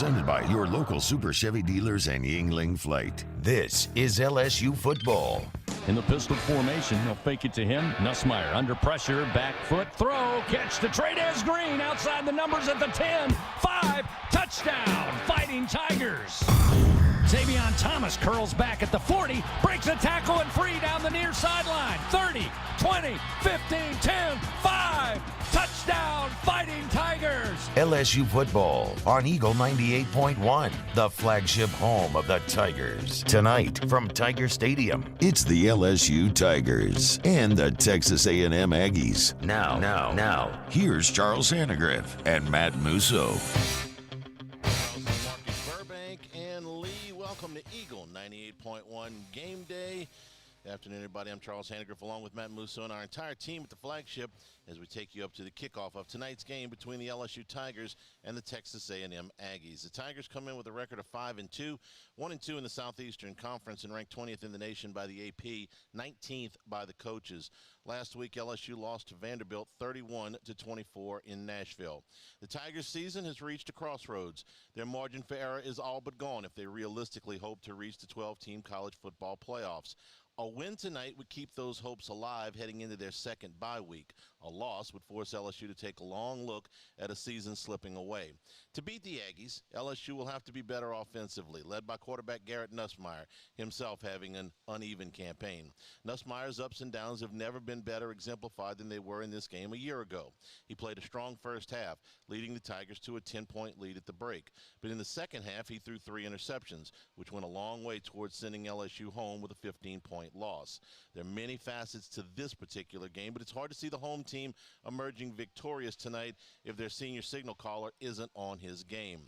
presented by your local Super Chevy dealers and Yingling Flight. This is LSU football. In the pistol formation, they'll fake it to him. Nussmeier under pressure, back foot, throw, catch the Trades Green outside the numbers at the 10, 5, touchdown, Fighting Tigers. Xavion Thomas curls back at the 40, breaks a tackle and free down the near sideline. 30, 20, 15, 10, 5, touchdown, Fighting Tigers. LSU football on Eagle 98.1, the flagship home of the Tigers. Tonight from Tiger Stadium, it's the LSU Tigers and the Texas A&M Aggies. Now, here's Charles Hanagriff and Matt Musso. Welcome to Eagle 98.1 Game Day. Good afternoon, everybody. I'm Charles Hanagriff, along with Matt Musso and our entire team at the flagship as we take you up to the kickoff of tonight's game between the LSU Tigers and the Texas A&M Aggies. The Tigers come in with a record of 5-2, 1-2 in the Southeastern Conference, and ranked 20th in the nation by the AP, 19th by the coaches. Last week, LSU lost to Vanderbilt 31-24 in Nashville. The Tigers' season has reached a crossroads. Their margin for error is all but gone if they realistically hope to reach the 12-team college football playoffs. A win tonight would keep those hopes alive heading into their second bye week. A loss would force LSU to take a long look at a season slipping away. To beat the Aggies, LSU will have to be better offensively, led by quarterback Garrett Nussmeier, himself having an uneven campaign. Nussmeier's ups and downs have never been better exemplified than they were in this game a year ago. He played a strong first half, leading the Tigers to a 10-point lead at the break. But in the second half, he threw 3 interceptions, which went a long way towards sending LSU home with a 15-point loss. There are many facets to this particular game, but it's hard to see the home team emerging victorious tonight if their senior signal caller isn't on his game.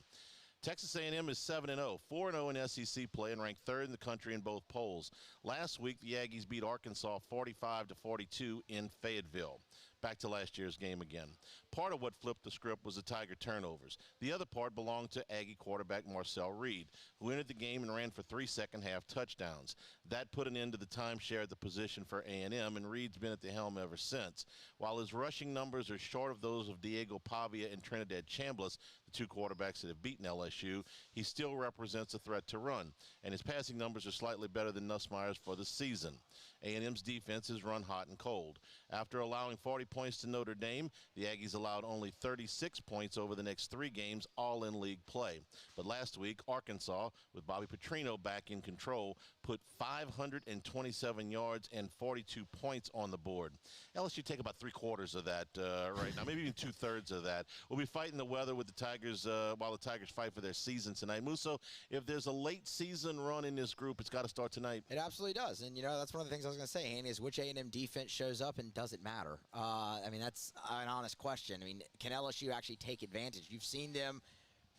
Texas A&M is 7-0, 4-0 in SEC play, and ranked 3rd in the country in both polls. Last week, the Aggies beat Arkansas 45-42 in Fayetteville. Back to last year's game again. Part of what flipped the script was the Tiger turnovers. The other part belonged to Aggie quarterback Marcel Reed, who entered the game and ran for 3 second-half touchdowns. That put an end to the timeshare at the position for A&M, and Reed's been at the helm ever since. While his rushing numbers are short of those of Diego Pavia and Trinidad Chambliss, the 2 quarterbacks that have beaten LSU, he still represents a threat to run, and his passing numbers are slightly better than Nussmeier's for the season. A&M's defense has run hot and cold. After allowing 40 points to Notre Dame, the Aggies allowed only 36 points over the next 3 games, all in league play. But last week, Arkansas, with Bobby Petrino back in control, put 527 yards and 42 points on the board. LSU take about 3/4 of that right now, maybe even 2/3 of that. We'll be fighting the weather with the Tigers while the Tigers fight for their season tonight. Musso, if there's a late season run in this group, it's got to start tonight. It absolutely does. And, that's one of the things I was going to say, Haney, is which A&M defense shows up and does it matter? That's an honest question. Can LSU actually take advantage? You've seen them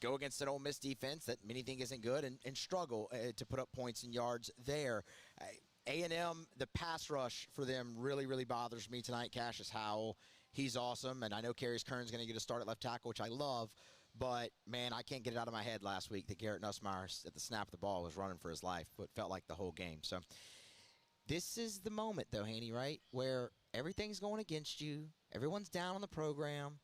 go against an Ole Miss defense that many think isn't good and struggle to put up points and yards there. A&M, the pass rush for them really, really bothers me tonight. Cassius Howell, he's awesome. And I know Karius Kern's going to get a start at left tackle, which I love. But, man, I can't get it out of my head last week that Garrett Nussmeier at the snap of the ball was running for his life, but felt like the whole game. So this is the moment, though, Haney, right, where everything's going against you. Everyone's down on the program.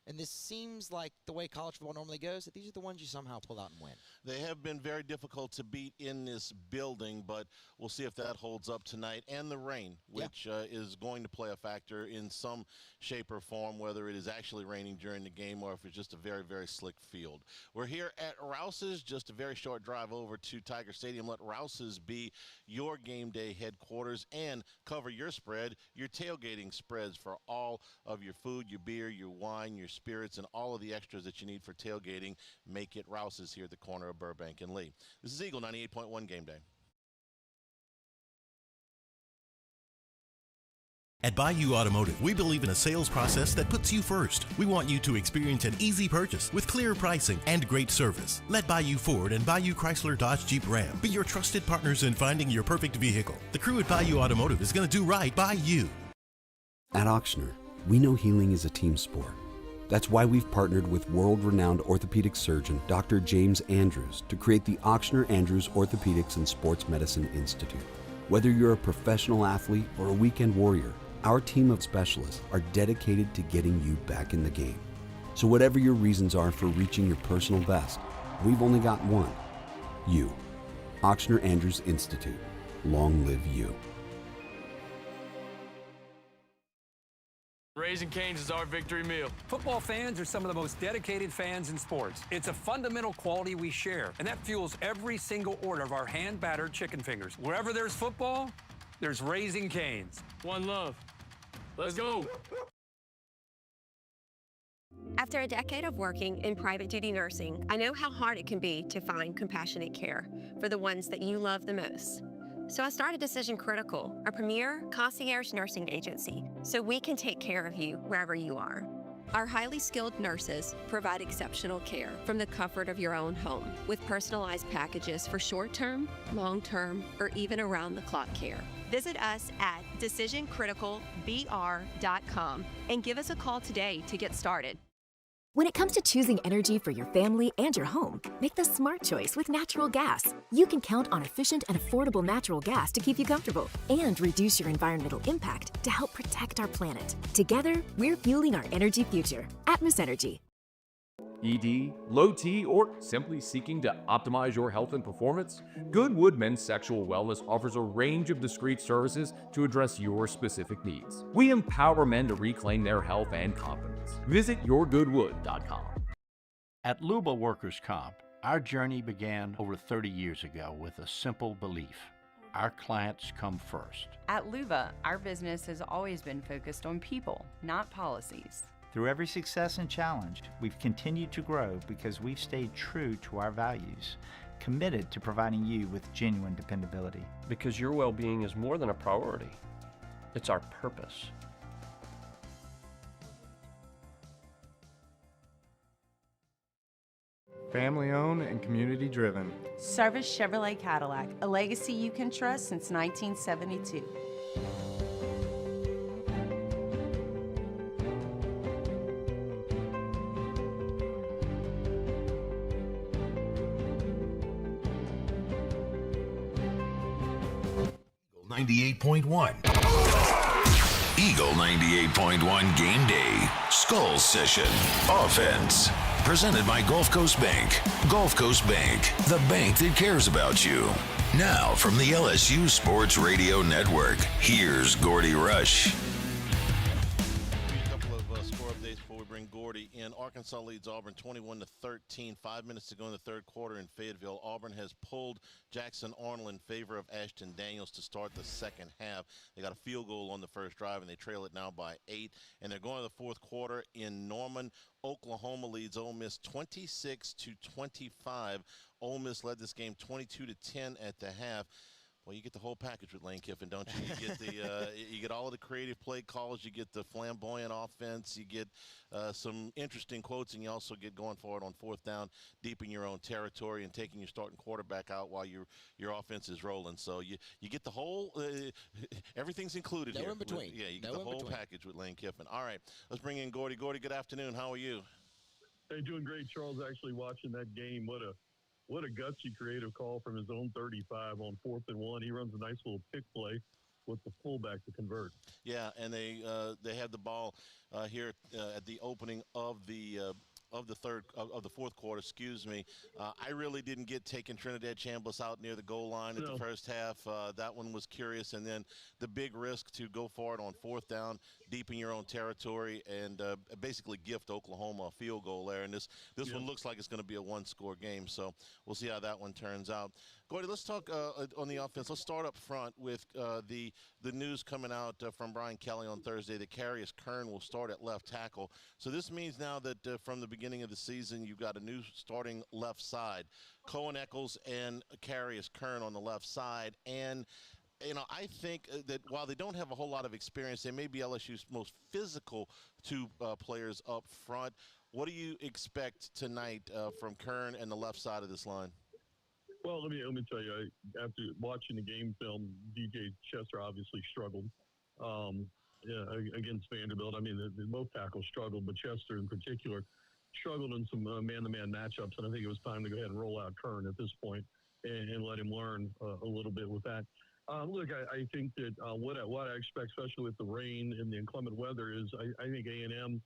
And this seems like the way college football normally goes, that these are the ones you somehow pull out and win. They have been very difficult to beat in this building, but we'll see if that holds up tonight. And the rain, which is going to play a factor in some shape or form, whether it is actually raining during the game or if it's just a very, very slick field. We're here at Rouse's, just a very short drive over to Tiger Stadium. Let Rouse's be your game day headquarters and cover your spread, your tailgating spreads for all of your food, your beer, your wine, your spirits, and all of the extras that you need for tailgating. Make it Rouse's here at the corner of Burbank and Lee. This is Eagle 98.1 Game Day. At Bayou Automotive, we believe in a sales process that puts you first. We want you to experience an easy purchase with clear pricing and great service. Let Bayou Ford and Bayou Chrysler Dodge Jeep Ram be your trusted partners in finding your perfect vehicle. The crew at Bayou Automotive is going to do right by you. At Ochsner, we know healing is a team sport. That's why we've partnered with world-renowned orthopedic surgeon Dr. James Andrews to create the Ochsner Andrews Orthopedics and Sports Medicine Institute. Whether you're a professional athlete or a weekend warrior, our team of specialists are dedicated to getting you back in the game. So whatever your reasons are for reaching your personal best, We've only got one. You. Auctioneer Andrews Institute. Long live you. Raising Cane's is our victory meal. Football fans are some of the most dedicated fans in sports. It's a fundamental quality we share, and that fuels every single order of our hand-battered chicken fingers. Wherever there's football, there's Raising Cane's. One love. Let's go. After a decade of working in private duty nursing, I know how hard it can be to find compassionate care for the ones that you love the most. So I started Decision Critical, a premier concierge nursing agency, so we can take care of you wherever you are. Our highly skilled nurses provide exceptional care from the comfort of your own home with personalized packages for short-term, long-term, or even around-the-clock care. Visit us at decisioncriticalbr.com and give us a call today to get started. When it comes to choosing energy for your family and your home, make the smart choice with natural gas. You can count on efficient and affordable natural gas to keep you comfortable and reduce your environmental impact to help protect our planet. Together, we're fueling our energy future. Atmos Energy. ED, low T, or simply seeking to optimize your health and performance? Goodwood Men's Sexual Wellness offers a range of discreet services to address your specific needs. We empower men to reclaim their health and confidence. Visit yourgoodwood.com. At Luba Workers' Comp, our journey began over 30 years ago with a simple belief: our clients come first. At Luba, our business has always been focused on people, not policies. Through every success and challenge, we've continued to grow because we've stayed true to our values, committed to providing you with genuine dependability. Because your well-being is more than a priority. It's our purpose. Family owned and community driven. Service Chevrolet Cadillac, a legacy you can trust since 1972. Eagle 98.1. Eagle 98.1 Game Day. Skull Session. Offense. Presented by Gulf Coast Bank. Gulf Coast Bank, the bank that cares about you. Now, from the LSU Sports Radio Network, here's Gordy Rush. A couple of score updates before we bring Gordy in. Arkansas leads Auburn 21-13. 5 minutes to go in the third quarter in Fayetteville. Auburn has pulled Jackson Arnold in favor of Ashton Daniels to start the second half. They got a field goal on the first drive, and they trail it now by 8. And they're going to the fourth quarter in Norman. Oklahoma leads Ole Miss 26-25. Ole Miss led this game 22-10 at the half. Well, you get the whole package with Lane Kiffin, don't you? You get you get all of the creative play calls. You get the flamboyant offense. You get some interesting quotes, and you also get going forward on fourth down, deep in your own territory, and taking your starting quarterback out while your offense is rolling. So you get the whole everything's included here. No in between. Yeah, you get the whole package with Lane Kiffin. All right, let's bring in Gordy. Gordy, good afternoon. How are you? Hey, doing great, Charles. Actually watching that game. What a gutsy creative call from his own 35 on 4th and 1. He runs a nice little pick play with the fullback to convert. Yeah, and they had the ball here at the opening of the fourth quarter. Excuse me. I really didn't get taking Trinidad Chambliss out near the goal line at the first half. That one was curious, and then the big risk to go for it on fourth down, deep in your own territory, and basically gift Oklahoma a field goal there. And this one looks like it's going to be a one-score game, so we'll see how that one turns out. Gordy, let's talk on the offense. Let's start up front with the news coming out from Brian Kelly on Thursday that Carius Kern will start at left tackle. So this means now that from the beginning of the season, you've got a new starting left side. Cohen Eccles and Carius Kern on the left side. And I think that while they don't have a whole lot of experience, they may be LSU's most physical two players up front. What do you expect tonight from Kern and the left side of this line? Well, let me tell you, after watching the game film, DJ Chester obviously struggled against Vanderbilt. I mean, both tackles struggled, but Chester in particular struggled in some man-to-man matchups, and I think it was time to go ahead and roll out Kern at this point and let him learn a little bit with that. Look, I think that what I expect, especially with the rain and the inclement weather, is I think A&M,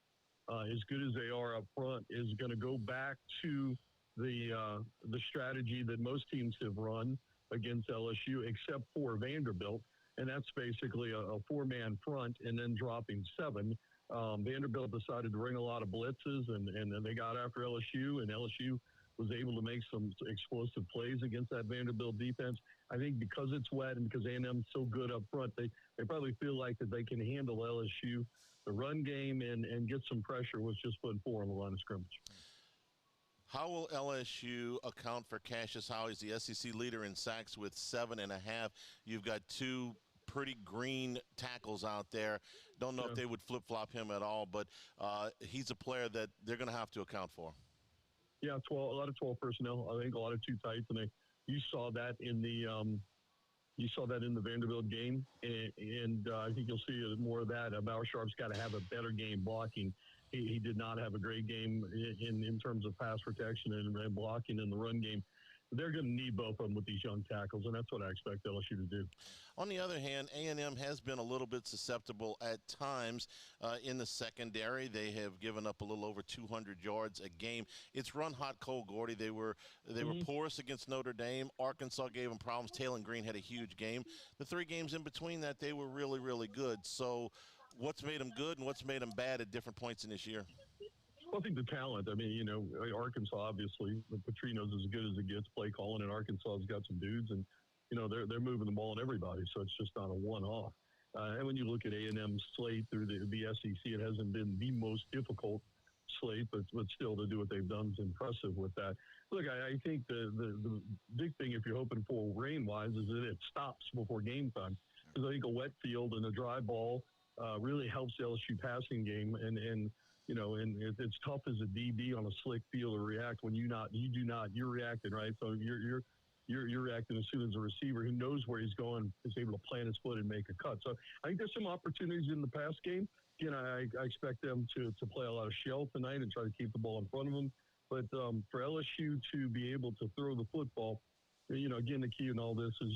as good as they are up front, is going to go back to the strategy that most teams have run against LSU, except for Vanderbilt, and that's basically a four-man front and then dropping seven. Vanderbilt decided to bring a lot of blitzes, and then they got after LSU, and LSU was able to make some explosive plays against that Vanderbilt defense. I think because it's wet and because A&M's so good up front, they probably feel like that they can handle LSU, the run game, and get some pressure with just putting four on the line of scrimmage. How will LSU account for Cassius Howe? He's the SEC leader in sacks with 7.5. You've got two pretty green tackles out there. Don't know if they would flip-flop him at all, but he's a player that they're going to have to account for. Yeah, a lot of 12 personnel. I think a lot of two tights, and you saw that in the Vanderbilt game, and I think you'll see more of that. Bauer Sharp's got to have a better game blocking. He did not have a great game in terms of pass protection and blocking in the run game. They're going to need both of them with these young tackles, and that's what I expect LSU to do. On the other hand, A&M has been a little bit susceptible at times in the secondary. They have given up a little over 200 yards a game. It's run hot, cold, Gordy. They were porous against Notre Dame. Arkansas gave them problems. Taylor Green had a huge game. The three games in between that, they were really, really good. So what's made them good and what's made them bad at different points in this year? Well, I think the talent. I mean, Arkansas, obviously, Petrino's as good as it gets. Play calling, and Arkansas has got some dudes, and they're moving the ball on everybody, so it's just not a one-off. And when you look at A&M's slate through the SEC, it hasn't been the most difficult slate, but still to do what they've done is impressive with that. Look, I think the big thing, if you're hoping for rain-wise, is that it stops before game time. Because I think a wet field and a dry ball really helps the LSU passing game, and it's tough as a DB on a slick field to react when you're reacting, right? So you're reacting as soon as a receiver who knows where he's going is able to plant his foot and make a cut. So I think there's some opportunities in the pass game. I expect them to play a lot of shell tonight and try to keep the ball in front of them. But for LSU to be able to throw the football, again, the key in all this is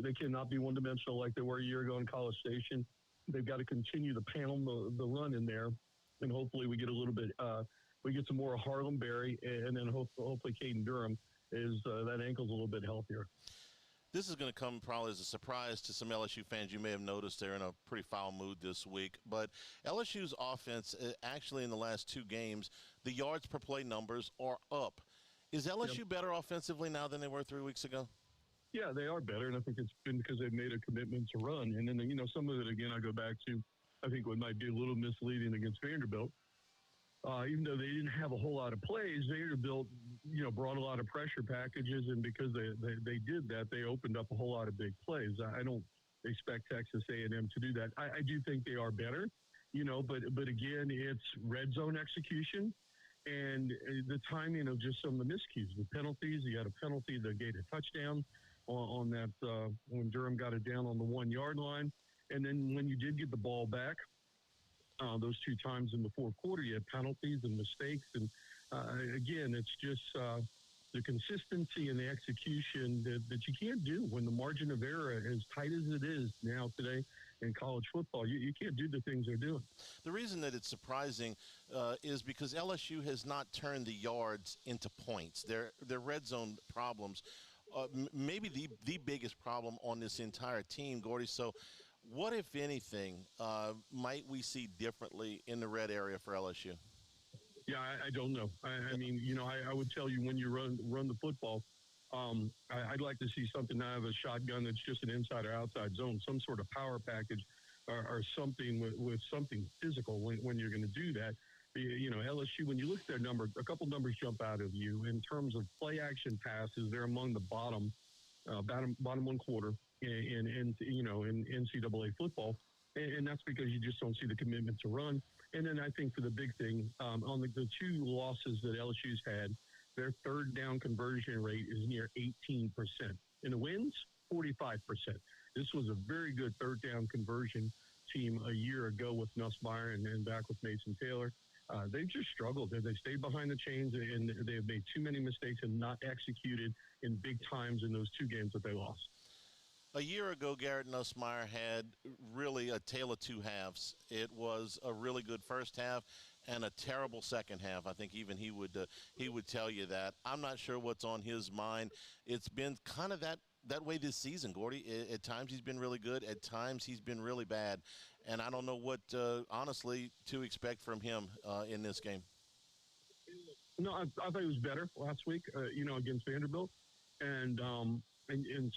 they cannot be one-dimensional like they were a year ago in College Station. They've got to continue to pound the run in there. And hopefully we get a little bit, we get some more Harlem Berry, and then hopefully Caden Durham is that ankle's a little bit healthier. This is going to come probably as a surprise to some LSU fans. You may have noticed they're in a pretty foul mood this week. But LSU's offense, actually in the last two games, the yards per play numbers are up. Is LSU better offensively now than they were 3 weeks ago? Yeah, they are better, and I think it's been because they've made a commitment to run. And then, some of it, again, I go back to, I think what might be a little misleading against Vanderbilt. Even though they didn't have a whole lot of plays, Vanderbilt, brought a lot of pressure packages, and because they did that, they opened up a whole lot of big plays. I don't expect Texas A&M to do that. I do think they are better, but again, it's red zone execution and the timing of just some of the miscues, the penalties. You had a penalty that gave a touchdown on that when Durham got it down on the 1 yard line. And then when you did get the ball back, those two times in the fourth quarter, you had penalties and mistakes. And again, it's just the consistency and the execution that you can't do when the margin of error, as tight as it is now today in college football, you can't do the things they're doing. The reason that it's surprising is because LSU has not turned the yards into points. Their red zone problems, maybe the biggest problem on this entire team, Gordy. So what, if anything, might we see differently in the red area for LSU? Yeah, I don't know. I mean, I would tell you when you run the football, I'd like to see something out of a shotgun that's just an inside or outside zone, some sort of power package or something with something physical when you're going to do that. LSU, when you look at their numbers, a couple numbers jump out of you. In terms of play action passes, they're among the bottom one quarter in NCAA football, and that's because you just don't see the commitment to run. And then I think for the big thing, on the two losses that LSU's had, their third down conversion rate is near 18%. In the wins, 45%. This was a very good third down conversion team a year ago with Nussmeier and back with Mason Taylor. They've just struggled. They stayed behind the chains, and they've made too many mistakes and not executed in big times in those two games that they lost. A year ago, Garrett Nussmeier had really a tale of two halves. It was a really good first half and a terrible second half. I think even he would tell you that. I'm not sure what's on his mind. It's been kind of that way this season, Gordy. At times he's been really good. At times he's been really bad. And I don't know what, honestly, to expect from him in this game. No, I thought he was better last week, against Vanderbilt. And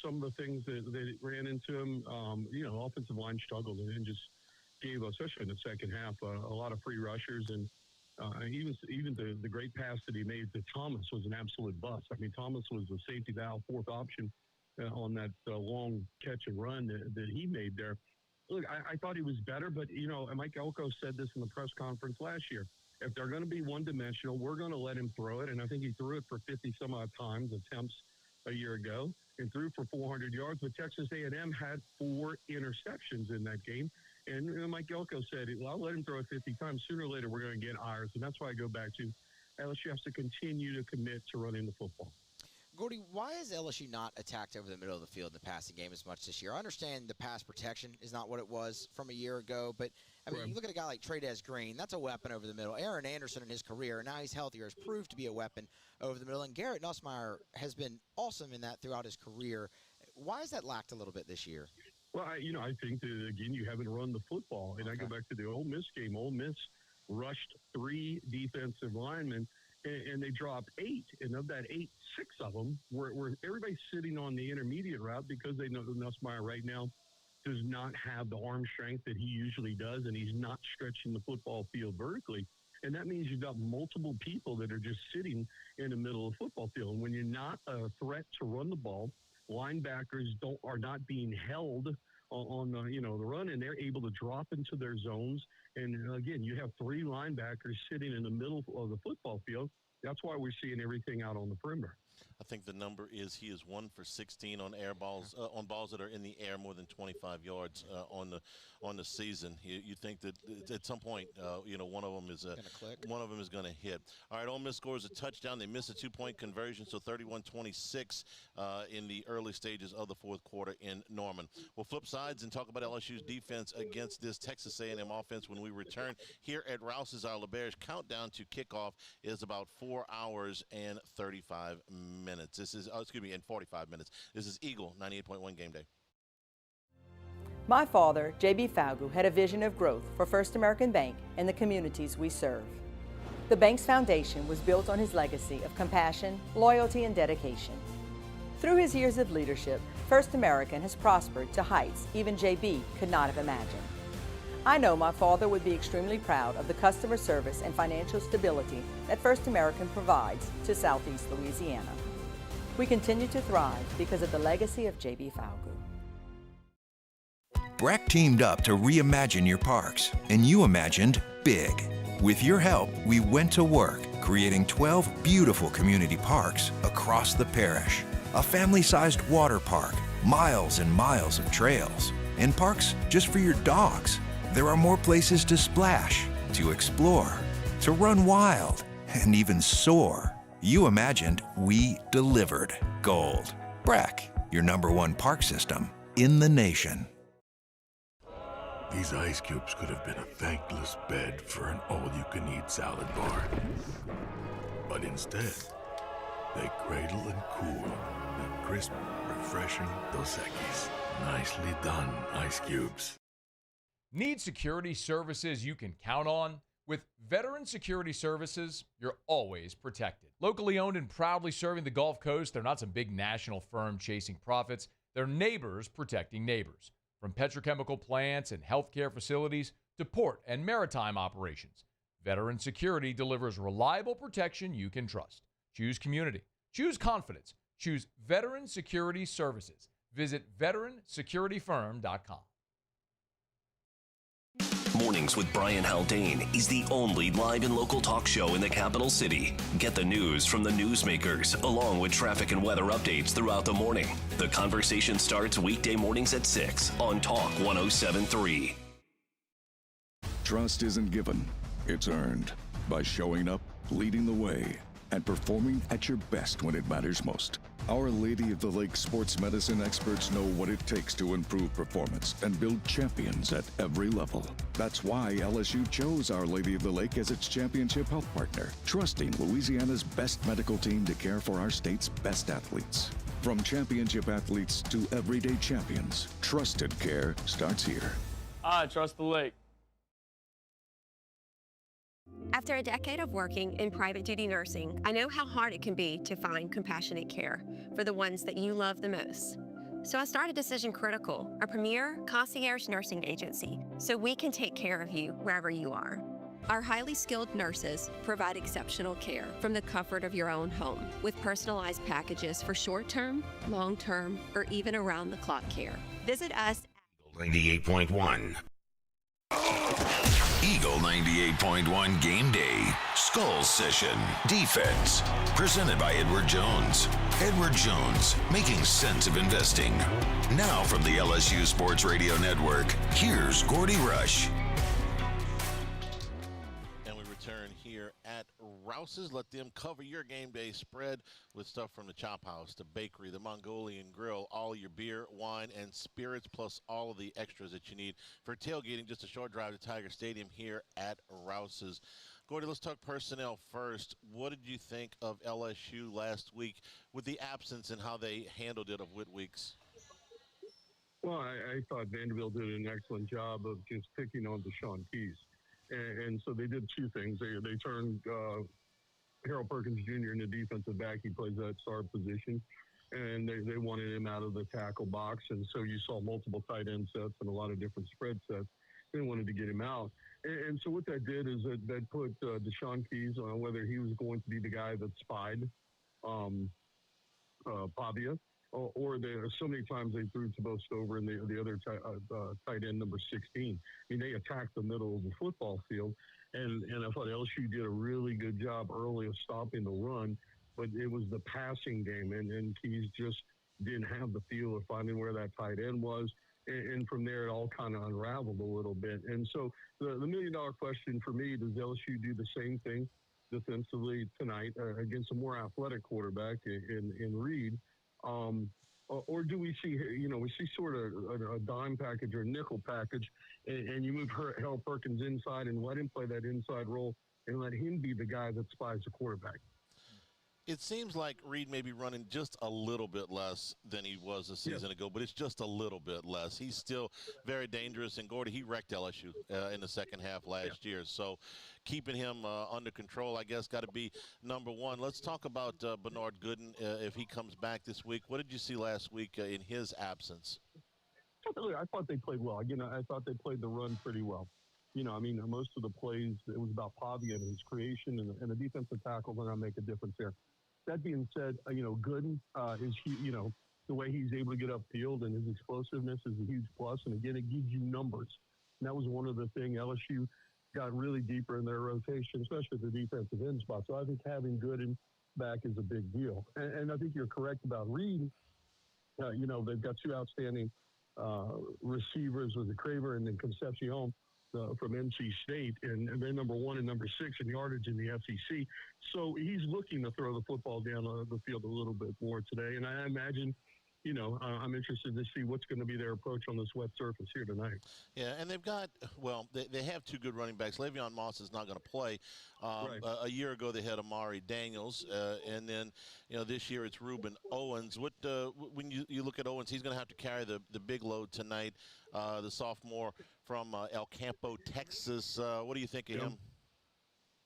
some of the things that ran into him, offensive line struggled and just gave, especially in the second half, a lot of free rushers. And even the great pass that he made to Thomas was an absolute bust. I mean, Thomas was the safety valve, fourth option on that long catch and run that he made there. Look, I thought he was better, but, Mike Elko said this in the press conference last year. If they're going to be one-dimensional, we're going to let him throw it. And I think he threw it for 50-some-odd attempts a year ago, and threw for 400 yards. But Texas A&M had 4 interceptions in that game. And Mike Elko said, I'll let him throw it 50 times. Sooner or later, we're going to get ours. And that's why I go back to LSU has to continue to commit to running the football. Gordy, why is LSU not attacked over the middle of the field in the passing game as much this year? I understand the pass protection is not what it was from a year ago, but, you look at a guy like Trey'Dez Green, that's a weapon over the middle. Aaron Anderson in his career, and now he's healthier, has proved to be a weapon over the middle, and Garrett Nussmeier has been awesome in that throughout his career. Why has that lacked a little bit this year? Well, I think that, again, you haven't run the football. And I go back to the Ole Miss game. Ole Miss rushed 3 defensive linemen, and they dropped 8. And of that 8, 6 of them were everybody's sitting on the intermediate route because they know that Nussmeier right now does not have the arm strength that he usually does, and he's not stretching the football field vertically. And that means you've got multiple people that are just sitting in the middle of the football field. And when you're not a threat to run the ball, linebackers are not being held on the run, and they're able to drop into their zones. And again, you have 3 linebackers sitting in the middle of the football field. That's why we're seeing everything out on the perimeter. I think the number is he is 1 for 16 on air balls, on balls that are in the air more than 25 yards on the season. You think that at some point, one of them is going to hit. All right, Ole Miss scores a touchdown. They miss a 2-point conversion, so 31-26 in the early stages of the fourth quarter in Norman. We'll flip sides and talk about LSU's defense against this Texas A&M offense when we return here at Rouse's. Our LeBear's countdown to kickoff is about 4 hours and 35 minutes. This is, in 45 minutes. This is Eagle 98.1 Game Day. My father, J.B. Falgu, had a vision of growth for First American Bank and the communities we serve. The bank's foundation was built on his legacy of compassion, loyalty, and dedication. Through his years of leadership, First American has prospered to heights even J.B. could not have imagined. I know my father would be extremely proud of the customer service and financial stability that First American provides to Southeast Louisiana. We continue to thrive because of the legacy of J.B. Falgu. BRAC teamed up to reimagine your parks, and you imagined big. With your help, we went to work, creating 12 beautiful community parks across the parish. A family-sized water park, miles and miles of trails, and parks just for your dogs. There are more places to splash, to explore, to run wild, and even soar. You imagined, we delivered. Gold. BRAC, your #1 park system in the nation. These ice cubes could have been a thankless bed for an all-you-can-eat salad bar. But instead, they cradle and cool the crisp, refreshing Dos Equis. Nicely done, ice cubes. Need security services you can count on? With Veteran Security Services, you're always protected. Locally owned and proudly serving the Gulf Coast, they're not some big national firm chasing profits. They're neighbors protecting neighbors. From petrochemical plants and healthcare facilities to port and maritime operations, Veteran Security delivers reliable protection you can trust. Choose community. Choose confidence. Choose Veteran Security Services. Visit veteransecurityfirm.com. Mornings with Brian Haldane is the only live and local talk show in the capital city. Get the news from the newsmakers, along with traffic and weather updates throughout the morning. The conversation starts weekday mornings at 6 on Talk 107.3. Trust isn't given, it's earned by showing up, leading the way, and performing at your best when it matters most. Our Lady of the Lake sports medicine experts know what it takes to improve performance and build champions at every level. That's why LSU chose Our Lady of the Lake as its championship health partner, trusting Louisiana's best medical team to care for our state's best athletes. From championship athletes to everyday champions, trusted care starts here. I trust the lake. After a decade of working in private duty nursing, I know how hard it can be to find compassionate care for the ones that you love the most. So I started Decision Critical, a premier concierge nursing agency, so we can take care of you wherever you are. Our highly skilled nurses provide exceptional care from the comfort of your own home with personalized packages for short-term, long-term, or even around-the-clock care. Visit us at 98.1. Eagle 98.1 Game Day. Skull Session. Defense. Presented by Edward Jones. Edward Jones, making sense of investing. Now from the LSU Sports Radio Network, here's Gordy Rush. And we return here at Rouse's. Let them cover your game day spread with stuff from the Chop House, the bakery, the Mongolian Grill, all your beer, wine, and spirits, plus all of the extras that you need for tailgating. Just a short drive to Tiger Stadium here at Rouse's. Gordy, let's talk personnel first. What did you think of LSU last week with the absence and how they handled it of Whit Weeks? Well, I thought Vanderbilt did an excellent job of just picking on Deshaun Keys. And so they did two things. They turned Harold Perkins Jr. into defensive back. He plays that star position. And they wanted him out of the tackle box. And so you saw multiple tight end sets and a lot of different spread sets. They wanted to get him out. And so what that did is that put Deshaun Keys on whether he was going to be the guy that spied Pavia. Or there so many times they threw to both Stover and the other tight end, number 16. I mean, they attacked the middle of the football field, and I thought LSU did a really good job early of stopping the run, but it was the passing game, and Keys just didn't have the feel of finding where that tight end was, and from there it all kind of unraveled a little bit. And so the million-dollar question for me, does LSU do the same thing defensively tonight against a more athletic quarterback in Reed? Or do we see, we see sort of a dime package or a nickel package, and you move Harold Perkins inside and let him play that inside role and let him be the guy that spies the quarterback? It seems like Reed may be running just a little bit less than he was a season ago, but it's just a little bit less. He's still very dangerous, and Gordy, he wrecked LSU in the second half last year. So keeping him under control, I guess, got to be number one. Let's talk about Bernard Gooden if he comes back this week. What did you see last week in his absence? I thought they played well. Again, I thought they played the run pretty well. Most of the plays, it was about Pavia and his creation, and the defensive tackle did not make a difference there. That being said, Gooden is, the way he's able to get upfield and his explosiveness is a huge plus. And again, it gives you numbers. And that was one of the things LSU got really deeper in their rotation, especially the defensive end spot. So I think having Gooden back is a big deal. And I think you're correct about Reed. They've got two outstanding receivers with the Craver and then Concepcion from NC State, and they're number 1 and number 6 in yardage in the SEC. So he's looking to throw the football down the field a little bit more today. And I imagine, I'm interested to see what's going to be their approach on this wet surface here tonight. Yeah, and they've got, they have two good running backs. Le'Veon Moss is not going to play. Right. A year ago they had Amari Daniels, and then, this year it's Reuben Owens. When you look at Owens, he's going to have to carry the big load tonight, the sophomore from El Campo, Texas. What do you think of him?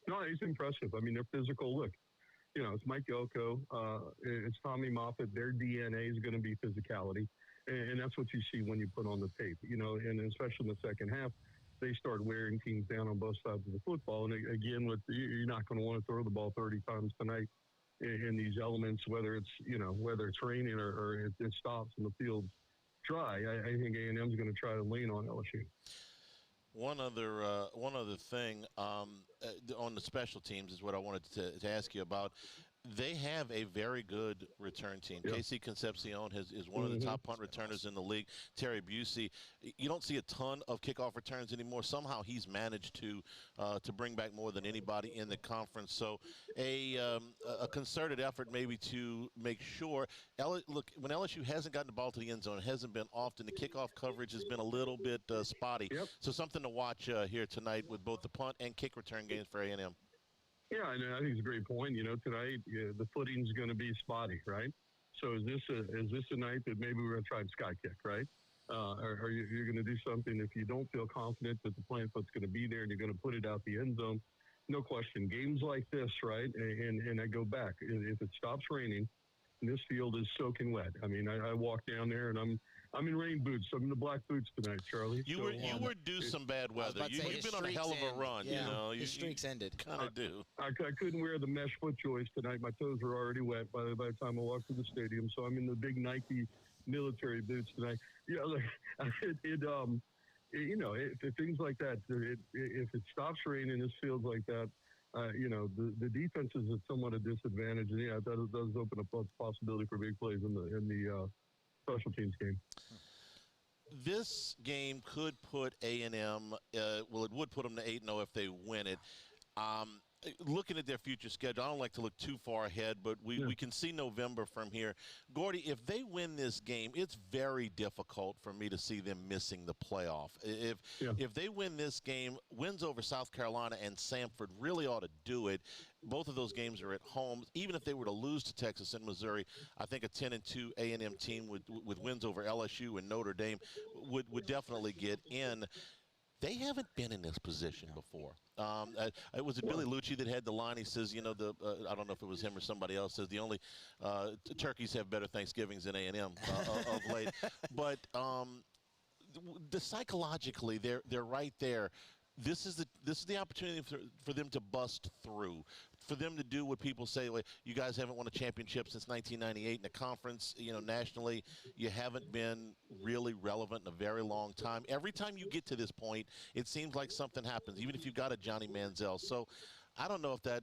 No, he's impressive. I mean, they're physical. Look, it's Mike Elko, it's Tommy Moffitt. Their DNA is going to be physicality, and that's what you see when you put on the tape. And especially in the second half, they start wearing teams down on both sides of the football. And again, you're not going to want to throw the ball 30 times tonight in these elements, whether it's raining or it stops and the field's dry. I think A&M is going to try to lean on LSU. One other thing on the special teams is what I wanted to ask you about. they have a very good return team. Yep. Casey Concepcion is one of the top punt returners in the league. Terry Busey, you don't see a ton of kickoff returns anymore. Somehow he's managed to bring back more than anybody in the conference. So a concerted effort maybe to make sure. Look, when LSU hasn't gotten the ball to the end zone, it hasn't been often. The kickoff coverage has been a little bit spotty. Yep. So something to watch here tonight with both the punt and kick return games for A&M. Yeah, I think it's a great point. Tonight the footing's going to be spotty, right? So is this a night that maybe we're going to try and sky kick, right? Or you're going to do something if you don't feel confident that the plant foot's going to be there and you're going to put it out the end zone? No question. Games like this, right? And I go back. If it stops raining, this field is soaking wet. I mean, I walk down there and I'm in rain boots. I'm in the black boots tonight, Charlie. You were due some bad weather. You've been on a hell of a run. Yeah, you know, your streaks ended. Kind of do. I couldn't wear the mesh foot joist tonight. My toes were already wet by the time I walked to the stadium. So I'm in the big Nike military boots tonight. Yeah, if things like that, if it stops raining, this feels like that. The defense is at somewhat a disadvantage, and yeah, that does open up the possibility for big plays in the special teams game. This game could put A&M, it would put them to 8-0 if they win it. Looking at their future schedule, I don't like to look too far ahead, but we can see November from here. Gordy, if they win this game, it's very difficult for me to see them missing the playoff. If they win this game, wins over South Carolina and Samford really ought to do it. Both of those games are at home. Even if they were to lose to Texas and Missouri, I think a 10-2 A&M team with wins over LSU and Notre Dame would definitely get in. They haven't been in this position before. Was it Billy Lucci that had the line? He says, I don't know if it was him or somebody else, says the only turkeys have better Thanksgivings than A&M of late. But psychologically, they're right there. This is the opportunity for them to bust through, for them to do what people say, like, you guys haven't won a championship since 1998 in the conference. Nationally, you haven't been really relevant in a very long time. Every time you get to this point, it seems like something happens, even if you've got a Johnny Manziel. So I don't know if that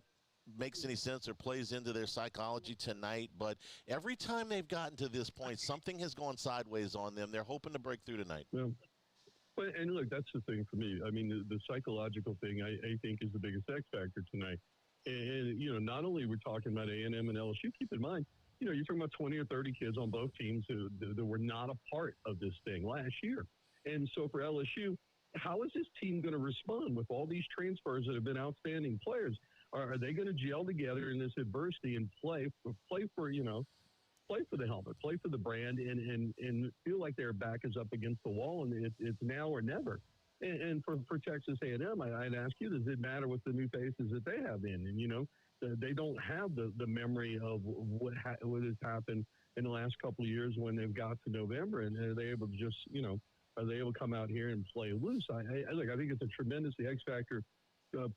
makes any sense or plays into their psychology tonight, but every time they've gotten to this point, something has gone sideways on them. They're hoping to break through tonight. Yeah. And look, that's the thing for me. I mean, the psychological thing, I think, is the biggest X factor tonight. And not only we're talking about A&M and LSU, keep in mind, you're talking about 20 or 30 kids on both teams who were not a part of this thing last year. And so for LSU, how is this team going to respond with all these transfers that have been outstanding players? Are they going to gel together in this adversity and play for the helmet, play for the brand, and feel like their back is up against the wall, and it's now or never. And for Texas A&M, I'd ask you, does it matter with the new faces that they have in? And, they don't have the memory of what has happened in the last couple of years when they've got to November, and are they able to just, are they able to come out here and play loose? I think it's a tremendous, the X factor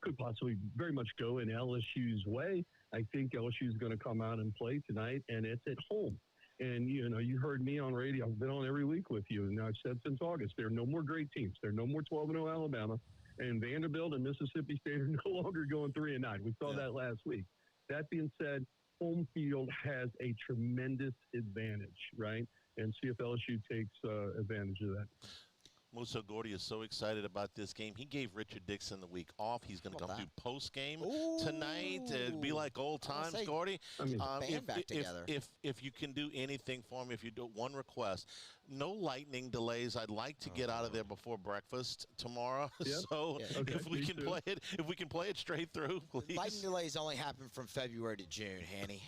could possibly very much go in LSU's way. I think LSU is going to come out and play tonight, and it's at home. And, you heard me on radio. I've been on every week with you, and I've said since August, there are no more great teams. There are no more 12-0 Alabama, and Vanderbilt and Mississippi State are no longer going 3-9. We saw that last week. That being said, home field has a tremendous advantage, right? And see if LSU takes advantage of that. Musso Gordy is so excited about this game. He gave Richard Dixon the week off. He's going to come through post-game tonight. It'd be like old times, Gordy. If you can do anything for me, if you do one request, no lightning delays. I'd like to get out of there before breakfast tomorrow. Yep. So if we can play it straight through, please. Lightning delays only happen from February to June, Hanny.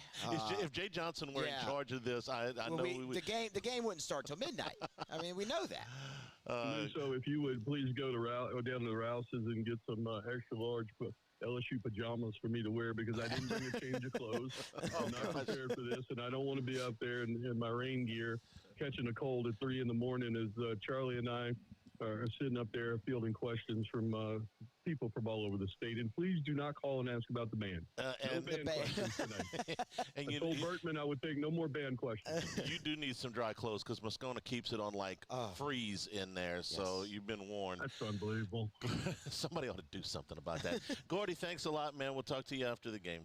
If Jay Johnson were in charge of this, I know we would. The game wouldn't start till midnight. I mean, we know that. So if you would please go down to the Rouse's and get some extra large LSU pajamas for me to wear, because I didn't bring a change of clothes. I'm not prepared for this, and I don't want to be up there in my rain gear catching a cold at 3 in the morning as Charlie and I are sitting up there fielding questions from people from all over the state. And please do not call and ask about the band. No band questions tonight. And I told Bertman I would take no more band questions. You do need some dry clothes, because Moscona keeps it on freeze in there. So you've been warned. That's unbelievable. Somebody ought to do something about that. Gordy, thanks a lot, man. We'll talk to you after the game.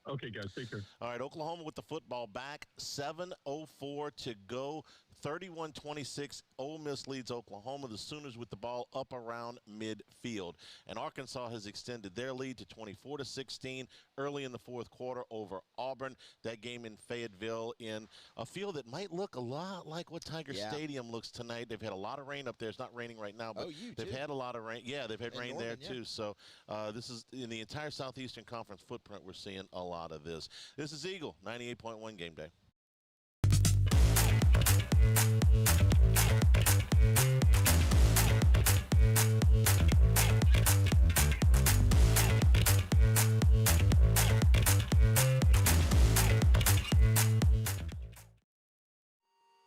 Okay, guys, take care. All right, Oklahoma with the football back. 7:04 to go. 31-26, Ole Miss leads Oklahoma. The Sooners with the ball up around midfield. And Arkansas has extended their lead to 24-16 early in the fourth quarter over Auburn. That game in Fayetteville in a field that might look a lot like what Tiger Stadium looks tonight. They've had a lot of rain up there. It's not raining right now, but they've had a lot of rain. Yeah, they've had rain there too. So this is in the entire Southeastern Conference footprint. We're seeing a lot of this. This is Eagle 98.1 Game Day.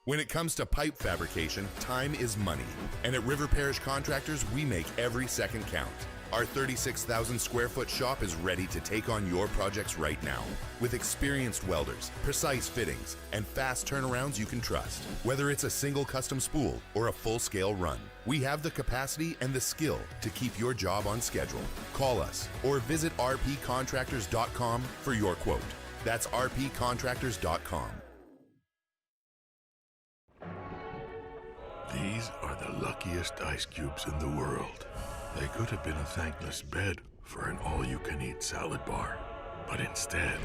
When it comes to pipe fabrication, time is money. And at River Parish Contractors, we make every second count. Our 36,000 square foot shop is ready to take on your projects right now. With experienced welders, precise fittings, and fast turnarounds you can trust. Whether it's a single custom spool or a full-scale run, we have the capacity and the skill to keep your job on schedule. Call us or visit rpcontractors.com for your quote. That's rpcontractors.com. These are the luckiest ice cubes in the world. They could have been a thankless bed for an all-you-can-eat salad bar. But instead,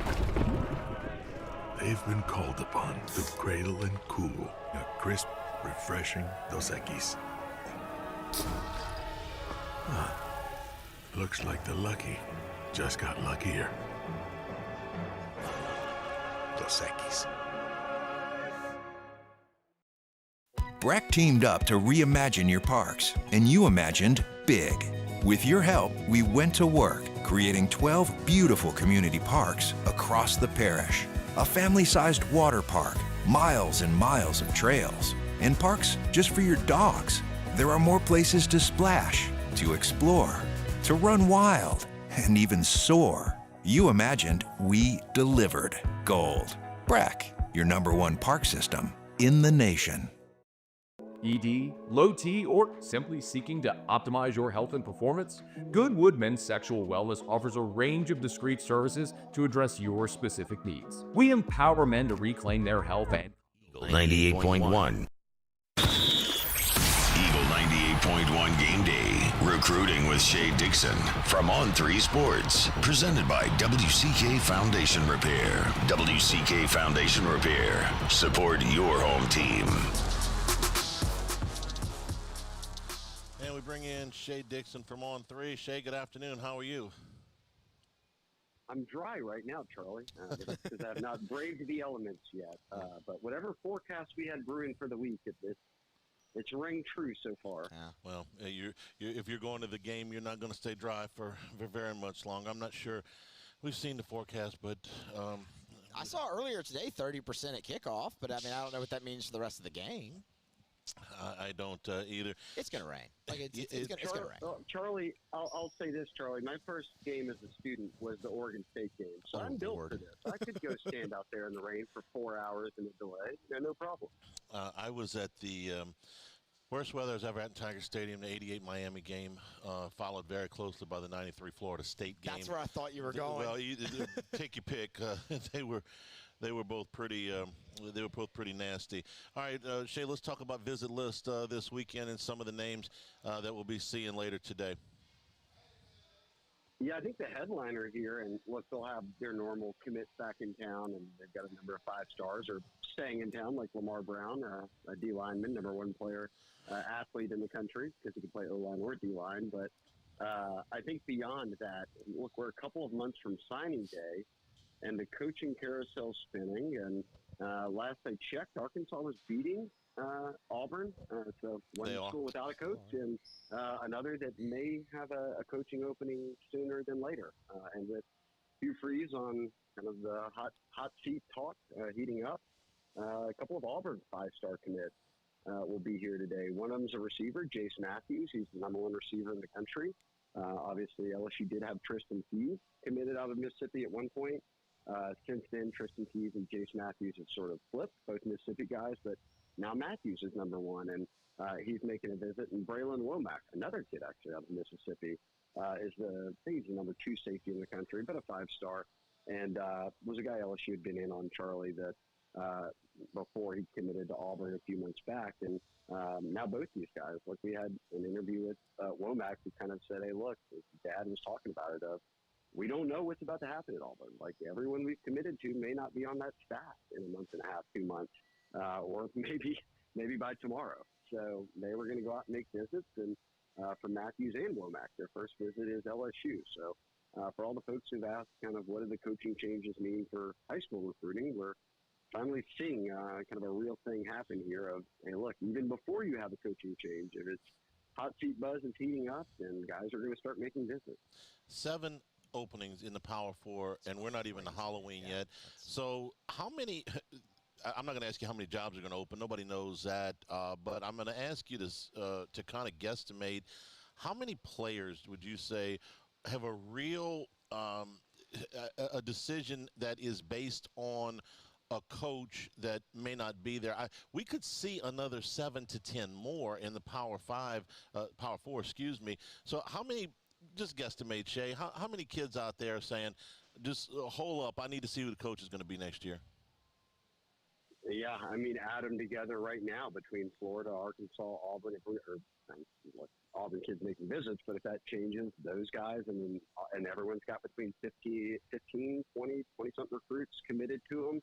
they've been called upon to cradle and cool a crisp, refreshing Dos Equis. Looks like the lucky just got luckier. Dos Equis. Breck teamed up to reimagine your parks, and you imagined big. With your help, we went to work, creating 12 beautiful community parks across the parish. A family-sized water park, miles and miles of trails, and parks just for your dogs. There are more places to splash, to explore, to run wild, and even soar. You imagined, we delivered. Gold. Breck, your #1 park system in the nation. ED, low T, or simply seeking to optimize your health and performance? Goodwood Men's Sexual Wellness offers a range of discreet services to address your specific needs. We empower men to reclaim their health and 98.1. Eagle 98.1 Game Day. Recruiting with Shay Dixon from On3 Sports. Presented by WCK Foundation Repair. WCK Foundation Repair. Support your home team. And we bring in Shay Dixon from On3. Shay, good afternoon. How are you? I'm dry right now, Charlie, because I have not braved the elements yet. But whatever forecast we had brewing for the week, it's rang true so far. Yeah. Well, if you're going to the game, you're not going to stay dry for very much long. I'm not sure. We've seen the forecast, but I saw earlier today 30% at kickoff, but I mean, I don't know what that means for the rest of the game. I don't either. It's going to rain. Like it's going to rain. Charlie, I'll say this, Charlie. My first game as a student was the Oregon State game, so I'm built for this. I could go stand out there in the rain for 4 hours in a delay. No problem. I was at the worst weather I've ever had in Tiger Stadium, the '88 Miami game, followed very closely by the '93 Florida State game. That's where I thought you were going. Well, take your pick. They were both pretty. They were both pretty nasty. All right, Shay, let's talk about visit list this weekend and some of the names that we'll be seeing later today. Yeah, I think the headliner here, and look, they'll have their normal commits back in town, and they've got a number of 5-stars or staying in town, like Lamar Brown, a D lineman, #1 player, athlete in the country, because he can play O-line or D-line. But I think beyond that, look, we're a couple of months from signing day, and the coaching carousel spinning. And last I checked, Arkansas was beating Auburn. So one school without a coach, and another that may have a coaching opening sooner than later. And with Hugh Freeze on kind of the hot seat talk heating up, a couple of Auburn 5-star commits will be here today. One of them's a receiver, Jace Matthews. He's the #1 receiver in the country. Obviously, LSU did have Tristan Keys committed out of Mississippi at one point. Since then, Tristan Keys and Jace Matthews have sort of flipped, both Mississippi guys, but now Matthews is #1, and he's making a visit. And Braylon Womack, another kid actually out of Mississippi, is he's the #2 safety in the country, but a 5-star. And was a guy LSU had been in on, Charlie, that before he committed to Auburn a few months back. And now both these guys, like we had an interview with Womack who kind of said, hey, look, Dad was talking about it, we don't know what's about to happen at Auburn. Like, everyone we've committed to may not be on that staff in a month and a half, 2 months, or maybe by tomorrow. So they were going to go out and make visits. And for Matthews and Womack, their first visit is LSU. So for all the folks who've asked kind of what do the coaching changes mean for high school recruiting, we're finally seeing kind of a real thing happen here of, hey, look, even before you have a coaching change, if it's hot seat buzz is heating up, then guys are going to start making visits. 7 openings in the Power 4, and we're not even to Halloween yet. So how many – I'm not going to ask you how many jobs are going to open. Nobody knows that. But I'm going to ask you to kind of guesstimate how many players would you say have a real a decision that is based on a coach that may not be there. We could see another 7 to 10 more in the Power 4, excuse me. So how many, just guesstimate, Shay, how many kids out there are saying, just hold up, I need to see who the coach is going to be next year? Yeah, I mean, add them together right now between Florida, Arkansas, Auburn, Auburn kids making visits, but if that changes, those guys, and everyone's got between 15, 20-something recruits committed to them.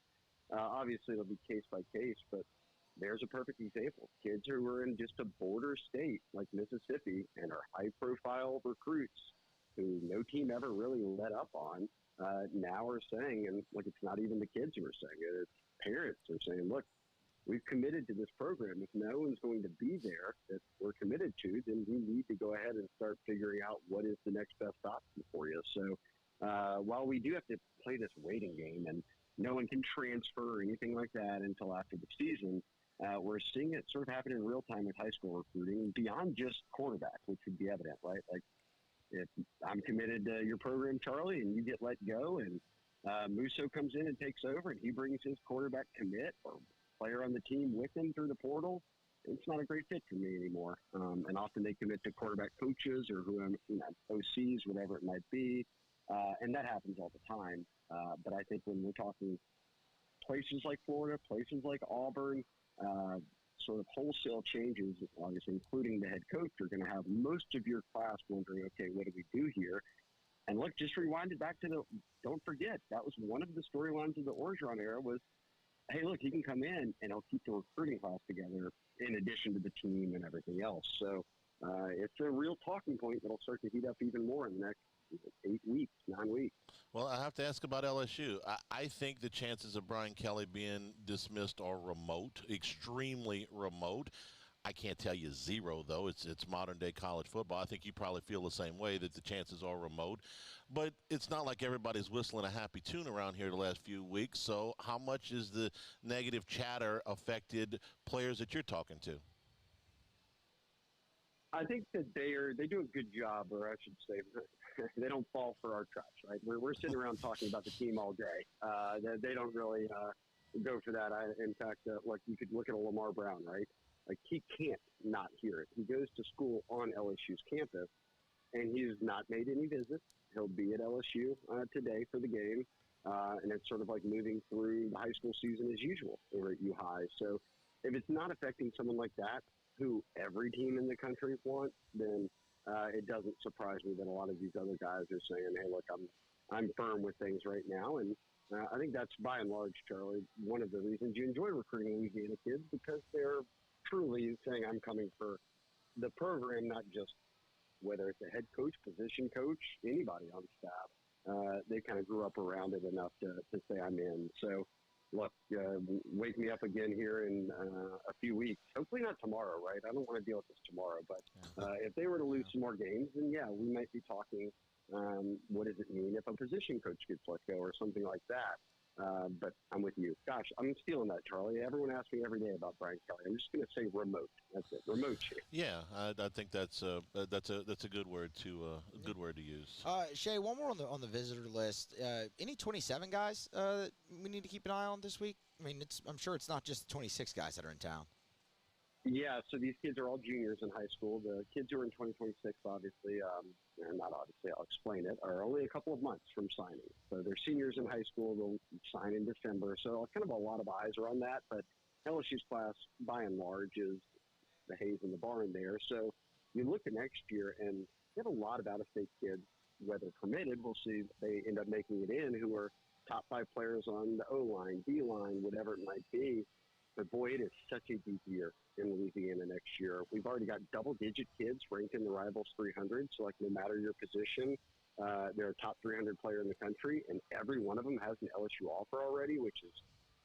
Obviously, it'll be case by case, but there's a perfect example. Kids who were in just a border state like Mississippi and are high-profile recruits who no team ever really let up on now are saying, and look, it's not even the kids who are saying it, it's parents are saying, look, we've committed to this program. If no one's going to be there that we're committed to, then we need to go ahead and start figuring out what is the next best option for you. So while we do have to play this waiting game and no one can transfer or anything like that until after the season, we're seeing it sort of happen in real time with high school recruiting beyond just quarterback, which would be evident, right? Like, if I'm committed to your program, Charlie, and you get let go, and Musso comes in and takes over, and he brings his quarterback commit or player on the team with him through the portal, it's not a great fit for me anymore. And often they commit to quarterback coaches or OCs, whatever it might be, and that happens all the time. But I think when we're talking places like Florida, places like Auburn, sort of wholesale changes, obviously including the head coach, are going to have most of your class wondering, okay, what do we do here? And look, just rewind it back to don't forget, that was one of the storylines of the Orgeron era was, hey, look, he can come in and he'll keep the recruiting class together in addition to the team and everything else. So it's a real talking point that'll start to heat up even more in the next 8 weeks, 9 weeks. Well, I have to ask about LSU. I think the chances of Brian Kelly being dismissed are remote, extremely remote. I can't tell you zero, though. It's modern-day college football. I think you probably feel the same way, that the chances are remote. But it's not like everybody's whistling a happy tune around here the last few weeks. So how much is the negative chatter affected players that you're talking to? I think that they do a good job, or I should say, they don't fall for our traps, right? We're sitting around talking about the team all day. They don't really go for that. In fact, like you could look at a Lamar Brown, right? Like, he can't not hear it. He goes to school on LSU's campus, and he's not made any visits. He'll be at LSU today for the game, and it's sort of like moving through the high school season as usual over at U-High. So if it's not affecting someone like that, who every team in the country wants, then it doesn't surprise me that a lot of these other guys are saying, hey, look, I'm firm with things right now. And I think that's, by and large, Charlie, one of the reasons you enjoy recruiting Louisiana kids, because they're truly saying, I'm coming for the program, not just whether it's a head coach, position coach, anybody on staff. They kind of grew up around it enough to say I'm in. So, look, wake me up again here in a few weeks. Hopefully not tomorrow, right? I don't want to deal with this tomorrow. But if they were to lose some more games, then, yeah, we might be talking, what does it mean if a position coach gets let go or something like that. But I'm with you. Gosh, I'm stealing that, Charlie. Everyone asks me every day about Brian Kelly. I'm just going to say remote. That's it. Remote change. Yeah, I think that's a good word to use. Shay, one more on the visitor list. Any 27 guys we need to keep an eye on this week? I mean, I'm sure it's not just 26 guys that are in town. Yeah, so these kids are all juniors in high school. The kids who are in 2026, obviously, or not obviously, I'll explain it, are only a couple of months from signing. So they're seniors in high school. They'll sign in December. So kind of a lot of eyes are on that. But LSU's class, by and large, is the Hayes and the Barn there. So you look at next year, and you have a lot of out-of-state kids, weather permitted. We'll see if they end up making it in, who are top 5 players on the O-line, D-line, whatever it might be. But, boy, it is such a deep year in Louisiana next year. We've already got double-digit kids ranked in the Rivals 300. So, like, no matter your position, they're a top 300 player in the country, and every one of them has an LSU offer already, which is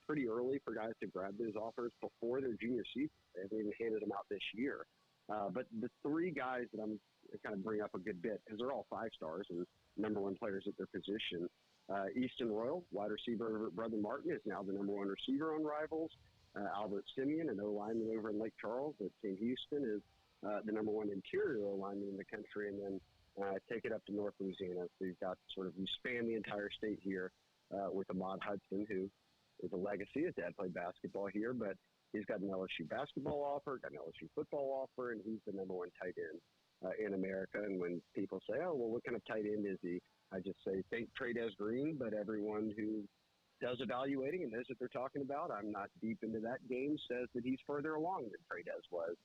pretty early for guys to grab those offers before their junior season. They haven't even handed them out this year. But the 3 guys that I'm kind of bring up a good bit, because they're all 5 stars and number 1 players at their position. Easton Royal, wide receiver Brother Martin, is now the number 1 receiver on Rivals. Albert Simeon, an O-lineman over in Lake Charles at St. Houston, is the number 1 interior O-lineman in the country. And then take it up to North Louisiana. So you've got you span the entire state here with Ahmad Hudson, who is a legacy. His dad played basketball here, but he's got an LSU basketball offer, got an LSU football offer, and he's the number 1 tight end in America. And when people say, oh, well, what kind of tight end is he? I just say, think Trey'Dez Green, but everyone who does evaluating and knows what they're talking about, I'm not deep into that game, says that he's further along than Trey'Dez was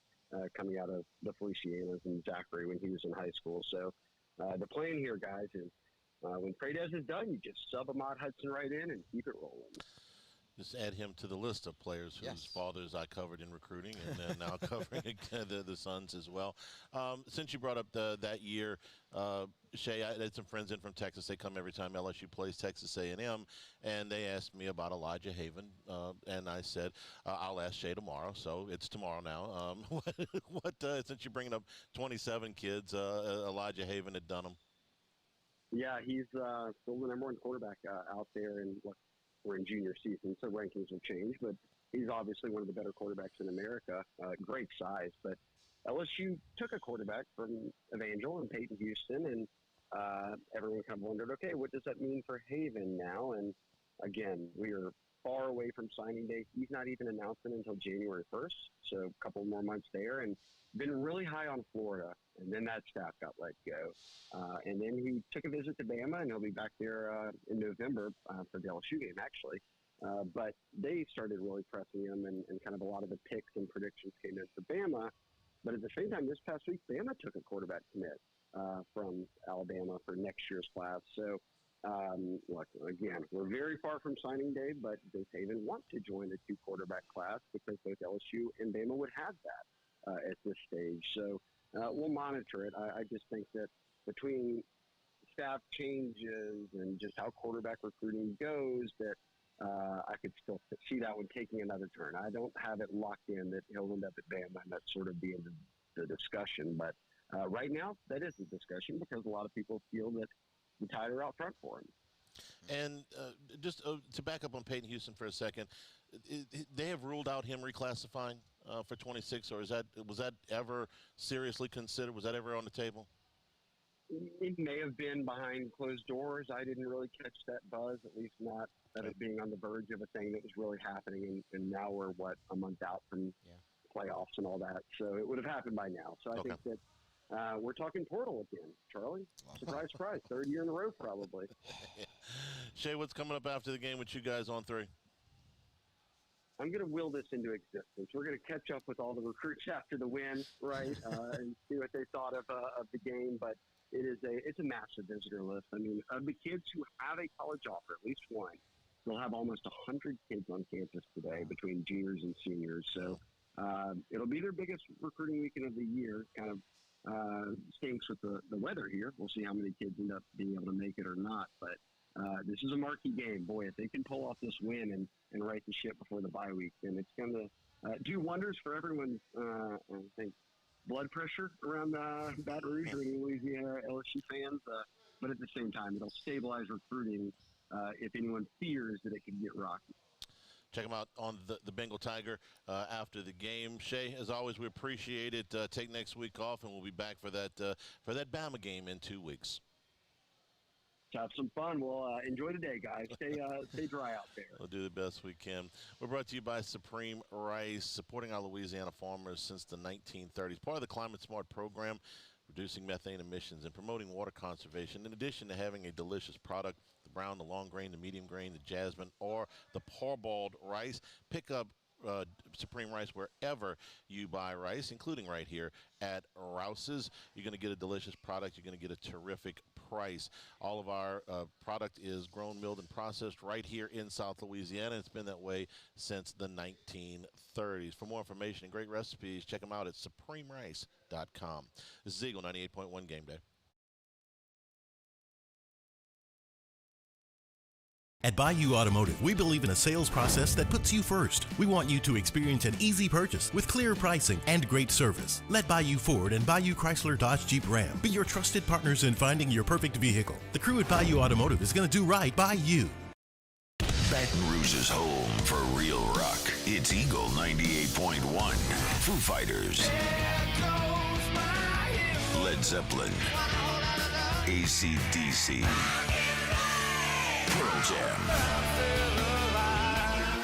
coming out of the Felicianas and Zachary when he was in high school. So the plan here, guys, is when Trey'Dez is done, you just sub Ahmad Hudson right in and keep it rolling. Just add him to the list of players whose fathers I covered in recruiting, and then now covering the sons as well. Since you brought up that year, Shay, I had some friends in from Texas. They come every time LSU plays Texas A&M, and they asked me about Elijah Haven, and I said, I'll ask Shay tomorrow, so it's tomorrow now. Since you're bringing up 27 kids, Elijah Haven at Dunham? Yeah, he's still the number 1 quarterback out there, and we're in junior season, so rankings will change, but he's obviously one of the better quarterbacks in America. Great size, but LSU took a quarterback from Evangel and Peyton Houston, and everyone kind of wondered, okay, what does that mean for Haven now? And again, we are far away from signing day. He's not even announcing until January 1st, so a couple more months there, and been really high on Florida, and then that staff got let go. And then he took a visit to Bama, and he'll be back there in November for the LSU game, actually. But they started really pressing him, and kind of a lot of the picks and predictions came in for Bama. But at the same time, this past week, Bama took a quarterback commit from Alabama for next year's class. So, look, again, we're very far from signing day, but does Haven want to join the 2 quarterback class? Because both LSU and Bama would have that at this stage. So we'll monitor it. I just think that between staff changes and just how quarterback recruiting goes, that I could still see that one taking another turn. I don't have it locked in that he'll end up at Bama, and that's sort of the end of the discussion. But right now, that is the discussion because a lot of people feel that the Tide are out front for him. And just to back up on Peyton Houston for a second, they have ruled out him reclassifying for 26, or was that ever seriously considered? Was that ever on the table? It may have been behind closed doors. I didn't really catch that buzz, at least not that it being on the verge of a thing that was really happening. And now we're, a month out from playoffs and all that. So it would have happened by now. So I think that we're talking portal again, Charlie. Surprise, surprise. 3rd year in a row, probably. Shay, what's coming up after the game with you guys on 3? I'm going to will this into existence. We're going to catch up with all the recruits after the win, right, and see what they thought of the game. But it's a massive visitor list. I mean, of the kids who have a college offer, at least one, they'll have almost 100 kids on campus today between juniors and seniors. So it'll be their biggest recruiting weekend of the year. Kind of stinks with the weather here. We'll see how many kids end up being able to make it or not. But this is a marquee game. Boy, if they can pull off this win and right the ship before the bye week, then it's going to do wonders for everyone's, I think, blood pressure around Baton Rouge or any Louisiana LSU fans. But at the same time, it'll stabilize recruiting if anyone fears that it could get rocky. Check them out on the Bengal Tiger after the game. Shay, as always, we appreciate it. Take next week off, and we'll be back for that Bama game in 2 weeks. Have some fun. Well, enjoy the day, guys. Stay dry out there. We'll do the best we can. We're brought to you by Supreme Rice, supporting our Louisiana farmers since the 1930s. Part of the Climate Smart program, reducing methane emissions and promoting water conservation. In addition to having a delicious product, the brown, the long grain, the medium grain, the jasmine, or the parboiled rice, pick up Supreme Rice wherever you buy rice, including right here at Rouse's. You're going to get a delicious product. You're going to get a terrific price. All of our product is grown, milled, and processed right here in South Louisiana. It's been that way since the 1930s. For more information and great recipes, check them out at supremerice.com. This is Eagle 98.1 Game Day. At Bayou Automotive, we believe in a sales process that puts you first. We want you to experience an easy purchase with clear pricing and great service. Let Bayou Ford and Bayou Chrysler Dodge Jeep Ram be your trusted partners in finding your perfect vehicle. The crew at Bayou Automotive is going to do right by you. Baton Rouge's home for real rock. It's Eagle 98.1. Foo Fighters. Led Zeppelin. AC/DC. Pearl Jam.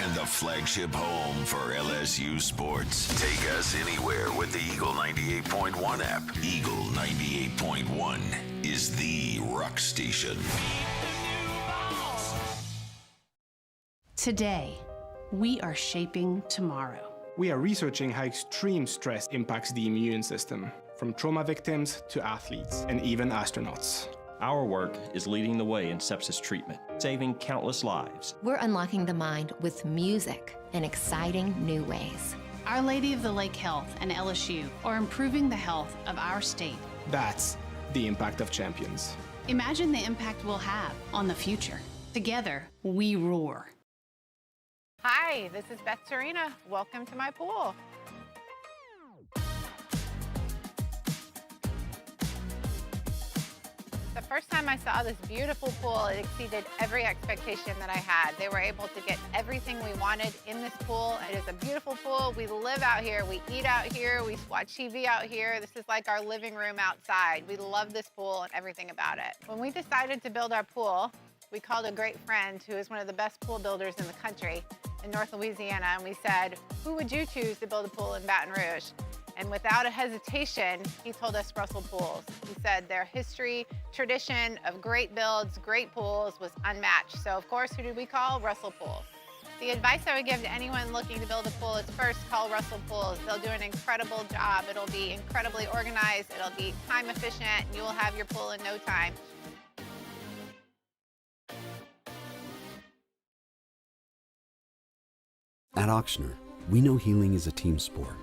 And the flagship home for LSU sports. Take us anywhere with the Eagle 98.1 app. Eagle 98.1 is the rock station. Today, we are shaping tomorrow. We are researching how extreme stress impacts the immune system, from trauma victims to athletes and even astronauts. Our work is leading the way in sepsis treatment, saving countless lives. We're unlocking the mind with music in exciting new ways. Our Lady of the Lake Health and LSU are improving the health of our state. That's the impact of champions. Imagine the impact we'll have on the future. Together, we roar. Hi, this is Beth Serena. Welcome to my pool. The first time I saw this beautiful pool, it exceeded every expectation that I had. They were able to get everything we wanted in this pool. It is a beautiful pool. We live out here, we eat out here, we watch TV out here. This is like our living room outside. We love this pool and everything about it. When we decided to build our pool, we called a great friend who is one of the best pool builders in the country in North Louisiana, and we said, who would you choose to build a pool in Baton Rouge? And without a hesitation, he told us Russell Pools. He said their history, tradition of great builds, great pools was unmatched. So of course, who did we call? Russell Pools. The advice I would give to anyone looking to build a pool is first call Russell Pools. They'll do an incredible job. It'll be incredibly organized. It'll be time efficient. And you will have your pool in no time. At Auctioner, we know healing is a team sport.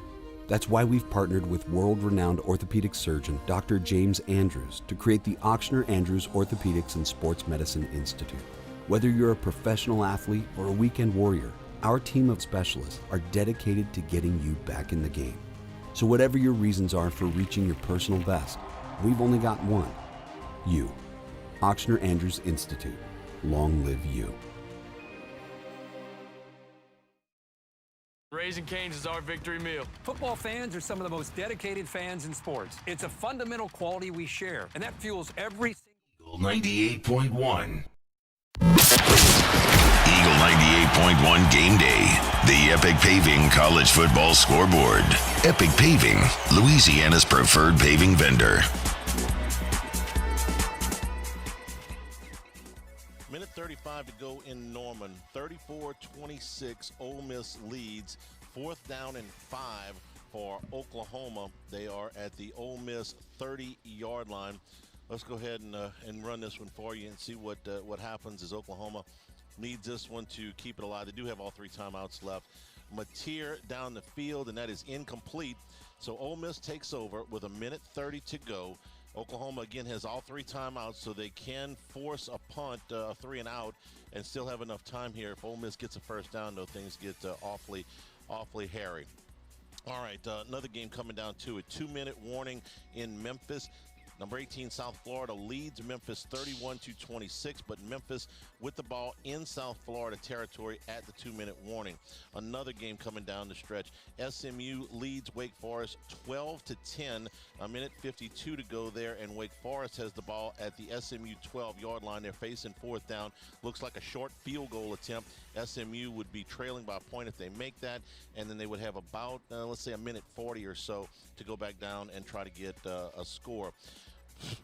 That's why we've partnered with world-renowned orthopedic surgeon Dr. James Andrews to create the Auctioner Andrews Orthopedics and Sports Medicine Institute. Whether you're a professional athlete or a weekend warrior, our team of specialists are dedicated to getting you back in the game. So whatever your reasons are for reaching your personal best, we've only got one: you. Auctioner Andrews Institute. Long live you. Raising Cane's is our victory meal. Football fans are some of the most dedicated fans in sports. It's a fundamental quality we share, and that fuels every Eagle 98.1. Eagle 98.1 Game Day. The Epic Paving College Football Scoreboard. Epic Paving, Louisiana's preferred paving vendor. Minute 35 to go in Norman. 34-26, Ole Miss leads. 4th down and 5 for Oklahoma. They are at the Ole Miss 30-yard line. Let's go ahead and run this one for you and see what happens as Oklahoma needs this one to keep it alive. They do have all 3 timeouts left. Mateer down the field, and that is incomplete. So Ole Miss takes over with 1:30 to go. Oklahoma, again, has all 3 timeouts, so they can force a punt, a 3 and out, and still have enough time here. If Ole Miss gets a first down, though, things get awfully hairy. All right, another game coming down to a 2-minute warning in Memphis. Number 18, South Florida leads Memphis 31-26, but Memphis with the ball in South Florida territory at the 2-minute warning. Another game coming down the stretch. SMU leads Wake Forest 12-10, a minute 52 to go there, and Wake Forest has the ball at the SMU 12-yard line. They're facing fourth down. Looks like a short field goal attempt. SMU would be trailing by a point if they make that, and then they would have about, let's say, a minute 40 or so to go back down and try to get a score.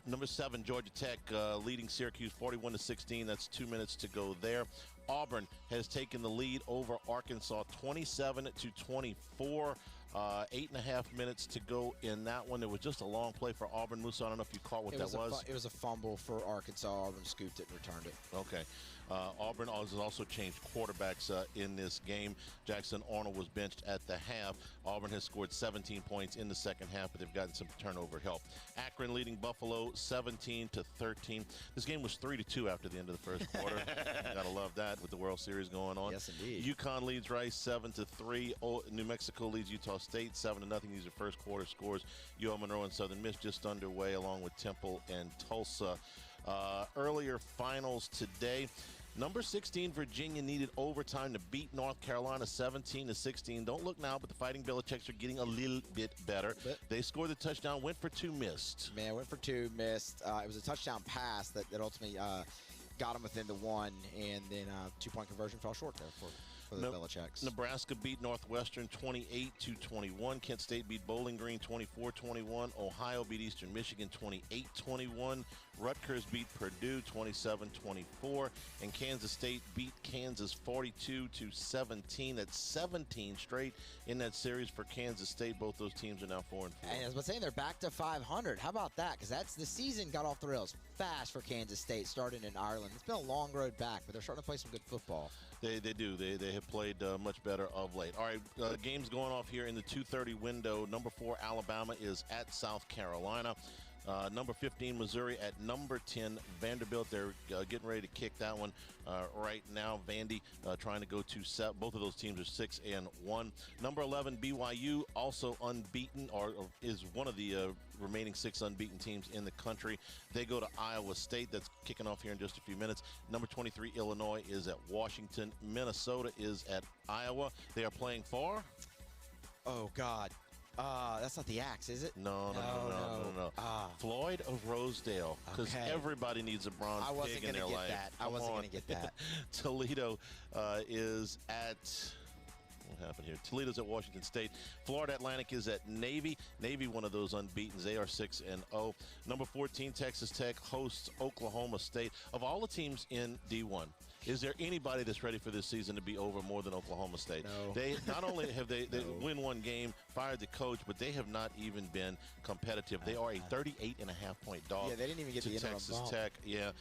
Number 7, Georgia Tech leading Syracuse 41-16. That's 2 minutes to go there. Auburn has taken the lead over Arkansas 27-24. 8.5 minutes to go in that one. It was just a long play for Auburn. Musso, I don't know if you caught what that was. It was a fumble for Arkansas. Auburn scooped it and returned it. Okay. Auburn has also changed quarterbacks in this game. Jackson Arnold was benched at the half. Auburn has scored 17 points in the second half, but they've gotten some turnover help. Akron leading Buffalo 17-13. This game was 3-2 after the end of the first quarter. Gotta love that with the World Series going on. Yes, indeed. UConn leads Rice 7-3. New Mexico leads Utah State 7-0. These are first quarter scores. UL Monroe and Southern Miss just underway, along with Temple and Tulsa. Earlier finals today. Number 16, Virginia needed overtime to beat North Carolina 17-16. Don't look now, but the Fighting Belichicks are getting a little bit better. They scored the touchdown, went for 2, missed. Man, went for 2, missed. It was a touchdown pass that ultimately got them within the 1, and then 2-point conversion fell short there for the Belichicks. Nebraska beat Northwestern 28-21. Kent State beat Bowling Green 24-21. Ohio beat Eastern Michigan 28-21. Rutgers beat Purdue 27-24. And Kansas State beat Kansas 42-17. That's 17 straight in that series for Kansas State. Both those teams are now 4-4. And as I was saying, they're back to 500. How about that? Because the season got off the rails fast for Kansas State, starting in Ireland. It's been a long road back, but they're starting to play some good football. They do. They have played much better of late. All right, games going off here in the 2:30 window. Number 4, Alabama is at South Carolina. Number 15, Missouri at number 10, Vanderbilt. They're getting ready to kick that one right now. Vandy trying to go to 7. Both of those teams are 6-1. Number 11, BYU, also unbeaten, or is one of the remaining 6 unbeaten teams in the country. They go to Iowa State. That's kicking off here in just a few minutes. Number 23, Illinois is at Washington. Minnesota is at Iowa. They are playing for? Oh, God. That's not the Axe, is it? No. Floyd of Rosedale, because everybody needs a bronze pig in their life. I wasn't going to get that. Toledo is at... What happened here? Toledo's at Washington State. Florida Atlantic is at Navy. Navy, one of those unbeatens. They are 6-0. Number 14, Texas Tech hosts Oklahoma State. Of all the teams in D1, is there anybody that's ready for this season to be over more than Oklahoma State? No. They not only have they win one game, fired the coach, but they have not even been competitive. They are a 38.5-point dog. Yeah, they didn't even get to the interim Texas bump. Tech. Yeah,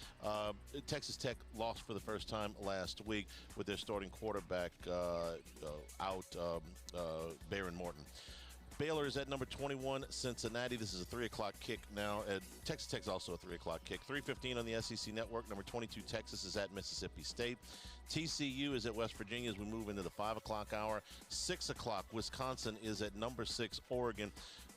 Texas Tech lost for the first time last week with their starting quarterback out, Baron Morton. Baylor is at number 21, Cincinnati. This is a 3 o'clock kick now. Texas Tech's also a 3 o'clock kick. 3:15 on the SEC Network. Number 22, Texas is at Mississippi State. TCU is at West Virginia as we move into the 5 o'clock hour. 6 o'clock, Wisconsin is at number 6, Oregon.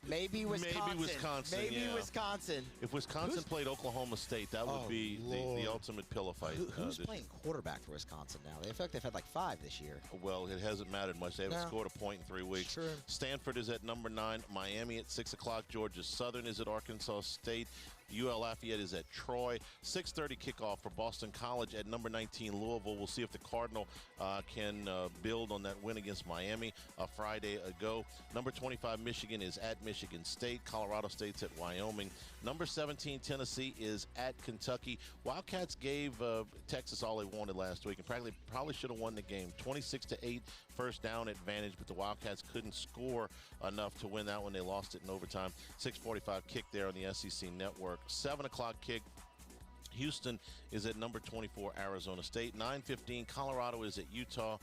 Maybe Wisconsin. Yeah. Wisconsin. If Wisconsin played Oklahoma State, that would be the ultimate pillow fight. Who's playing quarterback for Wisconsin now? They feel like they've had like 5 this year. Well, it hasn't mattered much. They haven't scored a point in 3 weeks. True. Stanford is at number 9. Miami at 6 o'clock. Georgia Southern is at Arkansas State. UL Lafayette is at Troy. 6:30 kickoff for Boston College at number 19 Louisville. We'll see if the Cardinal can build on that win against Miami a Friday ago. Number 25 Michigan is at Michigan State. Colorado State's at Wyoming. Number 17 Tennessee is at Kentucky. Wildcats gave Texas all they wanted last week and probably should have won the game. 26-8 first down advantage, but the Wildcats couldn't score enough to win that one. They lost it in overtime. 6:45 kick there on the SEC Network. 7 o'clock kick. Houston is at number 24, Arizona State. 9:15, Colorado is at Utah.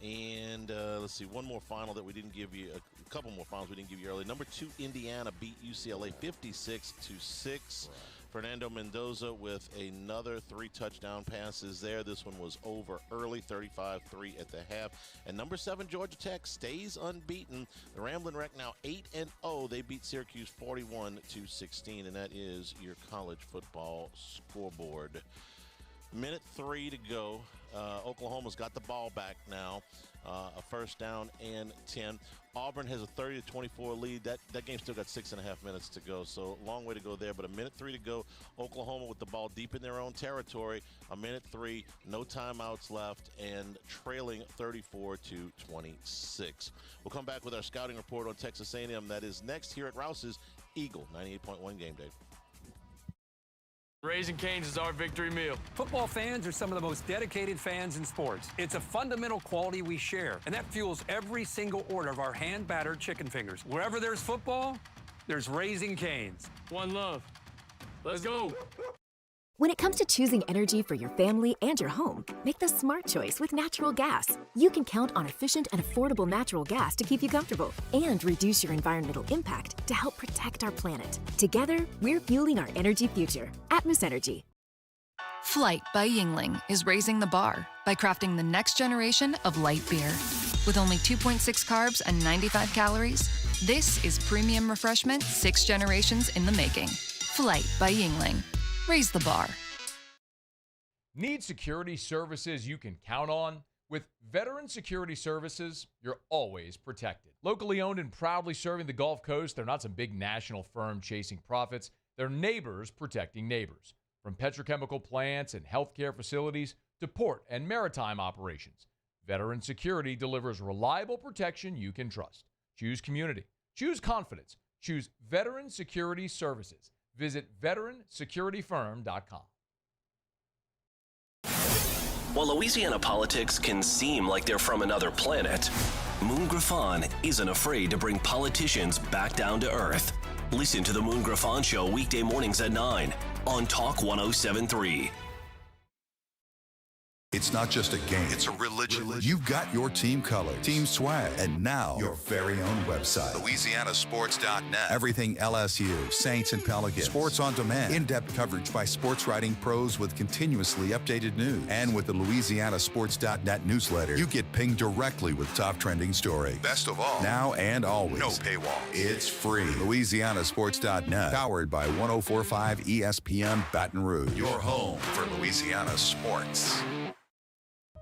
And let's see, one more final that we didn't give you, a couple more finals we didn't give you earlier. Number 2, Indiana beat UCLA 56-6. Fernando Mendoza with another 3 touchdown passes there. This one was over early, 35-3 at the half. And number 7, Georgia Tech stays unbeaten. The Ramblin' Wreck now 8-0. They beat Syracuse 41-16, and that is your college football scoreboard. Minute 3 to go. Oklahoma's got the ball back now. A first down and 10. Auburn has a 30-24 lead. That game still got 6.5 minutes to go, so long way to go there. But a minute 3 to go. Oklahoma with the ball deep in their own territory. A minute 3, no timeouts left, and trailing 34-26. We'll come back with our scouting report on Texas A&M. That is next here at Rouse's Eagle 98.1 Game Day. Raising Cane's is our victory meal. Football fans are some of the most dedicated fans in sports. It's a fundamental quality we share, and that fuels every single order of our hand-battered chicken fingers. Wherever there's football, there's Raising Cane's. One love. Let's go. When it comes to choosing energy for your family and your home, make the smart choice with natural gas. You can count on efficient and affordable natural gas to keep you comfortable and reduce your environmental impact to help protect our planet. Together, we're fueling our energy future. Atmos Energy. Flight by Yingling is raising the bar by crafting the next generation of light beer. With only 2.6 carbs and 95 calories, this is premium refreshment 6 generations in the making. Flight by Yingling. Raise the bar. Need security services you can count on? With Veteran Security Services, you're always protected. Locally owned and proudly serving the Gulf Coast, they're not some big national firm chasing profits. They're neighbors protecting neighbors. From petrochemical plants and healthcare facilities to port and maritime operations, Veteran Security delivers reliable protection you can trust. Choose community. Choose confidence. Choose Veteran Security Services. Visit veteransecurityfirm.com. While Louisiana politics can seem like they're from another planet, Moon Griffon isn't afraid to bring politicians back down to earth. Listen to the Moon Griffon Show weekday mornings at 9 on Talk 107.3. It's not just a game, it's a religion. You've got your team colors, team swag, and now your very own website. LouisianaSports.net. Everything LSU, Saints, and Pelicans. Sports on demand. In-depth coverage by sports writing pros with continuously updated news. And with the LouisianaSports.net newsletter, you get pinged directly with top trending stories. Best of all, now and always, no paywall. It's free. LouisianaSports.net. Powered by 104.5 ESPN Baton Rouge. Your home for Louisiana sports.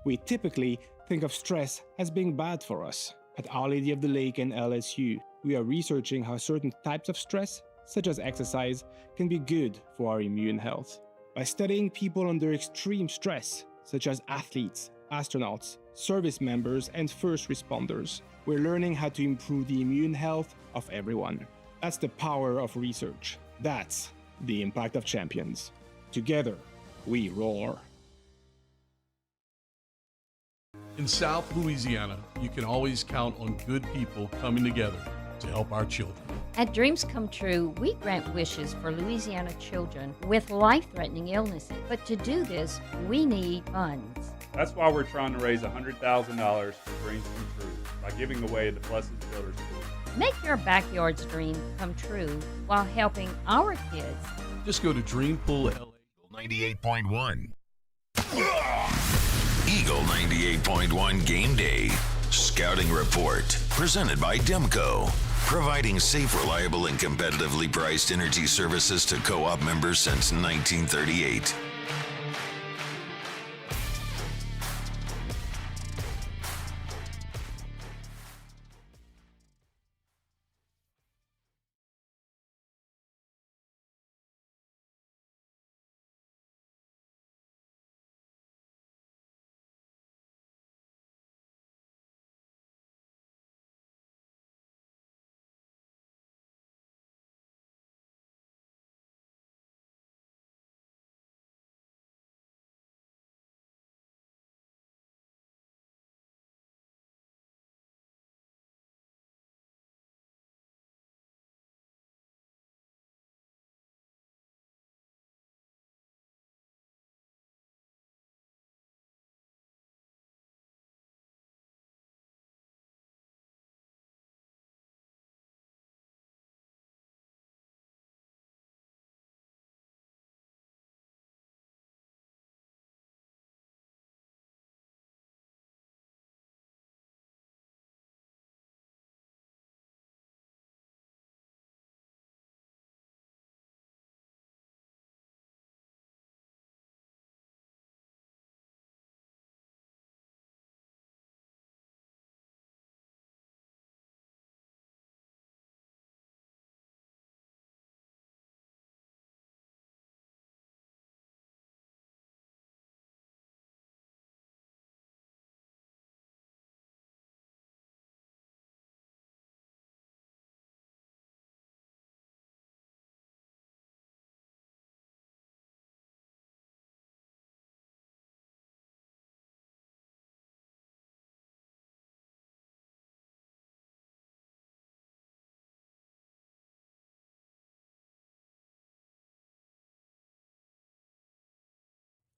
We typically think of stress as being bad for us. At Our Lady of the Lake and LSU, we are researching how certain types of stress, such as exercise, can be good for our immune health. By studying people under extreme stress, such as athletes, astronauts, service members, and first responders, we're learning how to improve the immune health of everyone. That's the power of research. That's the impact of champions. Together, we roar. In South Louisiana, you can always count on good people coming together to help our children. At Dreams Come True, we grant wishes for Louisiana children with life-threatening illnesses. But to do this, we need funds. That's why we're trying to raise $100,000 for Dreams Come True by giving away the Blessed Children's School. Make your backyard's dream come true while helping our kids. Just go to Dreampool LA 98.1. Eagle 98.1 Game Day. Scouting Report. Presented by Demco. Providing safe, reliable, and competitively priced energy services to co-op members since 1938.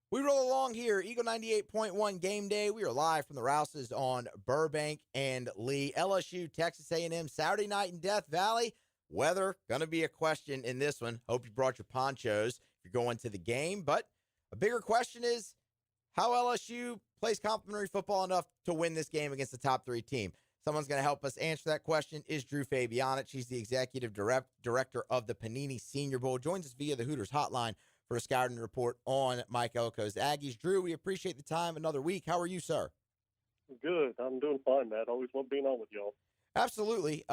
We roll along here, Eagle 98.1 Game Day. We are live from the Rouses on Burbank and Lee. LSU, Texas A&M, Saturday night in Death Valley. Weather, going to be a question in this one. Hope you brought your ponchos if you're going to the game. But a bigger question is how LSU plays complimentary football enough to win this game against the top 3 team. Someone's going to help us answer that question is Drew Fabianich. She's the executive director of the Panini Senior Bowl. Joins us via the Hooters hotline for a scouting report on Mike Elko's Aggies. Drew, we appreciate the time. Another week. How are you, sir? Good. I'm doing fine, Matt. Always love being on with y'all. Absolutely.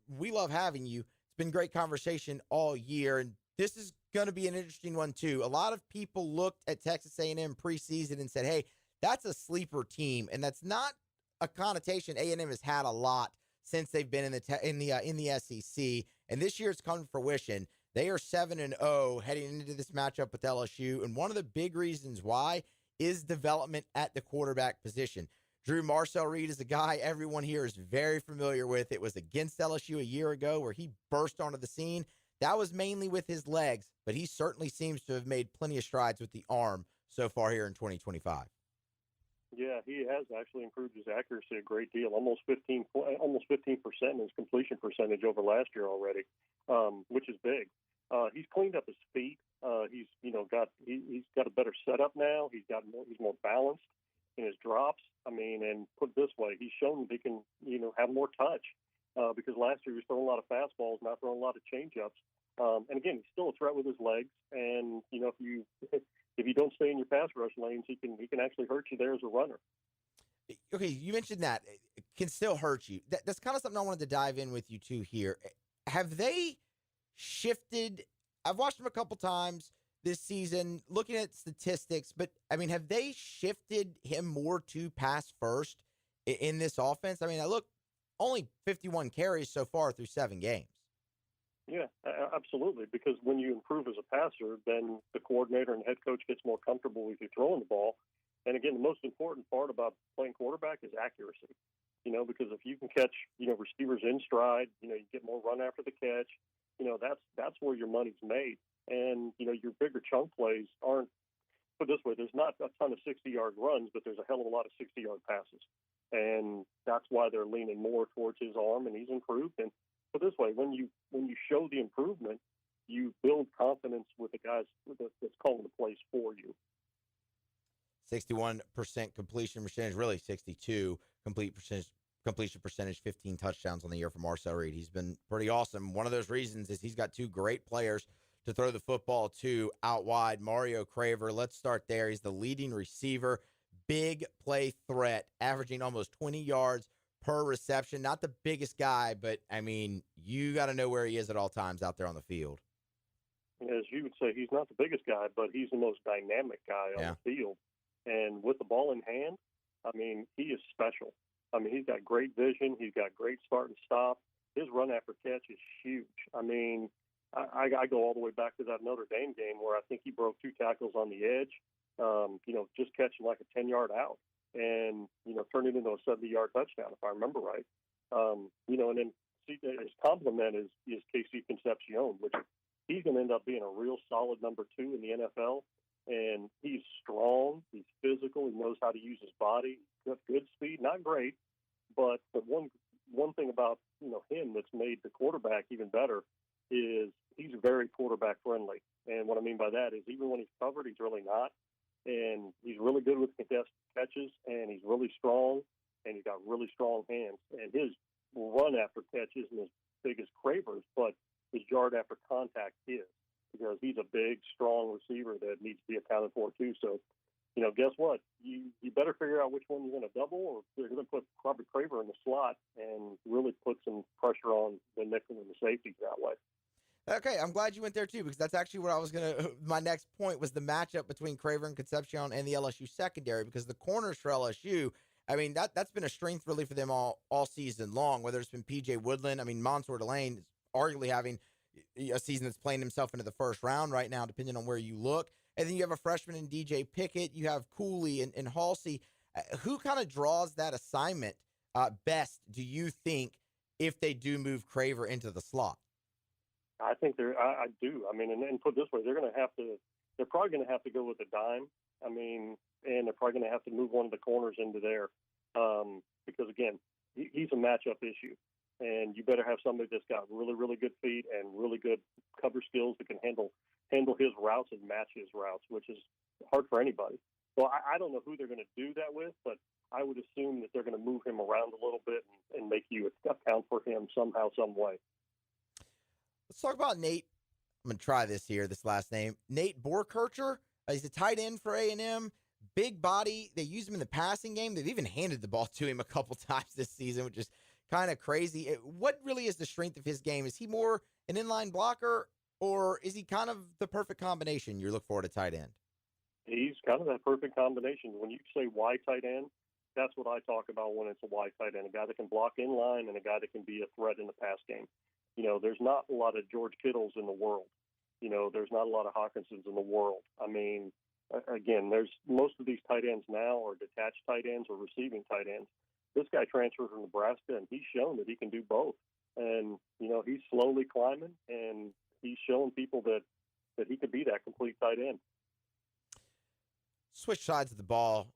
We love having you. It's been great conversation all year, and this is going to be an interesting one, too. A lot of people looked at Texas A&M preseason and said, hey, that's a sleeper team, and that's not a connotation A&M has had a lot since they've been in the SEC, and this year it's come to fruition. They are 7-0 heading into this matchup with LSU, and one of the big reasons why is development at the quarterback position. Drew, Marcel Reed is a guy everyone here is very familiar with. It was against LSU a year ago where he burst onto the scene. That was mainly with his legs, but he certainly seems to have made plenty of strides with the arm so far here in 2025. Yeah, he has actually improved his accuracy a great deal, almost 15% in his completion percentage over last year already, which is big. He's cleaned up his feet. He's got a better setup now. He's more balanced in his drops. I mean, and put it this way, he's shown that he can have more touch because last year he was throwing a lot of fastballs, not throwing a lot of changeups. And again, he's still a threat with his legs. And if you don't stay in your pass rush lanes, he can actually hurt you there as a runner. Okay, you mentioned that it can still hurt you. That's kind of something I wanted to dive in with you too here. Have they shifted? I've watched them a couple times this season, looking at statistics, but I mean, have they shifted him more to pass first in this offense? I mean, I look only 51 carries so far through 7 games. Yeah, absolutely. Because when you improve as a passer, then the coordinator and head coach gets more comfortable with you throwing the ball. And again, the most important part about playing quarterback is accuracy. Because if you can catch, receivers in stride, you get more run after the catch. That's where your money's made. And your bigger chunk plays aren't. Put it this way: there's not a ton of 60-yard runs, but there's a hell of a lot of 60-yard passes. And that's why they're leaning more towards his arm, and he's improved. And put it this way: when you show the improvement, you build confidence with the guys that's calling the plays for you. 61% completion percentage, really 62 completion percentage, 15 touchdowns on the year for Marcel Reed. He's been pretty awesome. One of those reasons is he's got 2 great players to throw the football to out wide. Mario Craver, let's start there. He's the leading receiver, big play threat, averaging almost 20 yards per reception. Not the biggest guy, but, I mean, you got to know where he is at all times out there on the field. As you would say, he's not the biggest guy, but he's the most dynamic guy on the field. And with the ball in hand, I mean, he is special. I mean, he's got great vision. He's got great start and stop. His run after catch is huge. I mean, I go all the way back to that Notre Dame game where I think he broke 2 tackles on the edge, just catching like a 10-yard out and, turned it into a 70-yard touchdown, if I remember right. And then his complement is Casey Concepcion, which he's going to end up being a real solid number 2 in the NFL. And he's strong, he's physical, he knows how to use his body, he's got good speed, not great, but one thing about him that's made the quarterback even better is he's very quarterback friendly. And what I mean by that is even when he's covered, he's really not. And he's really good with contested catches, and he's really strong, and he's got really strong hands. And his run after catch isn't as big as Craver's, but his yard after contact is, because he's a big, strong receiver that needs to be accounted for too. So, guess what? You better figure out which one you're going to double, or they're going to put Robert Craver in the slot and really put some pressure on the nickel and the safeties that way. Okay, I'm glad you went there too, because that's actually what I was going to – my next point was the matchup between Craver and Concepcion and the LSU secondary, because the corners for LSU, I mean, that's been a strength really for them all season long, whether it's been P.J. Woodland. I mean, Mansour Delane is arguably having a season that's playing himself into the first round right now, depending on where you look. And then you have a freshman in DJ Pickett. You have Cooley and Halsey. Who kind of draws that assignment best, do you think, if they do move Craver into the slot? I think I do. I mean, and put it this way, they're probably going to have to go with a dime I mean, and they're probably going to have to move one of the corners into there because, again, he's a matchup issue. And you better have somebody that's got really, really good feet and really good cover skills that can handle his routes and match his routes, which is hard for anybody. So I don't know who they're going to do that with, but I would assume that they're going to move him around a little bit and make you account for him somehow, some way. Let's talk about Nate. I'm going to try this here, this last name. Nate Borkircher. He's a tight end for A&M. Big body. They use him in the passing game. They've even handed the ball to him a couple times this season, which is kind of crazy. What really is the strength of his game? Is he more an inline blocker, or is he kind of the perfect combination you look for at a tight end? He's kind of that perfect combination. When you say wide tight end, that's what I talk about when it's a wide tight end, a guy that can block in line and a guy that can be a threat in the pass game. You know, there's not a lot of George Kittles in the world. You know, there's not a lot of Hawkinsons in the world. I mean, again, there's most of these tight ends now are detached tight ends or receiving tight ends. This guy transferred from Nebraska, and he's shown that he can do both. And, you know, he's slowly climbing, and he's showing people that he could be that complete tight end. Switch sides of the ball,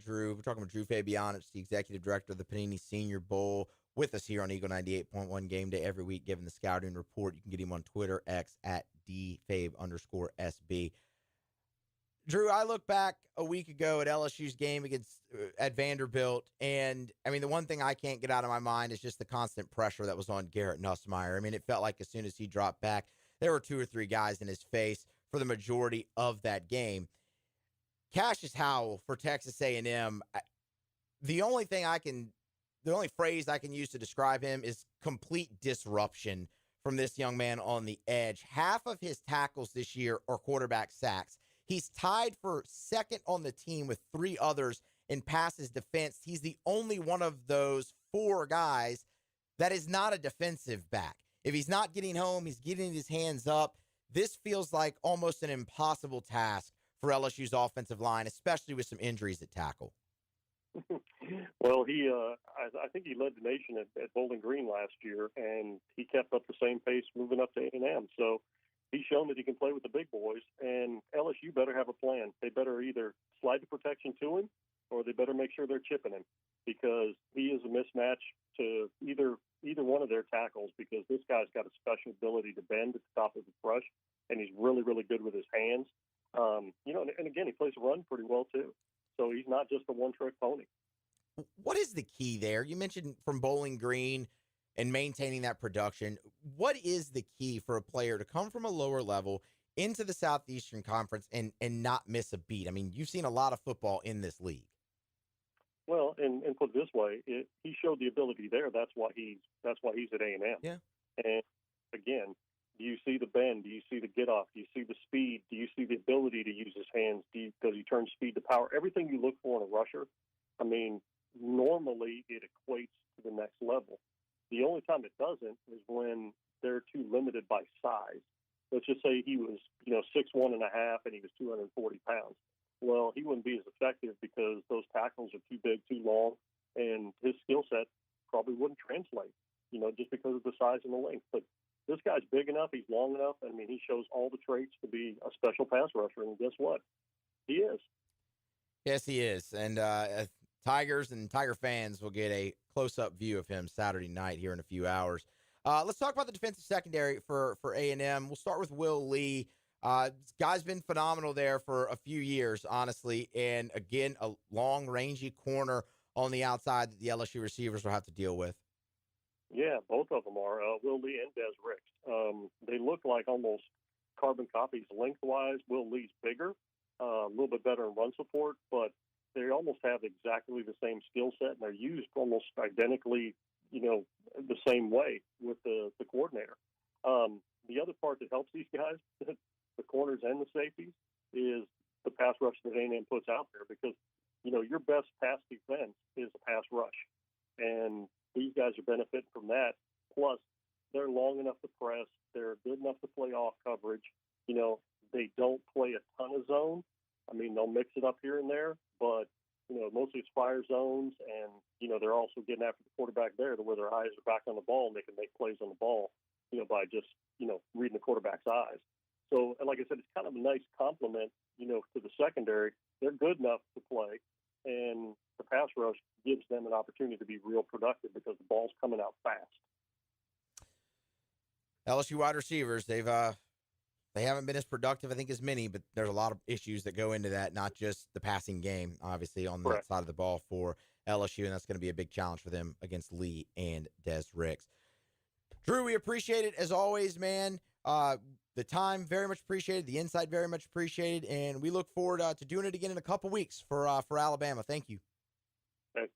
Drew. We're talking with Drew Fabianich, the executive director of the Panini Senior Bowl, with us here on Eagle 98.1 Game Day every week, giving the scouting report. You can get him on Twitter, X, at @DFabe_SB. Drew, I look back a week ago at LSU's game at Vanderbilt, and, I mean, the one thing I can't get out of my mind is just the constant pressure that was on Garrett Nussmeier. I mean, it felt like as soon as he dropped back, there were 2 or 3 guys in his face for the majority of that game. Cassius Howell for Texas A&M, the only phrase I can use to describe him is complete disruption from this young man on the edge. Half of his tackles this year are quarterback sacks. He's tied for second on the team with 3 others in passes defense. He's the only one of those 4 guys that is not a defensive back. If he's not getting home, he's getting his hands up. This feels like almost an impossible task for LSU's offensive line, especially with some injuries at tackle. Well, I think he led the nation at Bowling Green last year, and he kept up the same pace moving up to A&M. So he's shown that he can play with the big boys, and LSU better have a plan. They better either slide the protection to him, or they better make sure they're chipping him, because he is a mismatch to either one of their tackles, because this guy's got a special ability to bend at the top of the brush, and he's really, really good with his hands. You know, and again, he plays the run pretty well too. So he's not just a one-trick pony. What is the key there? You mentioned from Bowling Green and maintaining that production. What is the key for a player to come from a lower level into the Southeastern Conference and not miss a beat? I mean, you've seen a lot of football in this league. Well, and put it this way, he showed the ability there. That's why he's at A&M. Yeah. And again, do you see the bend? Do you see the get off? Do you see the speed? Do you see the ability to use his hands? Does he turn speed to power? Everything you look for in a rusher, I mean, normally it equates to the next level. The only time it doesn't is when they're too limited by size. Let's just say he was, 6'1.5" and he was 240 pounds. Well, he wouldn't be as effective because those tackles are too big, too long, and his skill set probably wouldn't translate, just because of the size and the length. But this guy's big enough, he's long enough. I mean, he shows all the traits to be a special pass rusher, and guess what? He is. Yes, he is. And Tigers and Tiger fans will get a close-up view of him Saturday night here in a few hours. Let's talk about the defensive secondary for A&M. We'll start with Will Lee. This guy's been phenomenal there for a few years, honestly. And, again, a long, rangy corner on the outside that the LSU receivers will have to deal with. Yeah, both of them are. Will Lee and Des Ricks. They look like almost carbon copies lengthwise. Will Lee's bigger, a little bit better in run support, but they almost have exactly the same skill set, and they're used almost identically, the same way with the coordinator. The other part that helps these guys, the corners and the safeties, is the pass rush that A&M puts out there, because, your best pass defense is a pass rush. And these guys are benefiting from that. Plus, they're long enough to press. They're good enough to play off coverage. They don't play a ton of zone. I mean, they'll mix it up here and there, but, mostly it's fire zones, and, they're also getting after the quarterback there to where their eyes are back on the ball, and they can make plays on the ball, by just, reading the quarterback's eyes. So, and like I said, it's kind of a nice compliment, to the secondary. They're good enough to play, and the pass rush gives them an opportunity to be real productive because the ball's coming out fast. LSU wide receivers, they haven't been as productive, I think, as many, but there's a lot of issues that go into that, not just the passing game, obviously, on that side of the ball for LSU, and that's going to be a big challenge for them against Lee and Des Ricks. Drew, we appreciate it, as always, man. The time, very much appreciated. The insight, very much appreciated, and we look forward to doing it again in a couple weeks for Alabama. Thank you.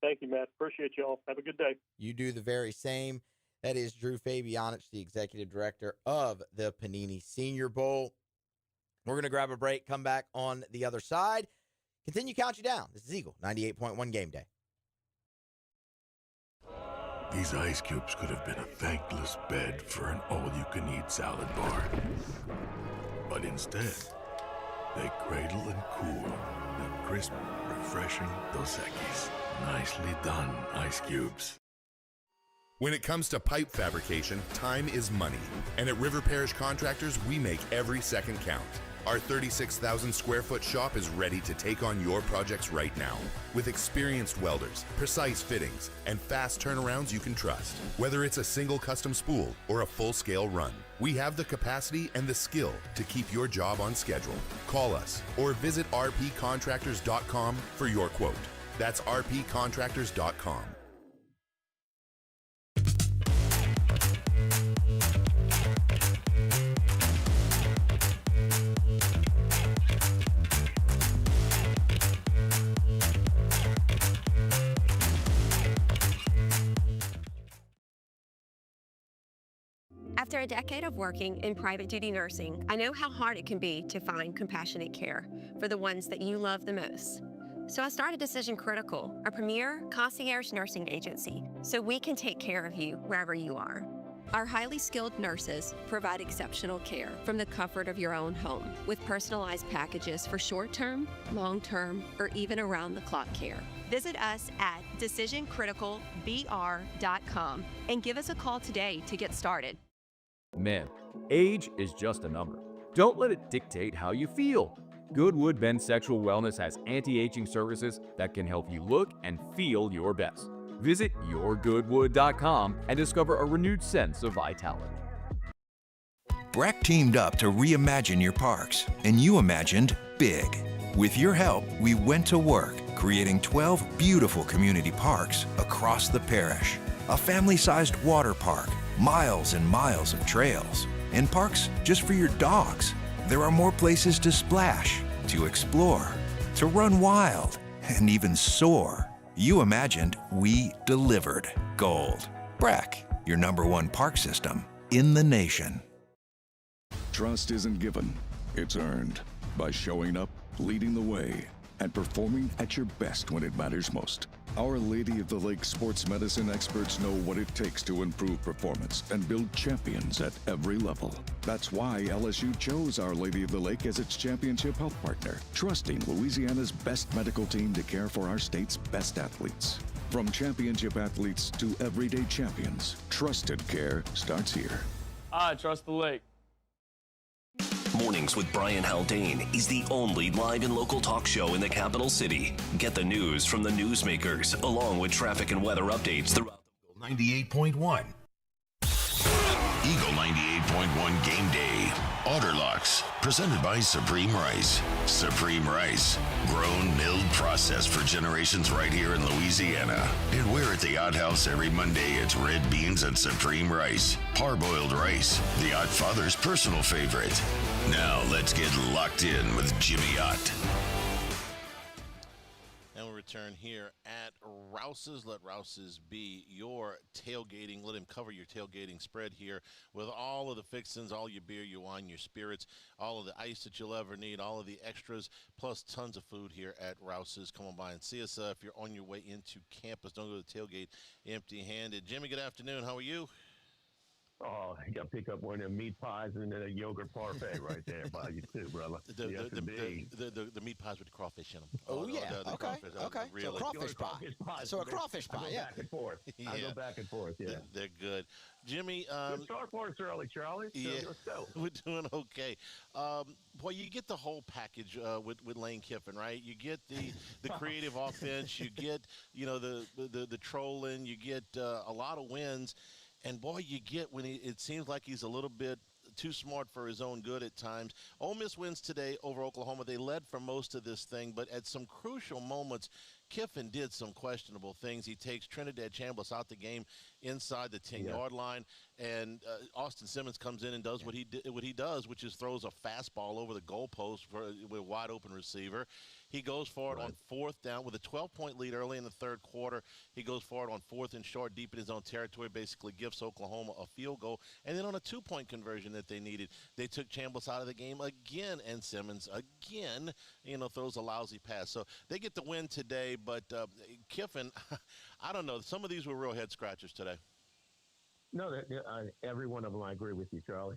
Thank you, Matt. Appreciate y'all. Have a good day. You do the very same. That is Drew Fabianich, the executive director of the Panini Senior Bowl. We're going to grab a break, come back on the other side. Continue count you down. This is Eagle 98.1 Game Day. These ice cubes could have been a thankless bed for an all-you-can-eat salad bar. But instead, they cradle and cool the crisp, refreshing Dos Equis. Nicely done, ice cubes. When it comes to pipe fabrication, time is money. And at River Parish Contractors, we make every second count. Our 36,000 square foot shop is ready to take on your projects right now. With experienced welders, precise fittings, and fast turnarounds you can trust. Whether it's a single custom spool or a full-scale run, we have the capacity and the skill to keep your job on schedule. Call us or visit rpcontractors.com for your quote. That's rpcontractors.com. After a decade of working in private duty nursing, I know how hard it can be to find compassionate care for the ones that you love the most. So I started Decision Critical, a premier concierge nursing agency, so we can take care of you wherever you are. Our highly skilled nurses provide exceptional care from the comfort of your own home with personalized packages for short-term, long-term, or even around-the-clock care. Visit us at decisioncriticalbr.com and give us a call today to get started. Men, age is just a number. Don't let it dictate how you feel. Goodwood Men's Sexual Wellness has anti-aging services that can help you look and feel your best. Visit yourgoodwood.com and discover a renewed sense of vitality. BRAC teamed up to reimagine your parks, and you imagined big. With your help, we went to work, creating 12 beautiful community parks across the parish. A family-sized water park, miles and miles of trails, and parks just for your dogs. There are more places to splash, to explore, to run wild, and even soar. You imagined, we delivered. Gold. BRAC, your #1 park system in the nation. Trust isn't given, it's earned by showing up, leading the way, and performing at your best when it matters most. Our Lady of the Lake sports medicine experts know what it takes to improve performance and build champions at every level. That's why LSU chose Our Lady of the Lake as its championship health partner, trusting Louisiana's best medical team to care for our state's best athletes. From championship athletes to everyday champions, trusted care starts here. I trust the lake. Mornings with Brian Haldane is the only live and local talk show in the capital city. Get the news from the newsmakers, along with traffic and weather updates throughout the 98.1. Eagle 98.1 Game Day. Orderlocks, presented by Supreme Rice. Supreme Rice, grown, milled, processed for generations right here in Louisiana. And we're at the Odd House every Monday. It's red beans and Supreme Rice. Parboiled rice, the Odd Father's personal favorite. Now let's get locked in with Jimmy Ott. And we'll return here at Rouse's. Let Rouse's be your tailgating. Let him cover your tailgating spread here with all of the fixings, all your beer, your wine, your spirits, all of the ice that you'll ever need, all of the extras, plus tons of food here at Rouse's. Come on by and see us if you're on your way into campus. Don't go to the tailgate empty-handed. Jimmy, good afternoon. How are you? Oh, you got to pick up one of them meat pies and then a yogurt parfait right there by you too, brother. The meat pies with the crawfish in them. Oh, yeah. The crawfish, Okay. Really. So crawfish pie. So a crawfish pie, yeah. Back and forth. Yeah. I go back and forth, yeah. They're good. Jimmy. Good start for us early, Charlie. So Yeah, let's go. we're doing okay. Boy, you get the whole package with Lane Kiffin, right? You get the creative offense. You get, the trolling. You get a lot of wins. And, boy, you get when it seems like he's a little bit too smart for his own good at times. Ole Miss wins today over Oklahoma. They led for most of this thing, but at some crucial moments, Kiffin did some questionable things. He takes Trinidad Chambliss out the game inside the 10-yard line, and Austin Simmons comes in and does what he does, which is throws a fastball over the goalpost with a wide-open receiver. He goes for it on fourth down with a 12-point lead early in the third quarter. He goes for it on fourth and short, deep in his own territory, basically gives Oklahoma a field goal. And then on a two-point conversion that they needed, they took Chambliss out of the game again, and Simmons again, throws a lousy pass. So they get the win today, but Kiffin, I don't know. Some of these were real head-scratchers today. No, every one of them, I agree with you, Charlie.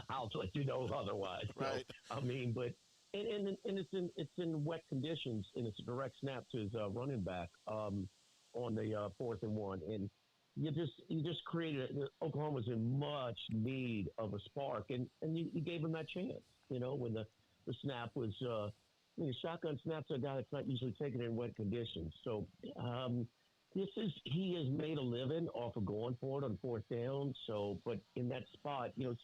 I'll let you know otherwise. Right. So, but and it's in wet conditions, and it's a direct snap to his running back on the 4th and 1, and you just created Oklahoma's in much need of a spark, and you gave him that chance. When the snap was shotgun snaps are a guy that's not usually taken in wet conditions. So he has made a living off of going for it on 4th down. So, but in that spot, you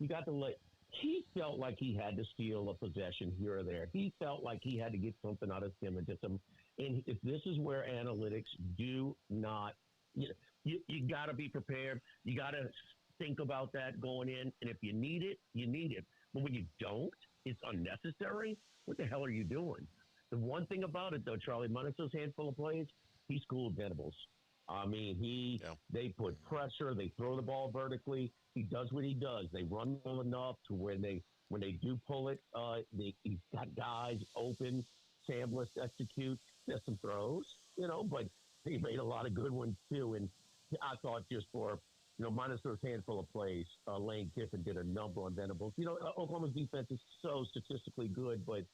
got to let. He felt like he had to steal a possession here or there. He felt like he had to get something out of Simmons. And if this is where analytics do not, you got to be prepared. You got to think about that going in. And if you need it, you need it. But when you don't, it's unnecessary. What the hell are you doing? The one thing about it, though, Charlie, minus those handful of plays, he schooled Venables. They put pressure. They throw the ball vertically. He does what he does. They run well enough to when they do pull it, he's got guys open. Chambliss executes. There's some throws, but he made a lot of good ones too. And I thought just for, minus those handful of plays, Lane Kiffin did a number on Venables. Oklahoma's defense is so statistically good, but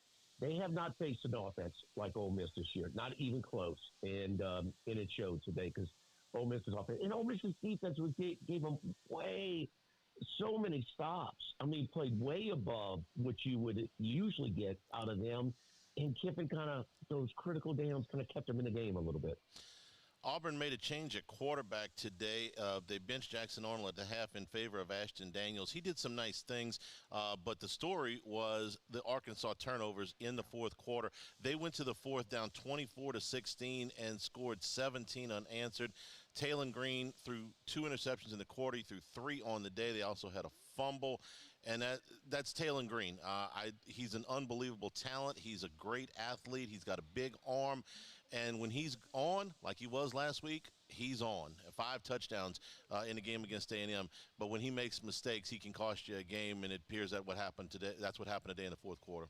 they have not faced an offense like Ole Miss this year, not even close. And it showed today because Ole Miss's offense and Ole Miss's defense gave them so many stops. Played way above what you would usually get out of them. And Kiffin those critical downs kept them in the game a little bit. Auburn made a change at quarterback today. They benched Jackson Arnold at the half in favor of Ashton Daniels. He did some nice things, but the story was the Arkansas turnovers in the fourth quarter. They went to the fourth down 24-16 and scored 17 unanswered. Taylon Green threw 2 interceptions in the quarter. He threw 3 on the day. They also had a fumble. And that's Taylon Green. He's an unbelievable talent. He's a great athlete. He's got a big arm. And when he's on, like he was last week, he's on. 5 touchdowns in the game against A&M. But when he makes mistakes, he can cost you a game, and it appears that what happened today. That's what happened today in the fourth quarter.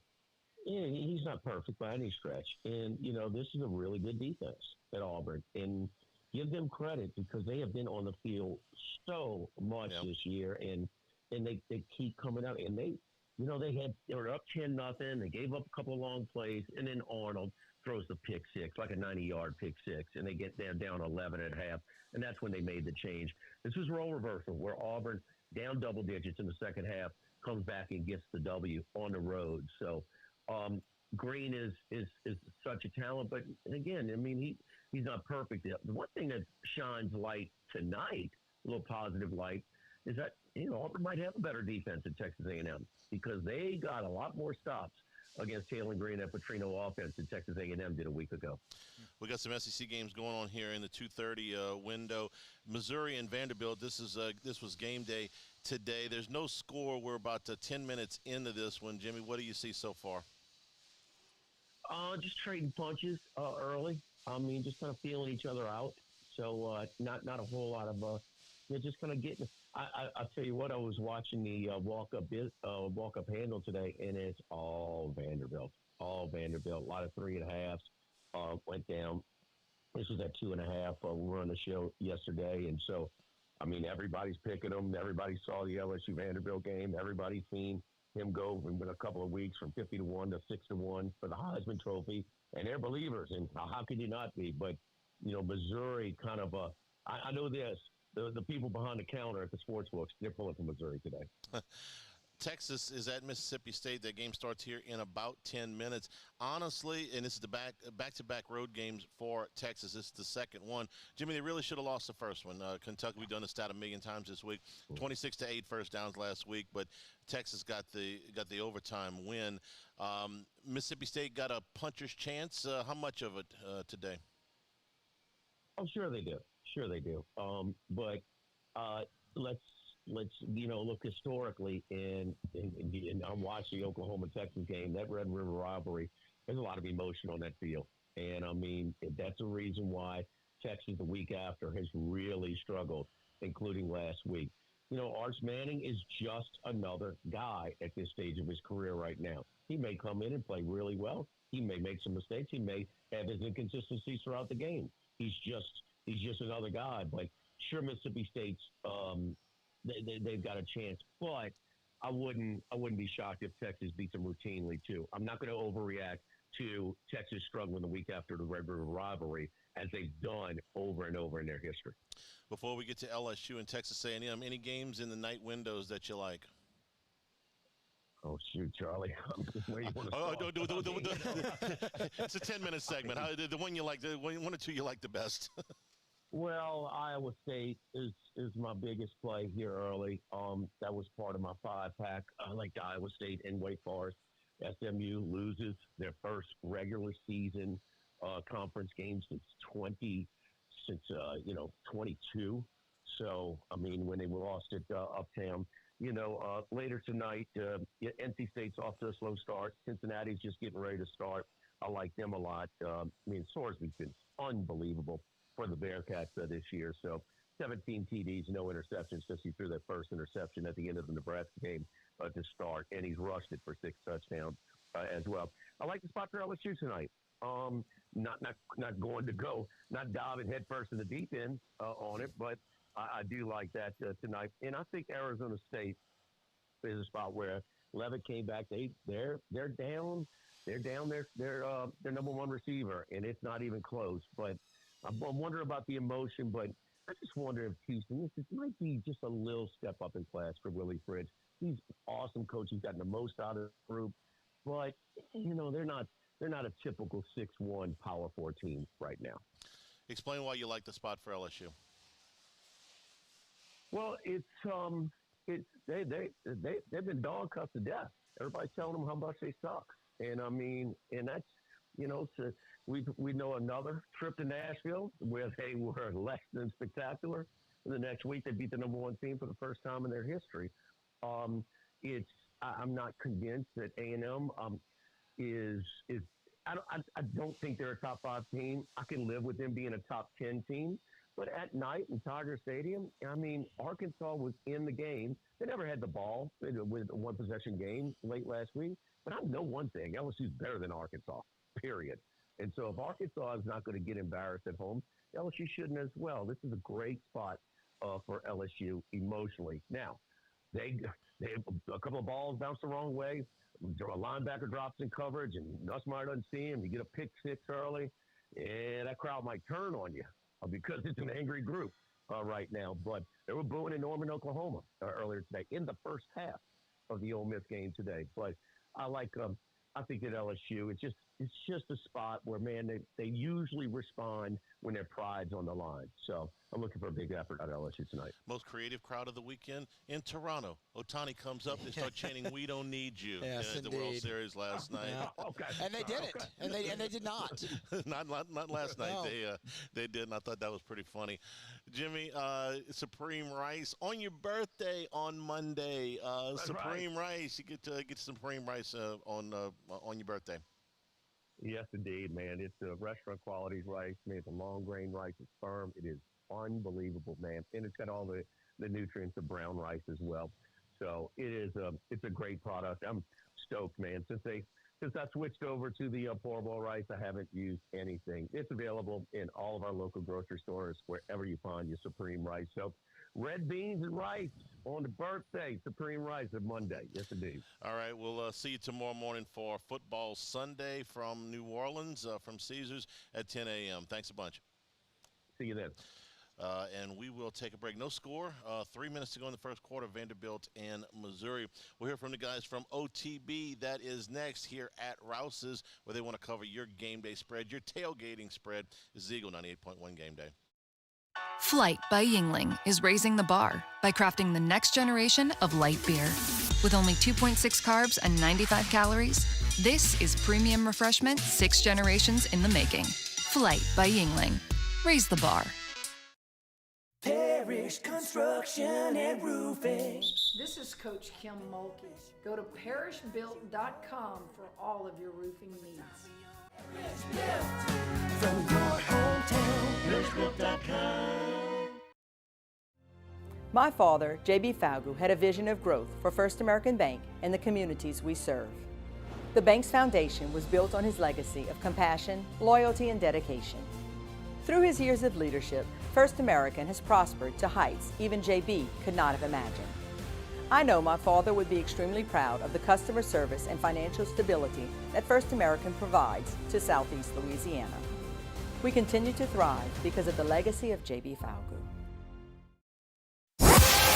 Yeah, he's not perfect by any stretch. And, this is a really good defense at Auburn. And give them credit because they have been on the field so much this year. And they keep coming out. And they were up 10-0. They gave up a couple of long plays. And then Arnold throws the pick six, like a 90-yard pick six, and they get down 11 at half, and that's when they made the change. This was role reversal, where Auburn, down double digits in the second half, comes back and gets the W on the road. So Green is such a talent, but again, he's not perfect. The one thing that shines light tonight, a little positive light, is that Auburn might have a better defense at Texas A&M because they got a lot more stops against Taylon Green and Petrino offense that Texas A&M did a week ago. We got some SEC games going on here in the 2:30 window. Missouri and Vanderbilt. This was game day today. There's no score. We're about 10 minutes into this one. Jimmy, what do you see so far? Just trading punches early. Just kind of feeling each other out. So not a whole lot of just kind of getting. I'll tell you what. I was watching the walk-up handle today, and it's all Vanderbilt. All Vanderbilt. A lot of 3.5s went down. This was at 2.5. We were on the show yesterday, and so I mean, everybody's picking him. Everybody saw the LSU Vanderbilt game. Everybody's seen him go in a couple of weeks from 50-1 to 6-1 for the Heisman Trophy, and they're believers. And how could you not be? But Missouri kind of I know this. The people behind the counter at the sports books, they're pulling from Missouri today. Texas is at Mississippi State. That game starts here in about 10 minutes. Honestly, and this is the back-to-back road games for Texas. This is the second one. Jimmy, they really should have lost the first one. Kentucky, we've done the stat a million times this week. 26-8 first downs last week, but Texas got the overtime win. Mississippi State got a puncher's chance. How much of it today? Oh, sure they do. Sure they do. But let's look historically, and I'm watching the Oklahoma-Texas game. That Red River rivalry, there's a lot of emotion on that field. And, I mean, that's a reason why Texas the week after has really struggled, including last week. Arch Manning is just another guy at this stage of his career right now. He may come in and play really well. He may make some mistakes. He may have his inconsistencies throughout the game. He's just another guy. But sure, Mississippi State's they've got a chance, but I wouldn't be shocked if Texas beats them routinely too. I'm not going to overreact to Texas struggling the week after the Red River rivalry, as they've done over and over in their history. Before we get to LSU and Texas A&M, any games in the night windows that you like? Oh, shoot, Charlie. Where you want to start? It's a 10-minute segment. The one you like, one or two you like the best. Well, Iowa State is my biggest play here early. That was part of my 5-pack. I like Iowa State and Wake Forest. SMU loses their first regular season conference game since 22. So, I mean, when they lost at Uptown. Later tonight, NC State's off to a slow start. Cincinnati's just getting ready to start. I like them a lot. Sorsby's been unbelievable for the Bearcats this year. So 17 TDs, no interceptions, just he threw that first interception at the end of the Nebraska game to start, and he's rushed it for 6 touchdowns as well. I like the spot for LSU tonight. Not going to go, not diving headfirst in the deep end on it, but I do like that tonight. And I think Arizona State is a spot where Levitt came back. They're down. They're down their number one receiver, and it's not even close. But I'm wondering about the emotion, but I just wonder if Houston, this might be just a little step up in class for Willie Fritz. He's an awesome coach. He's gotten the most out of the group. But, they're not a typical 6-1 Power 4 team right now. Explain why you like the spot for LSU. Well, they've been dog cussed to death. Everybody's telling them how much they suck. And that's, so we know another trip to Nashville where they were less than spectacular. The next week they beat the number one team for the first time in their history. I'm not convinced that A&M is I don't think they're a top 5 team. I can live with them being a top 10 team. But at night in Tiger Stadium, Arkansas was in the game. They never had the ball with a one-possession game late last week. But I know one thing, LSU's better than Arkansas, period. And so if Arkansas is not going to get embarrassed at home, LSU shouldn't as well. This is a great spot for LSU emotionally. Now, they a couple of balls bounced the wrong way. A linebacker drops in coverage, and Nussmeier doesn't see him. You get a pick 6 early, and that crowd might turn on you because it's an angry group right now. But they were booing in Norman, Oklahoma earlier today in the first half of the Ole Miss game today. But I think at LSU, it's just a spot where, man, they usually respond when their pride's on the line. So I'm looking for a big effort out of LSU tonight. Most creative crowd of the weekend in Toronto. Otani comes up, they start chanting, "We don't need you." Yes, at the World Series last night. Yeah. Okay. And they didn't. Okay. And they did not. not last night. No. They did, and I thought that was pretty funny. Jimmy, Supreme Rice on your birthday on Monday. Supreme Rice, you get Supreme Rice on your birthday. Yes, indeed, man. It's a restaurant quality rice. Man, it's a long grain rice. It's firm. It is unbelievable, man. And it's got all the nutrients of brown rice as well. So it's a great product. I'm stoked, man. Since I switched over to the pour bowl rice, I haven't used anything. It's available in all of our local grocery stores, wherever you find your Supreme Rice. So Red beans and rice on the birthday, Supreme Rice of Monday. Yes, indeed. All right, we'll see you tomorrow morning for Football Sunday from New Orleans, from Caesars at 10 a.m. Thanks a bunch. See you then. And we will take a break. No score. 3 minutes to go in the first quarter. Vanderbilt and Missouri. We'll hear from the guys from OTB. That is next here at Rouse's, where they want to cover your game day spread, your tailgating spread. This is Eagle 98.1 Game Day. Flight by Yingling is raising the bar by crafting the next generation of light beer. With only 2.6 carbs and 95 calories, this is premium refreshment 6 generations in the making. Flight by Yingling. Raise the bar. Parrish Construction and Roofing. This is Coach Kim Mulkey. Go to parrishbuilt.com for all of your roofing needs. From your hometown, parrishbuilt.com. My father, J.B. Falgu, had a vision of growth for First American Bank and the communities we serve. The bank's foundation was built on his legacy of compassion, loyalty, and dedication. Through his years of leadership, First American has prospered to heights even J.B. could not have imagined. I know my father would be extremely proud of the customer service and financial stability that First American provides to Southeast Louisiana. We continue to thrive because of the legacy of J.B. Falgu.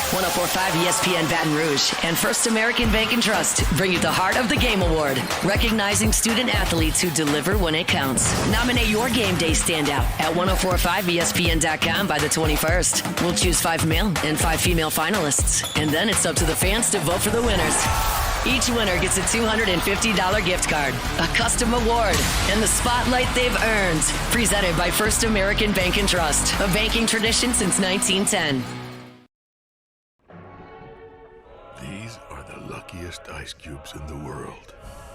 104.5 ESPN Baton Rouge and First American Bank and Trust bring you the Heart of the Game Award, recognizing student athletes who deliver when it counts. Nominate your game day standout at 1045ESPN.com by the 21st. We'll choose 5 male and 5 female finalists, and then it's up to the fans to vote for the winners. Each winner gets a $250 gift card, a custom award, and the spotlight they've earned. Presented by First American Bank and Trust, a banking tradition since 1910. These are the luckiest ice cubes in the world.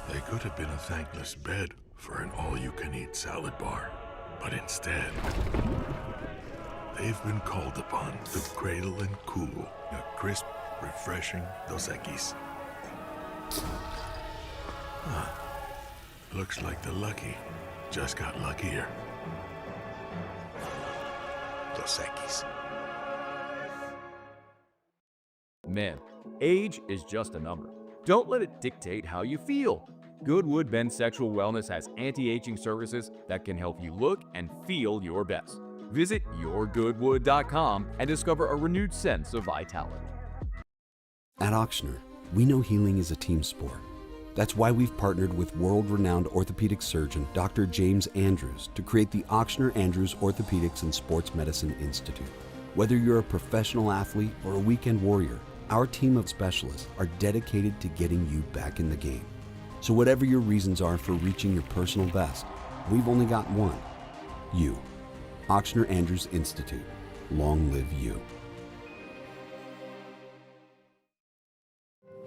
They could have been a thankless bed for an all-you-can-eat salad bar. But instead, they've been called upon to cradle and cool a crisp, refreshing Dos Equis. Looks like the lucky just got luckier. Dos Equis. Man, age is just a number. Don't let it dictate how you feel. Goodwood Men's Sexual Wellness has anti-aging services that can help you look and feel your best. Visit yourgoodwood.com and discover a renewed sense of vitality. At Ochsner, we know healing is a team sport. That's why we've partnered with world-renowned orthopedic surgeon Dr. James Andrews to create the Ochsner Andrews Orthopedics and Sports Medicine Institute. Whether you're a professional athlete or a weekend warrior, our team of specialists are dedicated to getting you back in the game. So whatever your reasons are for reaching your personal best, we've only got one. You. Ochsner Andrews Institute. Long live you.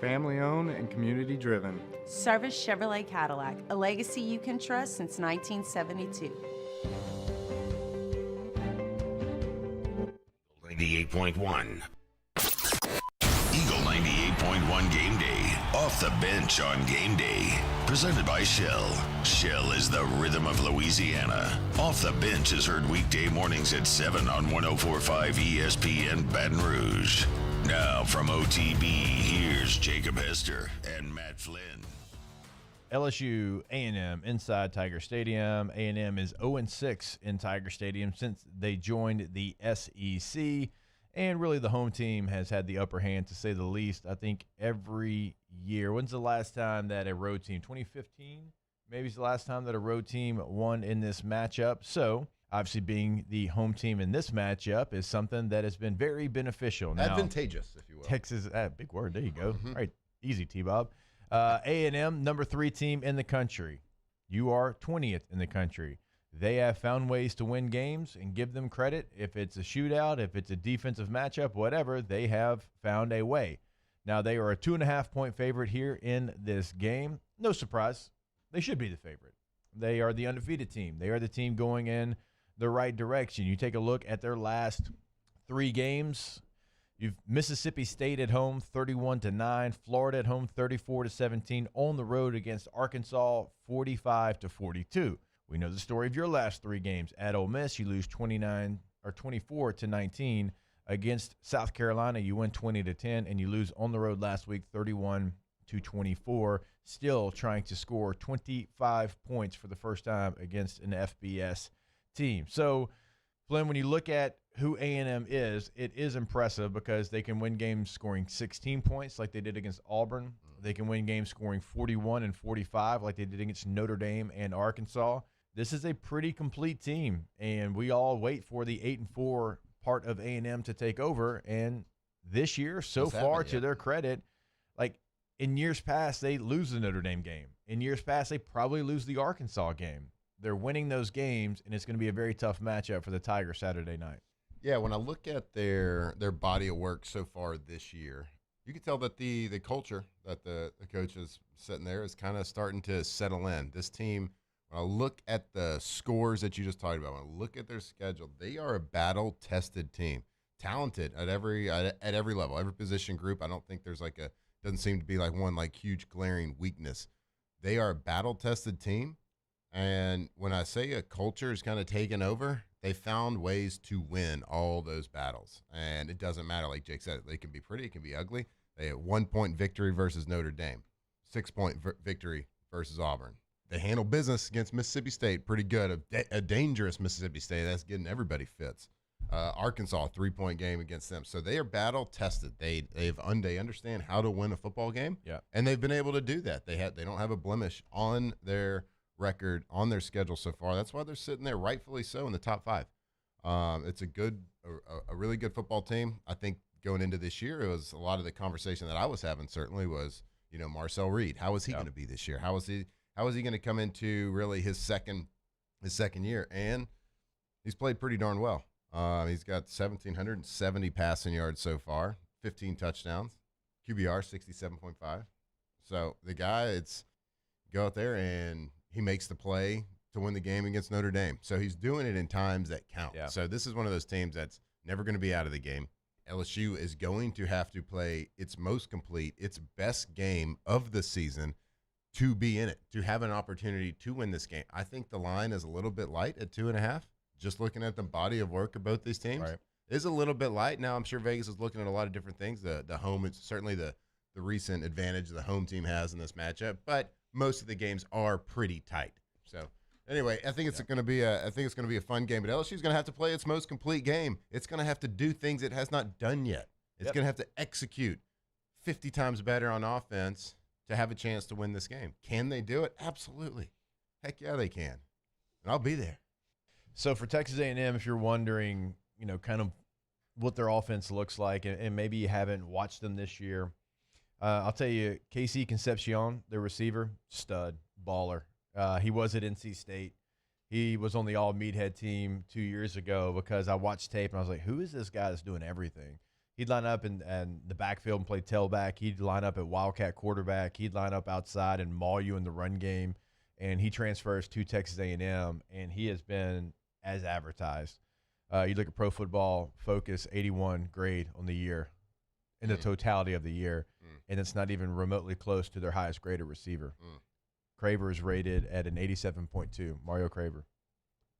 Family owned and community driven. Service Chevrolet Cadillac, a legacy you can trust since 1972. 98.1. Eagle 98.1 Game Day. Off the bench on Game Day. Presented by Shell. Shell is the rhythm of Louisiana. Off the Bench is heard weekday mornings at 7 on 104.5 ESPN Baton Rouge. Now from OTB, here's Jacob Hester and Matt Flynn. LSU A&M inside Tiger Stadium. A&M is 0-6 in Tiger Stadium since they joined the SEC. And really the home team has had the upper hand, to say the least, I think every year. When's the last time that a road team, 2015? Maybe it's the last time that a road team won in this matchup. So obviously being the home team in this matchup is something that has been very beneficial. Now, advantageous, if you will. Texas, big word, there you go. All right, easy, T-Bob. A&M, number 3 team in the country. You are 20th in the country. They have found ways to win games, and give them credit. If it's a shootout, if it's a defensive matchup, whatever, they have found a way. Now, they are a 2.5-point favorite here in this game. No surprise. They should be the favorite. They are the undefeated team. They are the team going in the right direction. You take a look at their last 3 games. You've Mississippi State at home, 31-9. Florida at home, 34-17. On the road against Arkansas, 45-42. We know the story of your last 3 games. At Ole Miss, you lose 24-19 Against South Carolina, you win 20-10, and you lose on the road last week 31-24, still trying to score 25 points for the first time against an FBS team. So, Flynn, when you look at who A&M is, it is impressive because they can win games scoring 16 points like they did against Auburn. They can win games scoring 41 and 45 like they did against Notre Dame and Arkansas. This is a pretty complete team, and we all wait for the 8-4 part of A&M to take over. And this year, so far, to their credit, like in years past, they lose the Notre Dame game. In years past, they probably lose the Arkansas game. They're winning those games, and it's going to be a very tough matchup for the Tigers Saturday night. Yeah, when I look at their body of work so far this year, you can tell that the culture that the coach is sitting there is kind of starting to settle in. This team, when I look at the scores that you just talked about, when I look at their schedule, they are a battle-tested team, talented at every level, every position group. I don't think there's doesn't seem to be like one like huge glaring weakness. They are a battle-tested team, and when I say a culture is kind of taken over, they found ways to win all those battles, and it doesn't matter. Like Jake said, they can be pretty, it can be ugly. They had 1-point victory versus Notre Dame, 6-point victory versus Auburn. They handle business against Mississippi State pretty good, a dangerous Mississippi State that's getting everybody fits. Arkansas, 3-point game against them. So they are battle-tested. They understand how to win a football game, and they've been able to do that. They don't have a blemish on their record, on their schedule so far. That's why they're sitting there, rightfully so, in the top 5. It's a really good football team. I think going into this year, it was a lot of the conversation that I was having certainly was, Marcel Reed. How is he going to be this year? How is he going to come into really his second year? And he's played pretty darn well. He's got 1,770 passing yards so far, 15 touchdowns, QBR 67.5. So the guy, go out there and he makes the play to win the game against Notre Dame. So he's doing it in times that count. Yeah. So this is one of those teams that's never going to be out of the game. LSU is going to have to play its most complete, its best game of the season to be in it, to have an opportunity to win this game. I think the line is a little bit light at 2.5. Just looking at the body of work of both these teams is a little bit light. Now I'm sure Vegas is looking at a lot of different things. The home, it's certainly the recent advantage the home team has in this matchup, but most of the games are pretty tight. So anyway, I think it's going to be a fun game. But LSU's going to have to play its most complete game. It's going to have to do things it has not done yet. It's going to have to execute 50 times better on offense to have a chance to win this game. Can they do it? Absolutely. Heck yeah, they can. And I'll be there. So for Texas A&M, if you're wondering, kind of what their offense looks like, and maybe you haven't watched them this year, I'll tell you, KC Concepcion, their receiver, stud, baller. He was at NC State. He was on the all-Meathead team 2 years ago because I watched tape, and I was like, who is this guy that's doing everything? He'd line up in the backfield and play tailback. He'd line up at Wildcat quarterback. He'd line up outside and maul you in the run game. And he transfers to Texas A&M, and he has been as advertised. You look at Pro Football Focus, 81 grade on the year, in the totality of the year, and it's not even remotely close to their highest graded receiver. Craver is rated at an 87.2, Mario Craver.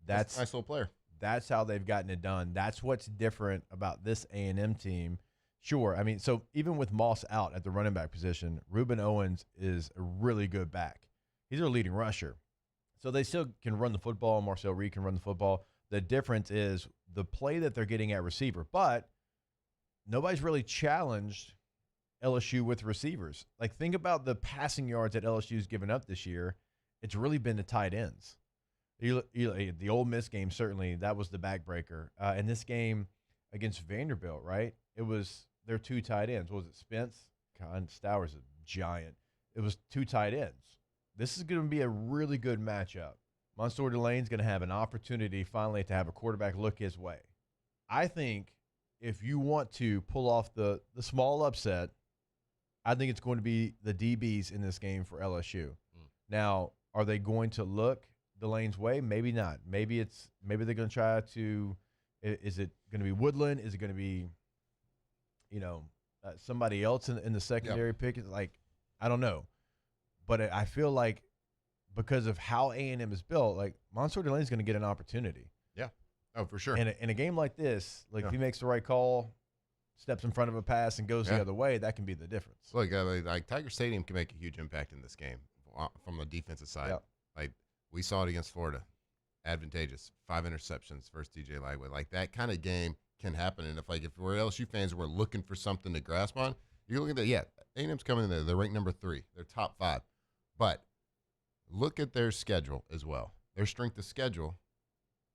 That's a nice little player. That's how they've gotten it done. That's what's different about this A&M team. Sure, I mean, so even with Moss out at the running back position, Reuben Owens is a really good back. He's their leading rusher. So they still can run the football. Marcel Reed can run the football. The difference is the play that they're getting at receiver. But nobody's really challenged LSU with receivers. Like, think about the passing yards that LSU's given up this year. It's really been the tight ends. The Ole Miss game, certainly, that was the backbreaker. In this game against Vanderbilt, right, it was their 2 tight ends. What was it, Spence? God, Stowers is a giant. It was 2 tight ends. This is going to be a really good matchup. Mansour Delane's going to have an opportunity finally to have a quarterback look his way. I think if you want to pull off the small upset, I think it's going to be the DBs in this game for LSU. Now, are they going to look Delane's way? Maybe not. Maybe they're going to try to. Is it going to be Woodland? Is it going to be, somebody else in the secondary pick? Like, I don't know. But I feel like because of how A&M is built, like Mansour Delane's going to get an opportunity. Yeah. Oh, for sure. In a game like this, like if he makes the right call, steps in front of a pass and goes the other way, that can be the difference. Look, like Tiger Stadium can make a huge impact in this game from the defensive side. Yep. Like we saw it against Florida, advantageous, 5 interceptions versus DJ Lightweight. Like that kind of game can happen. And if we're LSU fans, we're looking for something to grasp on. You're looking at that. A&M's coming in there. They're ranked number 3. They're top 5. But look at their schedule as well. Their strength of schedule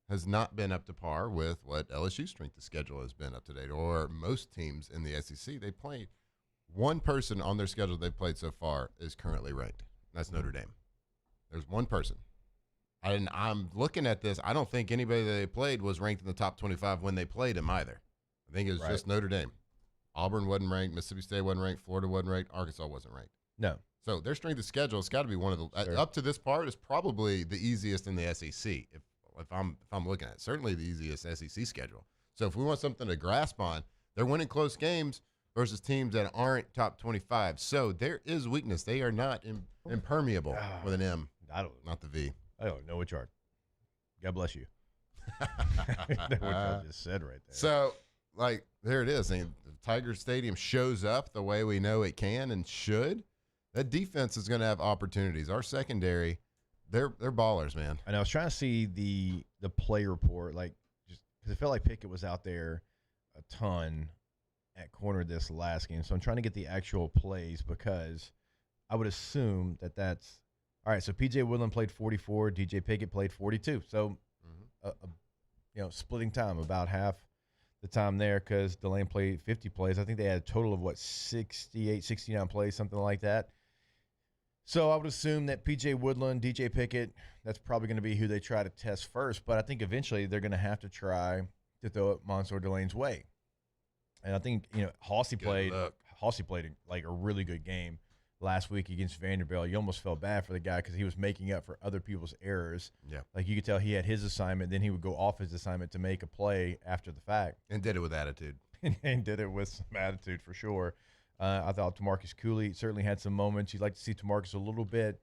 has not been up to par with what LSU's strength of schedule has been up to date, or most teams in the SEC. They played one person on their schedule they've played so far is currently ranked. That's Notre Dame. There's one person. And I'm looking at this. I don't think anybody that they played was ranked in the top 25 when they played them either. I think it was just Notre Dame. Auburn wasn't ranked. Mississippi State wasn't ranked. Florida wasn't ranked. Arkansas wasn't ranked. No. So their strength of schedule has got to be one of the up to this part is probably the easiest in the SEC. If I'm looking at it, certainly the easiest SEC schedule. So if we want something to grasp on, they're winning close games versus teams that aren't top 25. So there is weakness. They are not impermeable with an M. I don't. Not the V. I don't know which art. God bless you. What I just said right there. So, like, there it is. I mean, Tiger Stadium shows up the way we know it can and should. That defense is going to have opportunities. Our secondary, they're ballers, man. And I was trying to see the play report, like, just because I felt like Pickett was out there a ton at corner this last game. So I'm trying to get the actual plays because I would assume that that's all right. So P.J. Woodland played 44, DJ Pickett played 42. So, splitting time about half the time there because Delane played 50 plays. I think they had a total of 68, 69 plays, something like that. So I would assume that P.J. Woodland, DJ Pickett, that's probably going to be who they try to test first. But I think eventually they're going to have to try to throw it Mansour Delane's way. And I think, Hossey played like a really good game last week against Vanderbilt. You almost felt bad for the guy because he was making up for other people's errors. Yeah. Like you could tell he had his assignment, then he would go off his assignment to make a play after the fact. And did it with attitude. and did it with some attitude for sure. I thought Tamarcus Cooley certainly had some moments. You'd like to see Tamarcus a little bit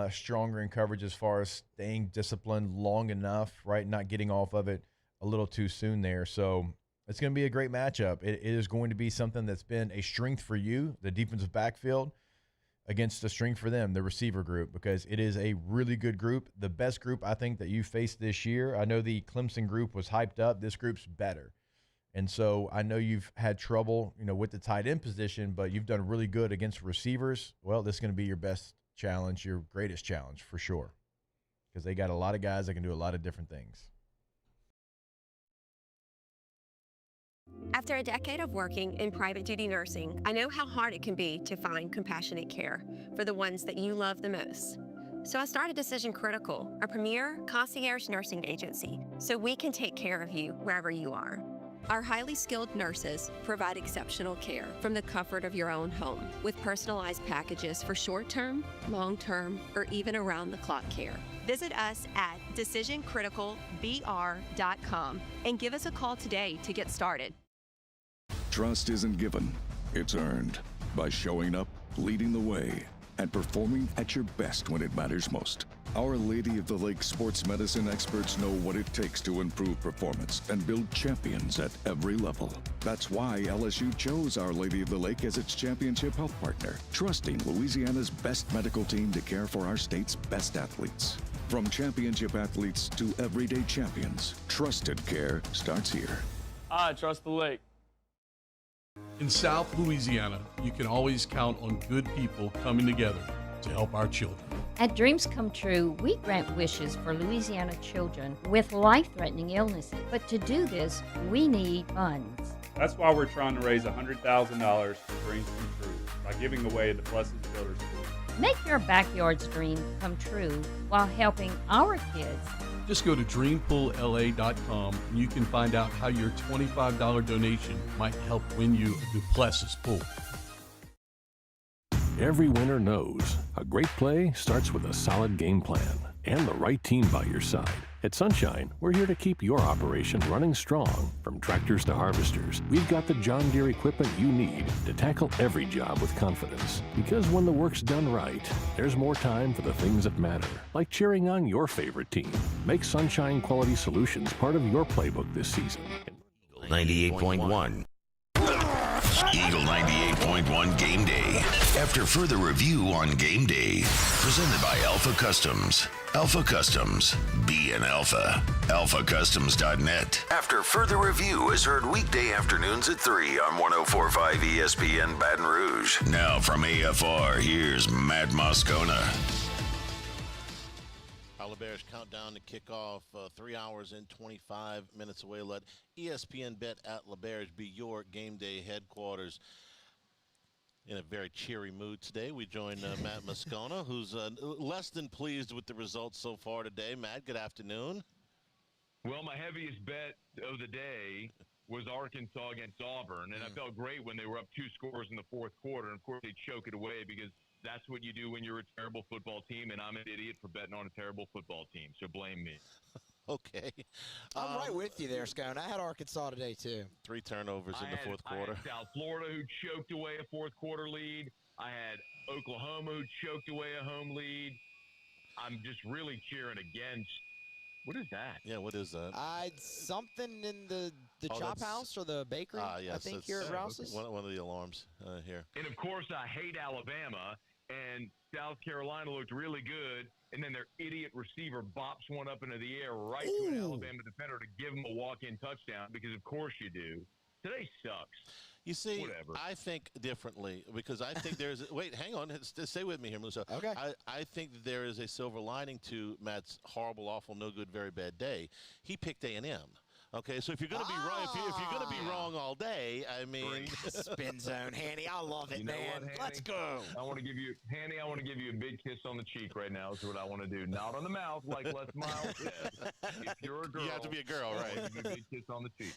stronger in coverage as far as staying disciplined long enough, right? Not getting off of it a little too soon there. So it's going to be a great matchup. It is going to be something that's been a strength for you, the defensive backfield, against a strength for them, the receiver group, because it is a really good group. The best group, I think, that you faced this year. I know the Clemson group was hyped up. This group's better. And so I know you've had trouble, with the tight end position, but you've done really good against receivers. Well, this is going to be your best challenge, your greatest challenge for sure, because they got a lot of guys that can do a lot of different things. After a decade of working in private duty nursing, I know how hard it can be to find compassionate care for the ones that you love the most. So I started Decision Critical, a premier concierge nursing agency, so we can take care of you wherever you are. Our highly skilled nurses provide exceptional care from the comfort of your own home with personalized packages for short-term, long-term, or even around-the-clock care. Visit us at decisioncriticalbr.com and give us a call today to get started. Trust isn't given, it's earned by showing up, leading the way, and performing at your best when it matters most. Our Lady of the Lake sports medicine experts know what it takes to improve performance and build champions at every level. That's why LSU chose Our Lady of the Lake as its championship health partner, trusting Louisiana's best medical team to care for our state's best athletes. From championship athletes to everyday champions, trusted care starts here. I trust the lake. In South Louisiana, you can always count on good people coming together to help our children. At Dreams Come True, we grant wishes for Louisiana children with life-threatening illnesses. But to do this, we need funds. That's why we're trying to raise $100,000 for Dreams Come True by giving away the Blessed Builders School. Make your backyard's dream come true while helping our kids. Just go to dreampoolla.com and you can find out how your $25 donation might help win you a Duplessis pool. Every winner knows a great play starts with a solid game plan. and the right team by your side. At Sunshine, we're here to keep your operation running strong. From tractors to harvesters, we've got the John Deere equipment you need to tackle every job with confidence. Because when the work's done right, there's more time for the things that matter, like cheering on your favorite team. Make Sunshine Quality Solutions part of your playbook this season. 98.1. Eagle 98.1 Game Day. After further review on Game Day, presented by Alpha Customs. Alpha Customs. Be an Alpha. AlphaCustoms.net. After further review is heard weekday afternoons at 3 on 104.5 ESPN Baton Rouge. Now from AFR, here's Matt Moscona. LaBerge countdown to kickoff, 3 hours and 25 minutes away. Let ESPN Bet at LaBerge be your game day headquarters. In a very cheery mood today, we join Matt Moscona, who's less than pleased with the results so far today. Matt, good afternoon. Well, my heaviest bet of the day was Arkansas against Auburn, and I felt great when they were up 2 scores in the fourth quarter. And, of course, they choke it away because that's what you do when you're a terrible football team, and I'm an idiot for betting on a terrible football team, so blame me. Okay. I'm right with you there, Scone. I had Arkansas today, too. 3 turnovers in the fourth quarter. I had South Florida, who choked away a fourth quarter lead. I had Oklahoma, who choked away a home lead. I'm just really cheering against. What is that? Yeah, what is that? Something in the chop house or the bakery, yes, I think, here at Rouse's. One of the alarms here. And, of course, I hate Alabama. And South Carolina looked really good, and then their idiot receiver bops one up into the air right to an Alabama defender to give him a walk-in touchdown, because of course you do. Today sucks. You see, whatever. I think differently, because I think there's – wait, hang on. Stay with me here, Musso. Okay. I think that there is a silver lining to Matt's horrible, awful, no good, very bad day. He picked A&M. Okay, so if you're going to be right, if you're going to be wrong all day, I mean, spin zone, Hanny, I love it, you know man. What, Hanny? Let's go. I want to give you, Hanny. I want to give you a big kiss on the cheek right now. Is what I want to do. Not on the mouth, like Les Miles says. If you're a girl, you have to be a girl, right? I want to give you a big kiss on the cheek.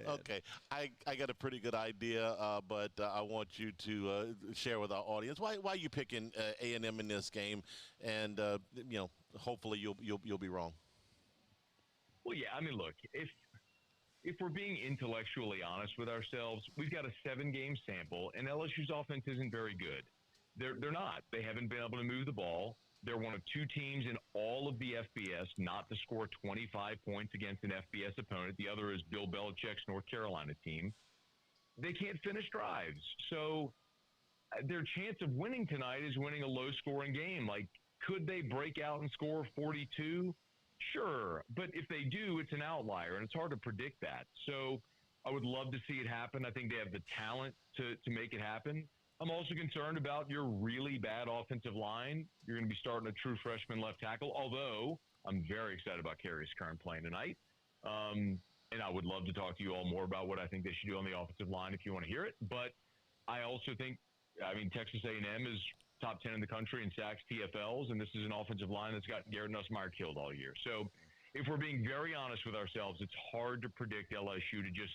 Okay, I got a pretty good idea, but I want you to share with our audience why are you picking A&M in this game, and hopefully you'll be wrong. Well, yeah, I mean, look, if we're being intellectually honest with ourselves, we've got a 7-game sample, and LSU's offense isn't very good. They're not. They haven't been able to move the ball. They're one of 2 teams in all of the FBS not to score 25 points against an FBS opponent. The other is Bill Belichick's North Carolina team. They can't finish drives. So their chance of winning tonight is winning a low-scoring game. Like, could they break out and score 42? Sure, but if they do, it's an outlier, and it's hard to predict that. So I would love to see it happen. I think they have the talent to make it happen. I'm also concerned about your really bad offensive line. You're going to be starting a true freshman left tackle, although I'm very excited about Karius Kern playing tonight. And I would love to talk to you all more about what I think they should do on the offensive line if you want to hear it. But I also think, Texas A&M is top 10 in the country in sacks, TFLs, and this is an offensive line that's got Garrett Nussmeier killed all year. So if we're being very honest with ourselves, it's hard to predict LSU to just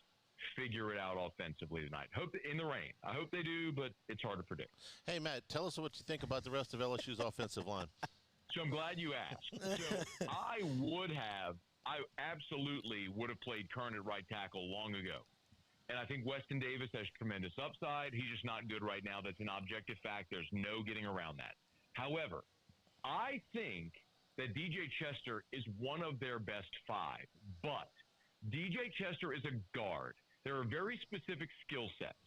figure it out offensively tonight. In the rain. I hope they do, but it's hard to predict. Hey, Matt, tell us what you think about the rest of LSU's offensive line. So I'm glad you asked. So I absolutely would have played Kern at right tackle long ago. And I think Weston Davis has tremendous upside. He's just not good right now. That's an objective fact. There's no getting around that. However, I think that DJ Chester is one of their best 5. But DJ Chester is a guard. There are very specific skill sets.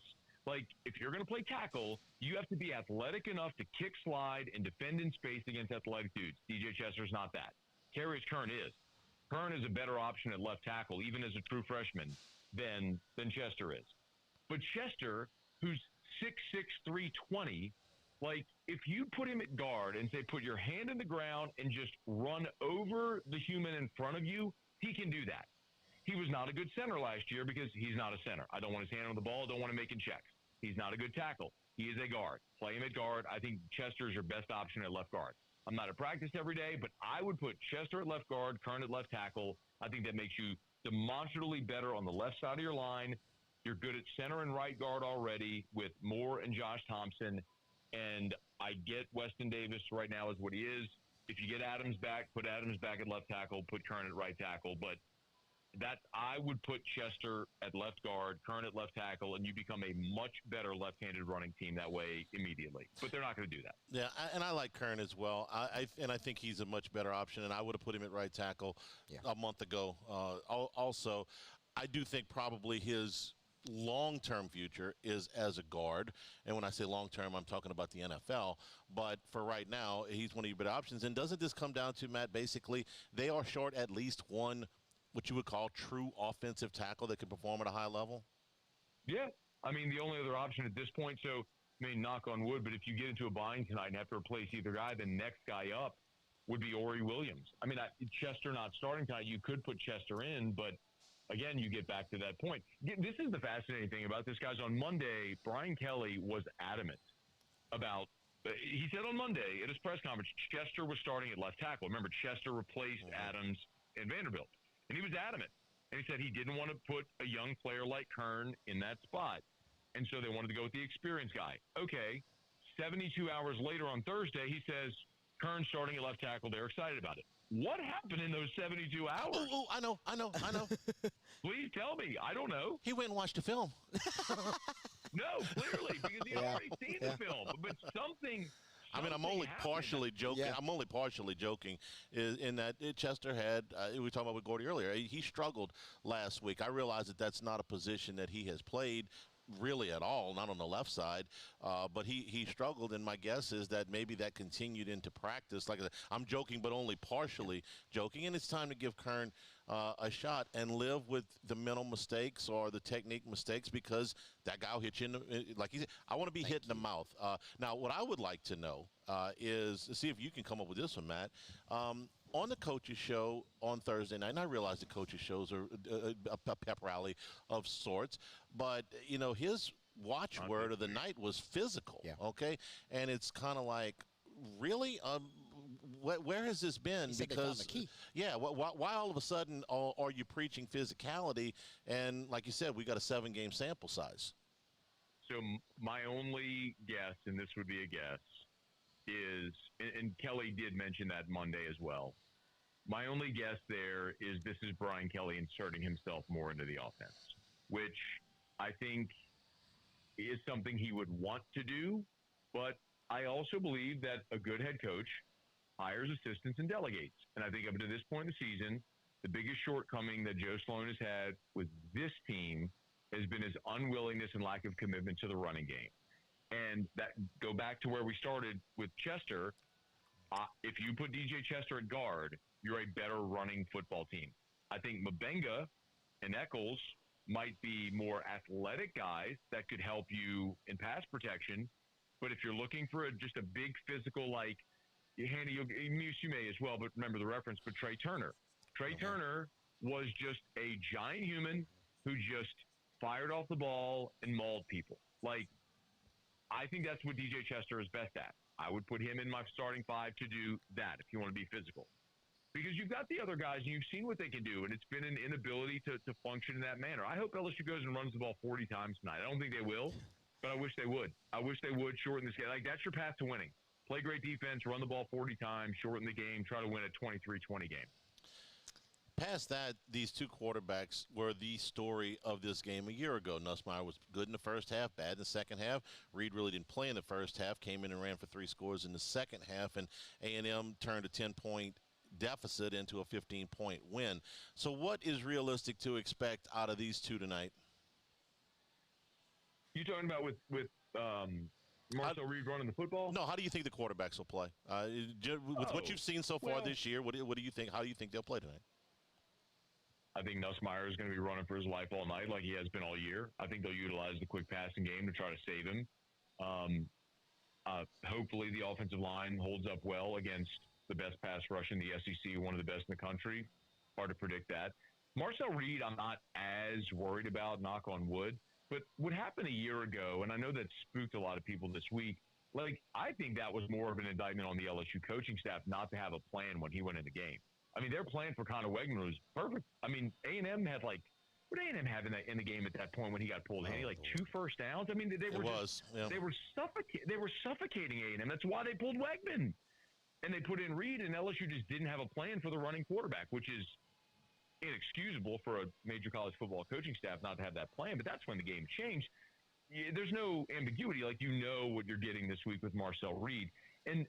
Like, if you're going to play tackle, you have to be athletic enough to kick, slide, and defend in space against athletic dudes. DJ Chester's not that. Karius Kern is. Kern is a better option at left tackle, even as a true freshman, than Chester is. But Chester, who's 6'6", 320, like, if you put him at guard and say put your hand in the ground and just run over the human in front of you, he can do that. He was not a good center last year because he's not a center. I don't want his hand on the ball. Don't want him making checks. He's not a good tackle. He is a guard. Play him at guard. I think Chester is your best option at left guard. I'm not at practice every day, but I would put Chester at left guard, Kern at left tackle. I think that makes you demonstrably better on the left side of your line. You're good at center and right guard already with Moore and Josh Thompson. And I get Weston Davis right now is what he is. if you get Adams back, put Adams back at left tackle, put Kern at right tackle. But that I would put Chester at left guard, Kern at left tackle, and you become a much better left-handed running team that way immediately. But they're not going to do that. Yeah, and I like Kern as well. I think he's a much better option, and I would have put him at right tackle a month ago. Also, I do think probably his long-term future is as a guard. And when I say long-term, I'm talking about the NFL. But for right now, he's one of your better options. And doesn't this come down to, Matt, basically they are short at least one what you would call true offensive tackle that can perform at a high level? Yeah. I mean, the only other option at this point, so, I mean, knock on wood, but if you get into a bind tonight and have to replace either guy, the next guy up would be Ori Williams. I mean, Chester not starting tonight, you could put Chester in, but, again, you get back to that point. This is the fascinating thing about this, guys. On Monday, Brian Kelly was adamant about he said on Monday at his press conference, Chester was starting at left tackle. Remember, Chester replaced Adams and Vanderbilt. And he was adamant. And he said he didn't want to put a young player like Kern in that spot. And so they wanted to go with the experienced guy. Okay, 72 hours later on Thursday, he says, Kern starting at left tackle, they're excited about it. What happened in those 72 hours? Oh, I know. Please tell me. I don't know. He went and watched the film. No, clearly, because he'd already seen the film. But something I'm only partially joking. Yeah. I'm only partially joking in that Chester had, we were talking about with Gordy earlier, he struggled last week. I realize that that's not a position that he has played really at all, not on the left side, but he struggled, and my guess is that maybe that continued into practice. Like I'm joking, but only partially joking, and it's time to give Kern a shot and live with the mental mistakes or the technique mistakes, because that guy will hit you in the, like he said, I want to be hit in the mouth. Now, what I would like to know is, see if you can come up with this one, Matt. On the coaches show on Thursday night, and I realize the coaches shows are a pep rally of sorts, but, you know, his watchword of the night was physical, okay? And it's kind of like, really? Where has this been? He said they found the key. Yeah, why all of a sudden are you preaching physicality? And like you said, we got a 7-game sample size. So my only guess, and this would be a guess, is, and Kelly did mention that Monday as well, my only guess there is this is Brian Kelly inserting himself more into the offense, which I think is something he would want to do, but I also believe that a good head coach hires assistants and delegates. And I think up to this point in the season, the biggest shortcoming that Joe Sloan has had with this team has been his unwillingness and lack of commitment to the running game. And that go back to where we started with Chester. If you put DJ Chester at guard, you're a better running football team. I think Mabenga and Eccles might be more athletic guys that could help you in pass protection. But if you're looking for just a big physical, like Handy, you may as well, but remember the reference, but Trey Turner. Trey Turner was just a giant human who just fired off the ball and mauled people. Like, I think that's what DJ Chester is best at. I would put him in my starting 5 to do that if you want to be physical. Because you've got the other guys, and you've seen what they can do, and it's been an inability to function in that manner. I hope LSU goes and runs the ball 40 times tonight. I don't think they will, but I wish they would. I wish they would shorten this game. Like, that's your path to winning. Play great defense, run the ball 40 times, shorten the game, try to win a 23-20 game. Past that, these two quarterbacks were the story of this game a year ago. Nussmeier was good in the first half, bad in the second half. Reed really didn't play in the first half, came in and ran for 3 scores in the second half, and A&M turned a 10-point deficit into a 15-point win. So what is realistic to expect out of these two tonight? You talking about with Marcel Reed running the football? No, how do you think the quarterbacks will play? With what you've seen so far this year, what do you think? How do you think they'll play tonight? I think Nussmeier is going to be running for his life all night like he has been all year. I think they'll utilize the quick passing game to try to save him. Hopefully the offensive line holds up well against the best pass rush in the SEC, one of the best in the country. Hard to predict that. Marcel Reed, I'm not as worried about, knock on wood. But what happened a year ago, and I know that spooked a lot of people this week, like, I think that was more of an indictment on the LSU coaching staff not to have a plan when he went in the game. I mean, their plan for Connor Wegman was perfect. I mean, A&M had, like, what did A&M have in the game at that point when he got pulled? Like 2 first downs? I mean, they were suffocating A&M. That's why they pulled Wegman. And they put in Reed, and LSU just didn't have a plan for the running quarterback, which is inexcusable for a major college football coaching staff not to have that plan. But that's when the game changed. There's no ambiguity. Like, you know what you're getting this week with Marcel Reed. And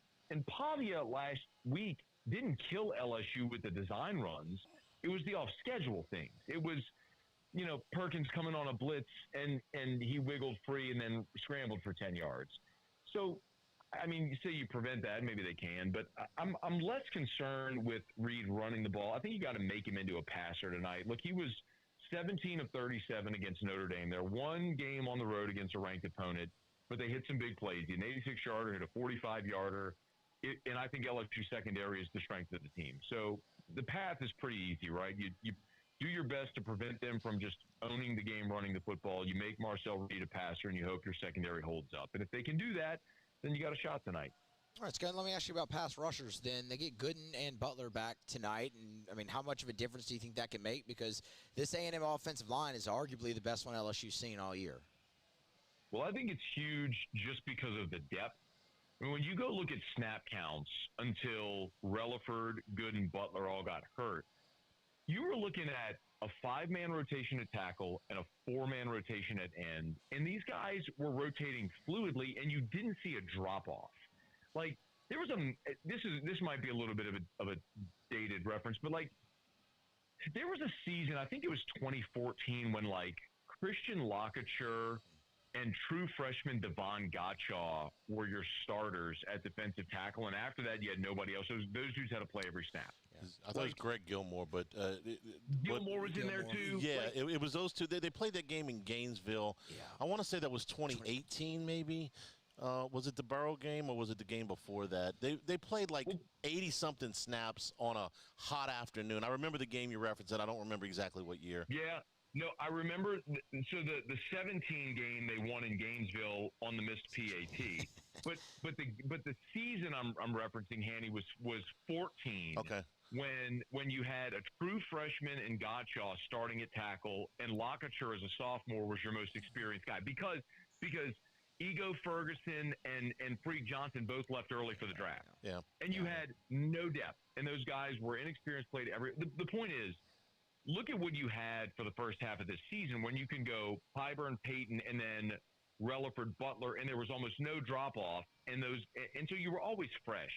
Pavia last week didn't kill LSU with the design runs. It was the off-schedule things. It was, Perkins coming on a blitz, and he wiggled free and then scrambled for 10 yards. So, I mean, you say you prevent that, maybe they can, but I'm less concerned with Reed running the ball. I think you got to make him into a passer tonight. Look, he was 17 of 37 against Notre Dame. They're one game on the road against a ranked opponent, but they hit some big plays. An 86-yarder, hit a 45-yarder, and I think LSU secondary is the strength of the team. So the path is pretty easy, right? You do your best to prevent them from just owning the game, running the football. You make Marcel Reed a passer, and you hope your secondary holds up. And if they can do that, then you got a shot tonight. All right, Scott, let me ask you about pass rushers then. They get Gooden and Butler back tonight, and, I mean, how much of a difference do you think that can make? Because this A&M offensive line is arguably the best one LSU's seen all year. Well, I think it's huge just because of the depth. I mean, when you go look at snap counts until Relaford, Gooden, Butler all got hurt, you were looking at a 5-man rotation at tackle and a 4-man rotation at end, and these guys were rotating fluidly, and you didn't see a drop-off. Like, there was this might be a little bit of a dated reference, but, like, there was a season, I think it was 2014, when, like, Christian Lockature and true freshman Devon Gottschall were your starters at defensive tackle, and after that, you had nobody else. Those dudes had to play every snap. I thought it was Greg Gilmore, but Gilmore was in there too. Yeah, it was those two. They played that game in Gainesville. Yeah. I want to say that was 2018, maybe. Was it the Burrow game or was it the game before that? They played like 80-something snaps on a hot afternoon. I remember the game you referenced, and I don't remember exactly what year. Yeah. No, I remember. So the 17 game they won in Gainesville on the missed PAT, but the season I'm referencing, Hanny, was 14. Okay. When you had a true freshman in Gottschall starting at tackle, and Lockature as a sophomore was your most experienced guy because Ego Ferguson and Freak Johnson both left early for the draft. Yeah. And you had no depth, and those guys were inexperienced. Played the point is, look at what you had for the first half of this season when you can go Pyburn, Payton, and then Relaford, Butler, and there was almost no drop-off, and so you were always fresh.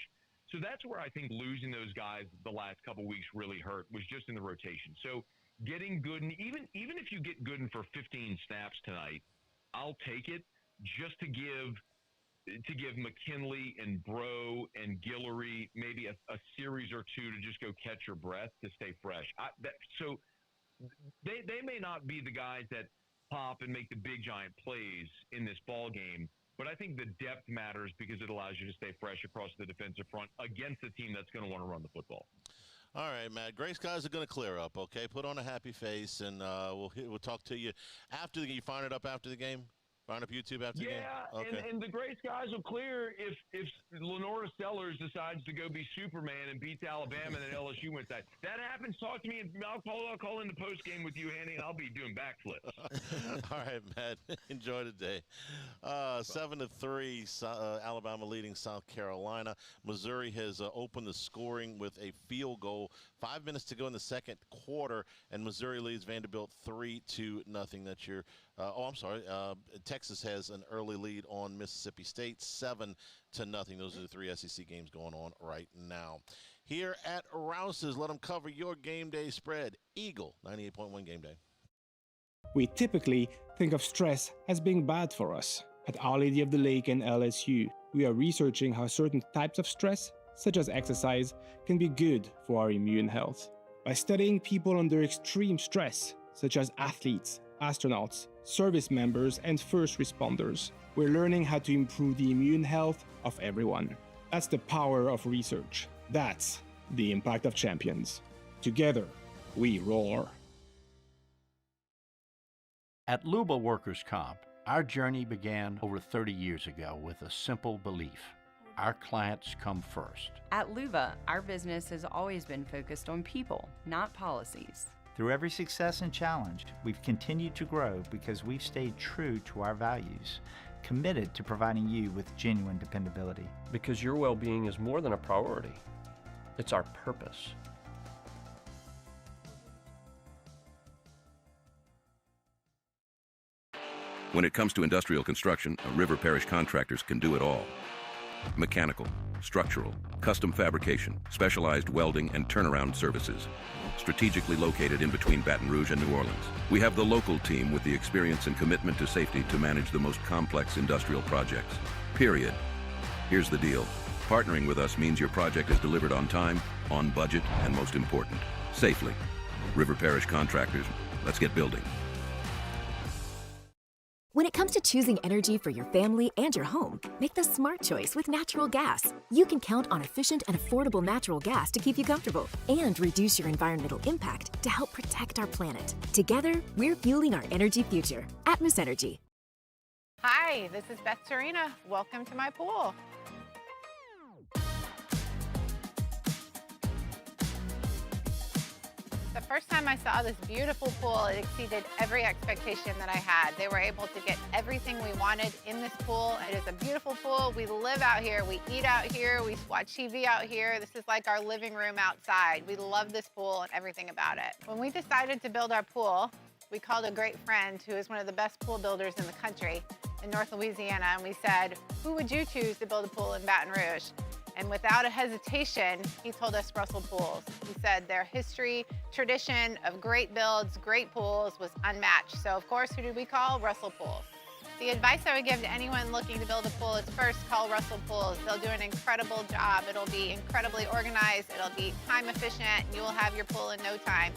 So that's where I think losing those guys the last couple weeks really hurt, was just in the rotation. So getting Gooden, even if you get Gooden for 15 snaps tonight, I'll take it just to give McKinley and Bro and Guillory maybe a series or two to just go catch your breath to stay fresh. So they may not be the guys that pop and make the big giant plays in this ball game, but I think the depth matters because it allows you to stay fresh across the defensive front against a team that's going to want to run the football. All right, Matt. Gray skies are going to clear up, okay? Put on a happy face, and we'll talk to you after the game. You firing it up after the game? Firing up YouTube after the game? Yeah, okay. and the gray skies will clear if Lenora Sellers decides to go be Superman and beats Alabama and then LSU wins that. That happens, talk to me, and I'll call in the post game with you, Hanny, and I'll be doing backflips. All right, Matt. Enjoy the day. 7-3, Alabama leading South Carolina. Missouri has opened the scoring with a field goal. 5 minutes to go in the second quarter, and Missouri leads Vanderbilt 3-0. That's your Texas has an early lead on Mississippi State, 7-0. Those are the 3 SEC games going on right now. Here at Rouse's, let them cover your game day spread. Eagle, 98.1 Game Day. We typically think of stress as being bad for us. At Our Lady of the Lake and LSU, we are researching how certain types of stress, such as exercise, can be good for our immune health. By studying people under extreme stress, such as athletes, astronauts, service members, and first responders, we're learning how to improve the immune health of everyone. That's the power of research. That's the impact of champions. Together, we roar. At Luba Workers' Comp, our journey began over 30 years ago with a simple belief: our clients come first. At Luba, our business has always been focused on people, not policies. Through every success and challenge, we've continued to grow because we've stayed true to our values: committed to providing you with genuine dependability. Because your well-being is more than a priority. It's our purpose. When it comes to industrial construction, River Parish contractors can do it all. Mechanical, structural, custom fabrication, specialized welding, and turnaround services. Strategically located in between Baton Rouge and New Orleans, we have the local team with the experience and commitment to safety to manage the most complex industrial projects. Period. Here's the deal. Partnering with us means your project is delivered on time, on budget, and most important, safely. River Parish Contractors, let's get building. When it comes to choosing energy for your family and your home, make the smart choice with natural gas. You can count on efficient and affordable natural gas to keep you comfortable and reduce your environmental impact to help protect our planet. Together, we're fueling our energy future. Atmos Energy. Hi, this is Beth Serena. Welcome to my pool. The first time I saw this beautiful pool, it exceeded every expectation that I had. They were able to get everything we wanted in this pool. It is a beautiful pool. We live out here, we eat out here, we watch TV out here. This is like our living room outside. We love this pool and everything about it. When we decided to build our pool, we called a great friend who is one of the best pool builders in the country in North Louisiana, and we said, who would you choose to build a pool in Baton Rouge? And without a hesitation, he told us Russell Pools. He said their history, tradition of great builds, great pools was unmatched. So of course, who did we call? Russell Pools. The advice I would give to anyone looking to build a pool is first call Russell Pools. They'll do an incredible job. It'll be incredibly organized. It'll be time efficient. And you will have your pool in no time.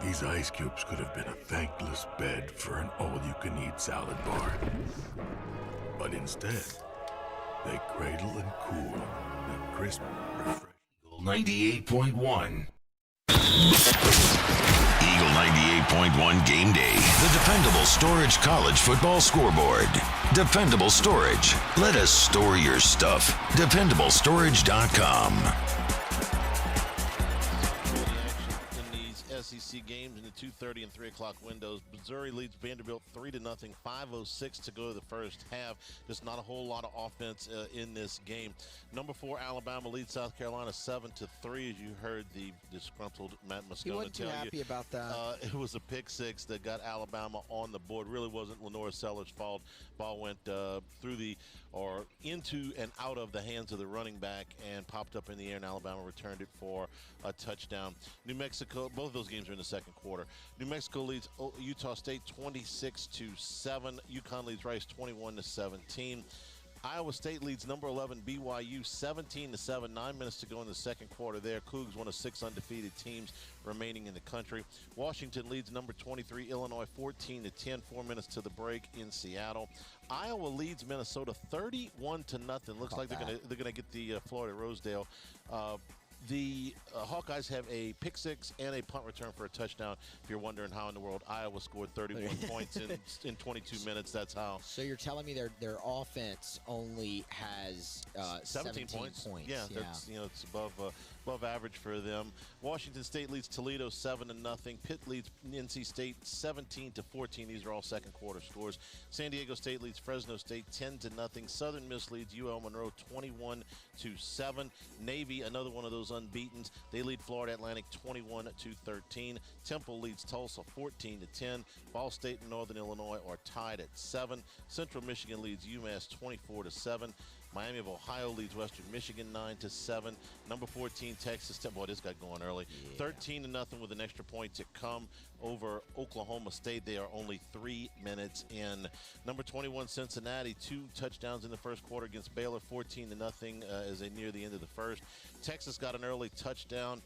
These ice cubes could have been a thankless bed for an all-you-can-eat salad bar. But instead, they cradle and cool the crisp, refreshing 98.1. Eagle 98.1 Game Day. The dependable storage college football scoreboard. Dependable storage. Let us store your stuff. DependableStorage.com. SEC games in the 2:30 and 3 o'clock windows. Missouri leads Vanderbilt 3-0. 5:06 to go to the first half. Just not a whole lot of offense in this game. Number 4 Alabama leads South Carolina 7-3. As you heard the disgruntled Matt Moscona he wasn't too happy about that. It was a pick six that got Alabama on the board. Really wasn't Lenore Seller's fault. Ball went into and out of the hands of the running back and popped up in the air, and Alabama returned it for a touchdown. New Mexico, both of those games are in the second quarter. New Mexico leads Utah State 26-7. UConn leads Rice 21-17. Iowa State leads number 11 BYU 17-7. 9 minutes to go in the second quarter there. Cougs, one of 6 undefeated teams remaining in the country. Washington leads number 23 Illinois 14-10. 4 minutes to the break in Seattle. Iowa leads Minnesota 31-0. Looks like they're gonna get the Florida Rosedale. The Hawkeyes have a pick six and a punt return for a touchdown. If you're wondering how in the world Iowa scored 31 points in 22 minutes, that's how. So you're telling me their offense only has 17 points. Yeah, that's it's above average for them. Washington State leads Toledo 7-0. Pitt leads NC State 17-14. These are all second quarter scores. San Diego State leads Fresno State 10-0. Southern Miss leads UL Monroe 21-7. Navy, another one of those unbeatens, they lead Florida Atlantic 21-13. Temple leads Tulsa 14-10. Ball State and Northern Illinois are tied at 7. Central Michigan leads UMass 24-7. Miami of Ohio leads Western Michigan 9-7. Number 14 Texas Tech. Boy, this got going early. 13-0 with an extra point to come over Oklahoma State. They are only 3 minutes in. Number 21 Cincinnati, 2 touchdowns in the first quarter against Baylor, 14-0 as they near the end of the first. Texas got an early touchdown.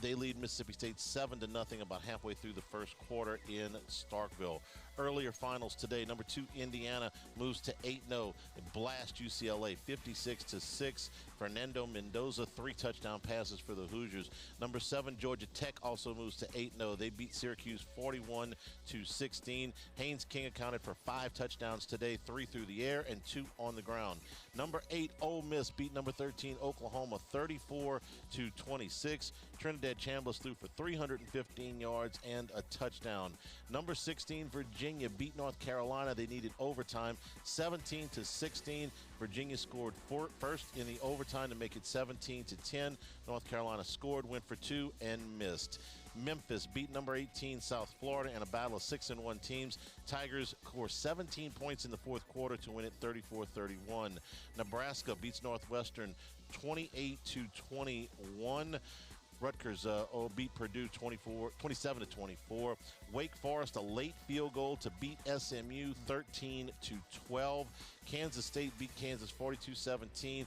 They lead Mississippi State 7-0 about halfway through the first quarter in Starkville. Earlier finals today, number 2 Indiana moves to 8-0 and blast UCLA 56-6. Fernando Mendoza, 3 touchdown passes for the Hoosiers. Number 7 Georgia Tech also moves to 8-0. They beat Syracuse 41-16. Haynes King accounted for 5 touchdowns today, 3 through the air and 2 on the ground. Number 8 Ole Miss beat number 13 Oklahoma 34-26. Trinidad Chad Chambliss threw for 315 yards and a touchdown. Number 16, Virginia beat North Carolina. They needed overtime, 17-16. Virginia scored first in the overtime to make it 17-10. North Carolina scored, went for 2, and missed. Memphis beat number 18 South Florida in a battle of 6-1 teams. Tigers score 17 points in the fourth quarter to win it 34-31. Nebraska beats Northwestern 28-21. Rutgers beat Purdue 27-24. Wake Forest a late field goal to beat SMU 13-12. Kansas State beat Kansas 42-17.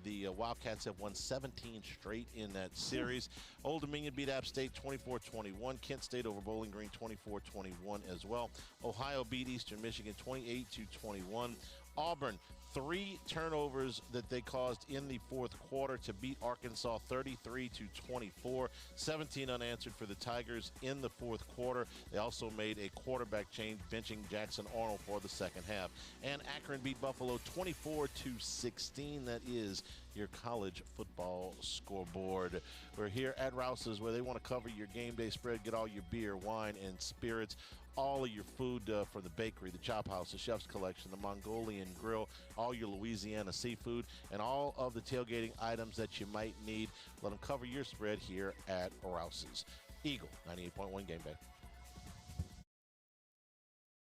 The Wildcats have won 17 straight in that series. Old Dominion beat App State 24-21. Kent State over Bowling Green 24-21 as well. Ohio beat Eastern Michigan 28-21. Auburn, 3 turnovers that they caused in the fourth quarter to beat Arkansas 33-24. 17 unanswered for the Tigers in the fourth quarter. They also made a quarterback change, benching Jackson Arnold for the second half. And Akron beat Buffalo 24-16. That is your college football scoreboard. We're here at Rouse's, where they want to cover your game day spread, get all your beer, wine, and spirits, all of your food from the bakery, the Chop House, the Chef's Collection, the Mongolian Grill, all your Louisiana seafood, and all of the tailgating items that you might need. Let them cover your spread here at Rouse's. Eagle 98.1 Game Day.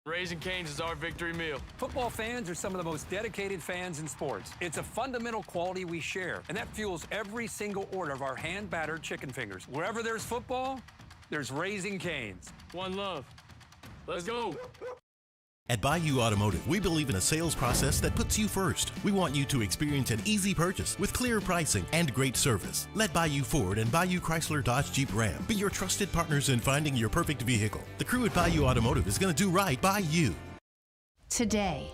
Raising Cane's is our victory meal. Football fans are some of the most dedicated fans in sports. It's a fundamental quality we share, and that fuels every single order of our hand-battered chicken fingers. Wherever there's football, there's Raising Cane's. One love. Let's go. At Bayou Automotive, we believe in a sales process that puts you first. We want you to experience an easy purchase with clear pricing and great service. Let Bayou Ford and Bayou Chrysler Dodge Jeep Ram be your trusted partners in finding your perfect vehicle. The crew at Bayou Automotive is going to do right by you. Today,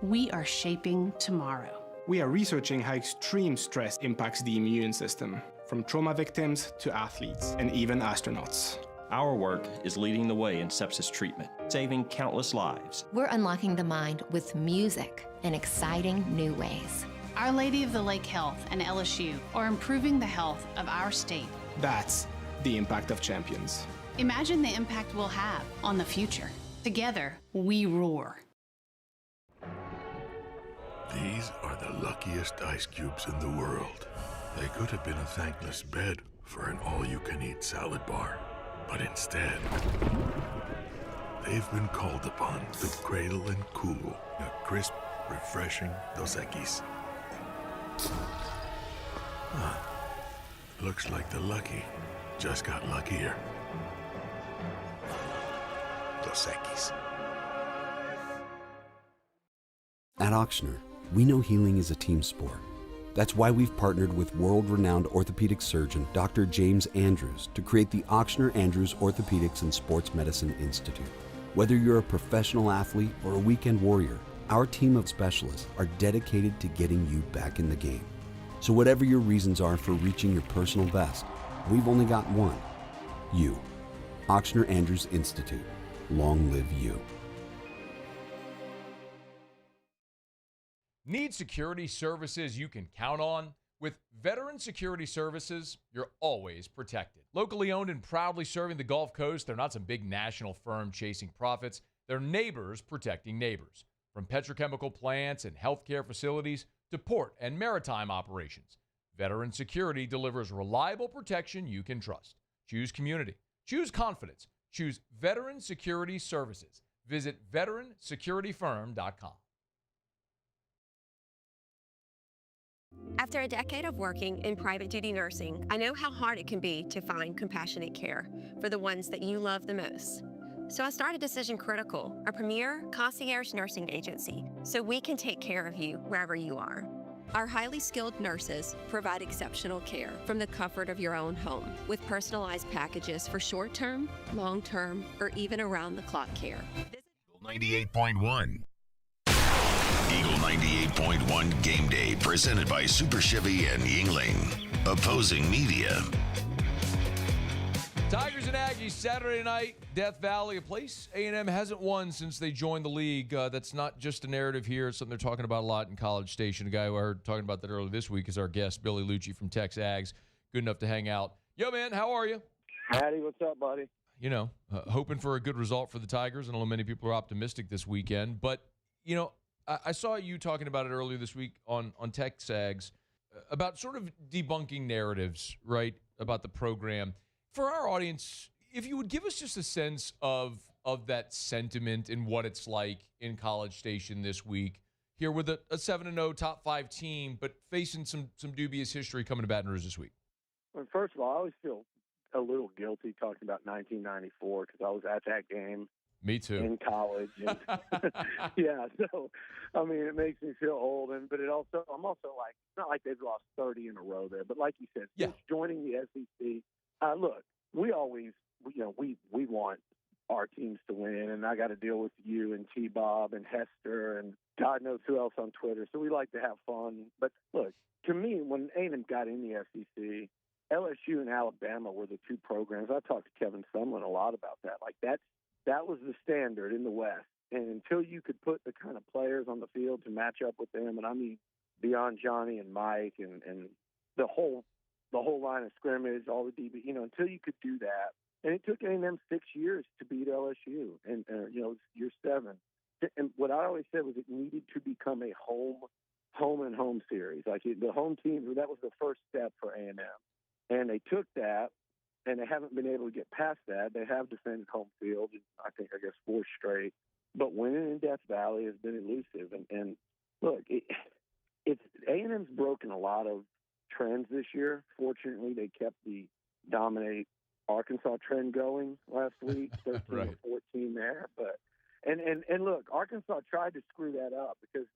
we are shaping tomorrow. We are researching how extreme stress impacts the immune system, from trauma victims to athletes and even astronauts. Our work is leading the way in sepsis treatment, saving countless lives. We're unlocking the mind with music in exciting new ways. Our Lady of the Lake Health and LSU are improving the health of our state. That's the impact of champions. Imagine the impact we'll have on the future. Together, we roar. These are the luckiest ice cubes in the world. They could have been a thankless bed for an all-you-can-eat salad bar. But instead, they've been called upon to cradle and cool a crisp, refreshing Dos Equis. Looks like the lucky just got luckier. Dos Equis. At Auctioner, we know healing is a team sport. That's why we've partnered with world-renowned orthopedic surgeon Dr. James Andrews to create the Auctioner Andrews Orthopedics and Sports Medicine Institute. Whether you're a professional athlete or a weekend warrior, our team of specialists are dedicated to getting you back in the game. So whatever your reasons are for reaching your personal best, we've only got one: you. Auctioner Andrews Institute. Long live you. Need security services you can count on? With Veteran Security Services, you're always protected. Locally owned and proudly serving the Gulf Coast, they're not some big national firm chasing profits. They're neighbors protecting neighbors. From petrochemical plants and healthcare facilities to port and maritime operations, Veteran Security delivers reliable protection you can trust. Choose community. Choose confidence. Choose Veteran Security Services. Visit veteransecurityfirm.com. After a decade of working in private duty nursing, I know how hard it can be to find compassionate care for the ones that you love the most. So I started Decision Critical, a premier concierge nursing agency, so we can take care of you wherever you are. Our highly skilled nurses provide exceptional care from the comfort of your own home, with personalized packages for short-term, long-term, or even around-the-clock care. 98.1. Eagle 98.1 Game Day, presented by Super Chevy and Yingling. Opposing media. Tigers and Aggies Saturday night, Death Valley, a place A&M hasn't won since they joined the league. That's not just a narrative here. It's something they're talking about a lot in College Station. A guy who I heard talking about that earlier this week is our guest, Billy Lucci from Tex Ags. Good enough to hang out Yo, man, how are you? Hattie, what's up, buddy? You know, hoping for a good result for the Tigers. I know many people are optimistic this weekend, but, you know, I saw you talking about it earlier this week on TexAgs about sort of debunking narratives, right, about the program. For our audience, if you would give us just a sense of that sentiment and what it's like in College Station this week, here with a 7-0 top 5 team, but facing some dubious history coming to Baton Rouge this week. Well, first of all, I always feel a little guilty talking about 1994 because I was at that game. Me too. In college. And yeah, so, I mean, it makes me feel old. But I'm also like, it's not like they've lost 30 in a row there. But like you said, since joining the SEC, look, we always, we want our teams to win. And I got to deal with you and T-Bob and Hester and God knows who else on Twitter. So we like to have fun. But look, to me, when A&M got in the SEC, LSU and Alabama were the two programs. I talked to Kevin Sumlin a lot about that. Like that was the standard in the West. And until you could put the kind of players on the field to match up with them, and I mean beyond Johnny and Mike and the whole line of scrimmage, all the DB, until you could do that. And it took A&M 6 years to beat LSU, and year 7. And what I always said was it needed to become a home series. Like the home team, that was the first step for A&M. And they took that, and they haven't been able to get past that. They have defended home field, I guess 4 straight. But winning in Death Valley has been elusive. And look, it's A&M's broken a lot of trends this year. Fortunately, they kept the dominate Arkansas trend going last week, 13 right. 14 there. But and look, Arkansas tried to screw that up because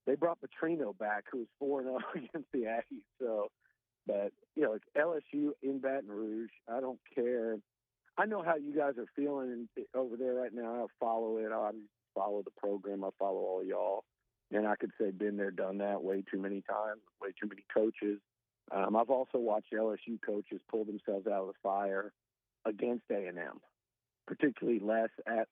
they brought Petrino back, who was 4-0 against the Aggies. So. But, LSU in Baton Rouge, I don't care. I know how you guys are feeling over there right now. I follow it. I follow the program. I follow all y'all. And I could say been there, done that way too many times, way too many coaches. I've also watched LSU coaches pull themselves out of the fire against A&M, particularly less at,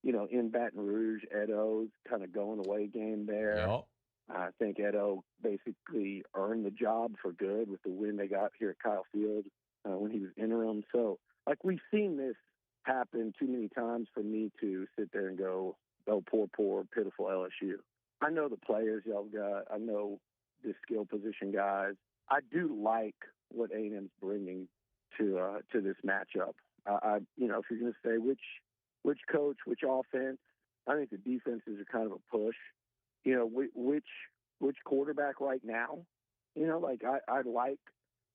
in Baton Rouge. Edo's kind of going away game there. Yep. I think Edo basically earned the job for good with the win they got here at Kyle Field when he was interim. So, we've seen this happen too many times for me to sit there and go, oh, poor, pitiful LSU. I know the players y'all got. I know the skill position guys. I do like what A&M's bringing to this matchup. If you're going to say which coach, which offense, I think the defenses are kind of a push. Which quarterback right now? I like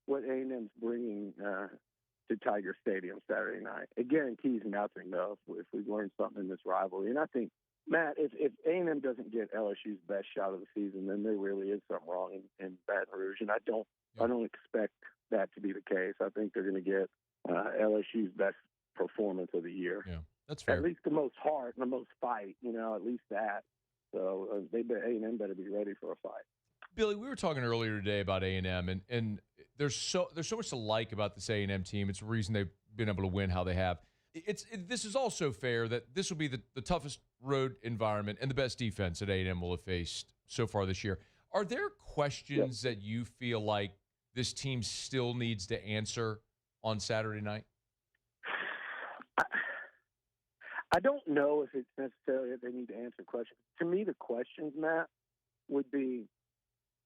what A&M's bringing to Tiger Stadium Saturday night. It guarantees nothing, though, if we learn something in this rivalry. And I think, Matt, if A&M doesn't get LSU's best shot of the season, then there really is something wrong in Baton Rouge. And I don't expect that to be the case. I think they're going to get LSU's best performance of the year. Yeah, that's fair. At least the most heart and the most fight, at least that. So A&M better be ready for a fight. Billy, we were talking earlier today about A&M, and there's so much to like about this A&M team. It's the reason they've been able to win how they have. This is also fair that this will be the toughest road environment and the best defense that A&M will have faced so far this year. Are there questions that you feel like this team still needs to answer on Saturday night? I don't know if it's necessarily that they need to answer questions. To me, the questions, Matt, would be,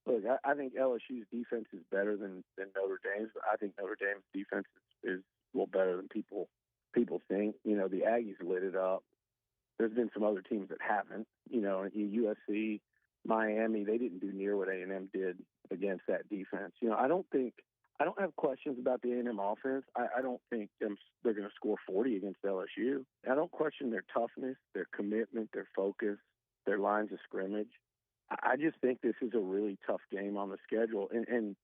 look, I think LSU's defense is better than Notre Dame's, but I think Notre Dame's defense is better than people think. The Aggies lit it up. There's been some other teams that haven't. USC, Miami, they didn't do near what A&M did against that defense. I don't have questions about the A&M offense. I don't think they're going to score 40 against LSU. I don't question their toughness, their commitment, their focus, their lines of scrimmage. I just think this is a really tough game on the schedule. And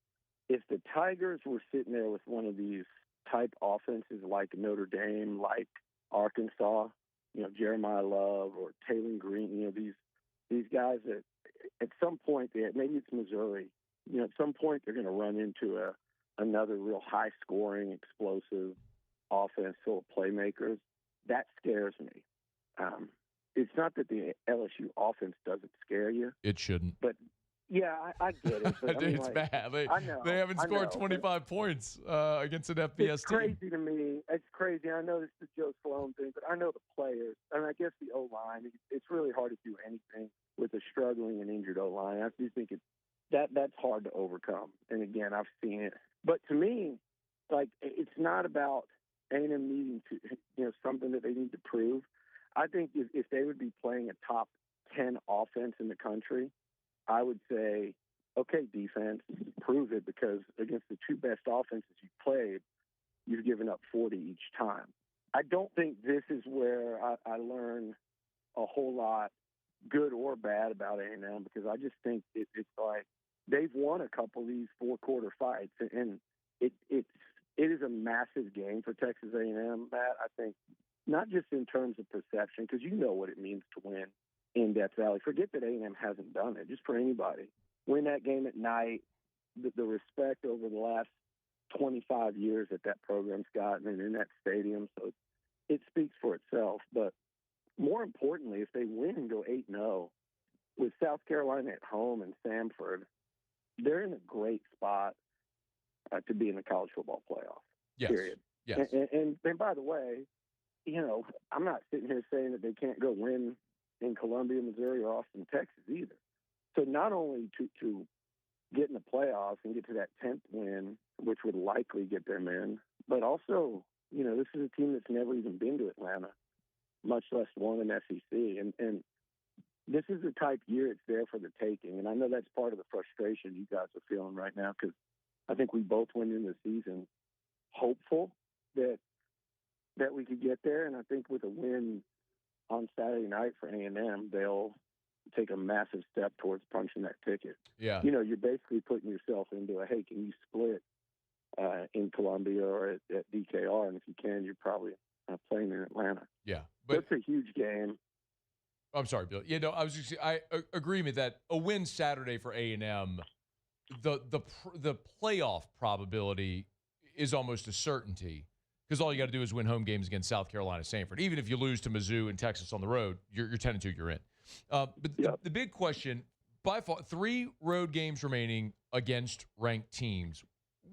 if the Tigers were sitting there with one of these type offenses like Notre Dame, like Arkansas, Jeremiah Love or Taylor Green, these guys that at some point, maybe it's Missouri, at some point they're going to run into another real high-scoring, explosive offense full of playmakers. That scares me. It's not that the LSU offense doesn't scare you. It shouldn't. But Yeah, I get it. But Dude, it's bad. They haven't scored 25 points against an FBS it's team. crazy to me. It's crazy. I know this is the Joe Sloan thing, but I know the players, and I guess the O-line. It's really hard to do anything with a struggling and injured O-line. I do think that's hard to overcome. And again, I've seen it. But to me, like, it's not about A&M needing to, something that they need to prove. I think if they would be playing a top 10 offense in the country, I would say, okay, defense, prove it, because against the two best offenses you've played, you've given up 40 each time. I don't think this is where I learn a whole lot, good or bad, about A&M, because I just think it's like they've won a couple of these four-quarter fights, and it is a massive game for Texas A&M, Matt. I think not just in terms of perception, because you know what it means to win in Death Valley. Forget that A&M hasn't done it, just for anybody. Win that game at night, the respect over the last 25 years that program's gotten and in that stadium, so it speaks for itself. But more importantly, if they win and go 8-0 with South Carolina at home and Samford, they're in a great spot to be in the college football playoff. Yes. Period. Yes. And by the way, I'm not sitting here saying that they can't go win in Columbia, Missouri, or Austin, Texas either. So not only to get in the playoffs and get to that 10th win, which would likely get them in, but also, this is a team that's never even been to Atlanta, much less won an SEC. And this is the type of year it's there for the taking. And I know that's part of the frustration you guys are feeling right now, because I think we both went into the season hopeful that we could get there. And I think with a win on Saturday night for A&M, they'll take a massive step towards punching that ticket. Yeah. You're basically putting yourself into a, hey, can you split in Columbia or at DKR? And if you can, you're probably playing in Atlanta. Yeah. But it's a huge game. I'm sorry, Bill. I was just I agree with that. A win Saturday for A&M, the playoff probability is almost a certainty, because all you got to do is win home games against South Carolina, Samford. Even if you lose to Mizzou and Texas on the road, you're 10-2, you're in. But the big question, by far, 3 road games remaining against ranked teams.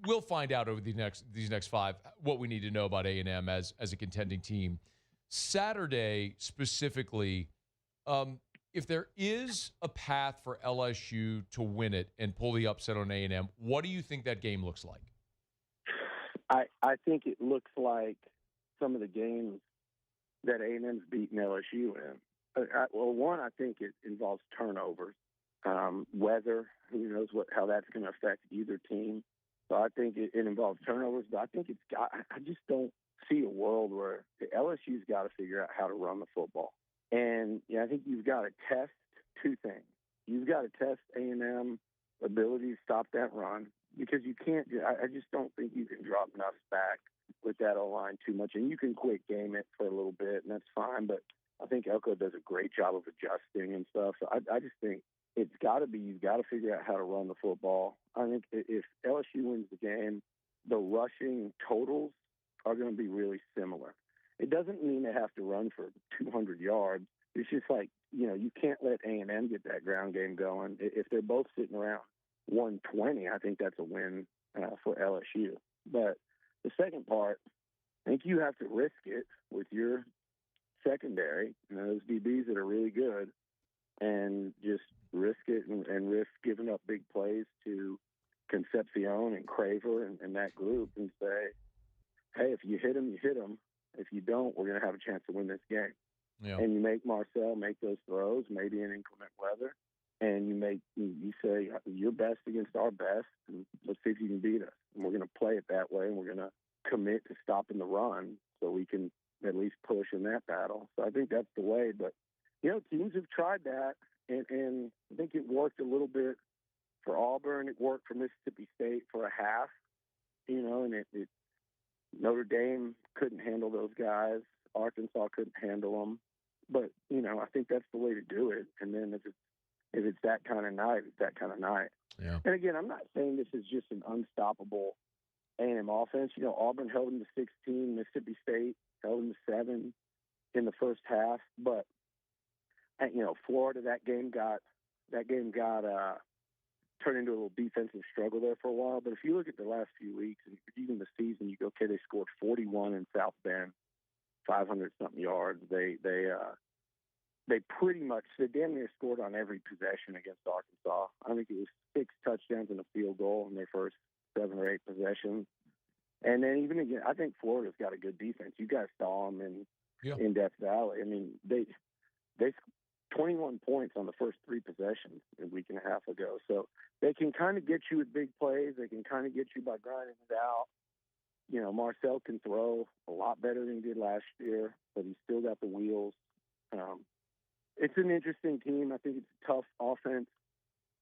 We'll find out over these next 5 what we need to know about A&M as a contending team. Saturday specifically, if there is a path for LSU to win it and pull the upset on A&M, what do you think that game looks like? I think it looks like some of the games that A&M's beaten LSU in. One, I think it involves turnovers, weather. Who knows how that's going to affect either team. So I think it involves turnovers, but I think I just don't see a world where LSU's got to figure out how to run the football. And I think you've got to test 2 things. You've got to test A&M ability to stop that run, because you can't. I just don't think you can drop Nuss back with that O-line too much. And you can quick game it for a little bit, and that's fine. But I think Elko does a great job of adjusting and stuff. So I just think it's got to be, you've got to figure out how to run the football. I think if LSU wins the game, the rushing totals are going to be really similar. It doesn't mean they have to run for 200 yards. It's just like, you can't let A&M get that ground game going. If they're both sitting around 120, I think that's a win for LSU. But the second part, I think you have to risk it with your secondary, those DBs that are really good, and just risk it and risk giving up big plays to Concepcion and Craver and that group, and say, hey, if you hit them, you hit them. If you don't, we're going to have a chance to win this game. Yeah. And you make Marcel make those throws, maybe in inclement weather, and you say, you're best against our best, and let's see if you can beat us. And we're going to play it that way, and we're going to commit to stopping the run so we can at least push in that battle. So I think that's the way. But, teams have tried that, and I think it worked a little bit for Auburn. It worked for Mississippi State for a half, and it Notre Dame couldn't handle those guys. Arkansas couldn't handle them. But, I think that's the way to do it. And then if it's that kind of night, it's that kind of night. Yeah. And again, I'm not saying this is just an unstoppable A&M offense. Auburn held them to 16, Mississippi State held them to 7 in the first half. But, Florida, that game got turn into a little defensive struggle there for a while. But if you look at the last few weeks and even the season, you go, okay, they scored 41 in South Bend, 500-something yards. They pretty much, they damn near scored on every possession against Arkansas. I think it was 6 touchdowns and a field goal in their first 7 or 8 possessions. And then even again, I think Florida's got a good defense. You guys saw them in Death Valley. I mean, they 21 points on the first 3 possessions a week and a half ago. So they can kind of get you with big plays. They can kind of get you by grinding it out. You know, Marcel can throw a lot better than he did last year, but he's still got the wheels. It's an interesting team. I think it's a tough offense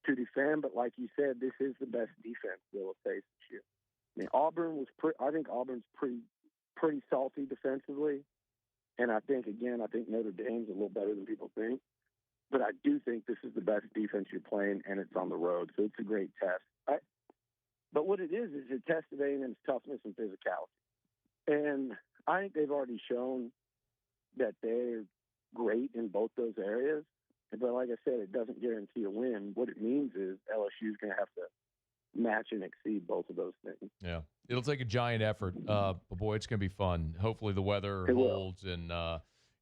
to defend, but like you said, this is the best defense they'll have faced this year. I mean, I think Auburn's pretty salty defensively, and I think Notre Dame's a little better than people think. But I do think this is the best defense you're playing, and it's on the road, so it's a great test. But what it is a test of A&M's toughness and physicality. And I think they've already shown that they're great in both those areas. But like I said, it doesn't guarantee a win. What it means is LSU's going to have to match and exceed both of those things. Yeah. It'll take a giant effort. But, boy, it's going to be fun. Hopefully the weather holds and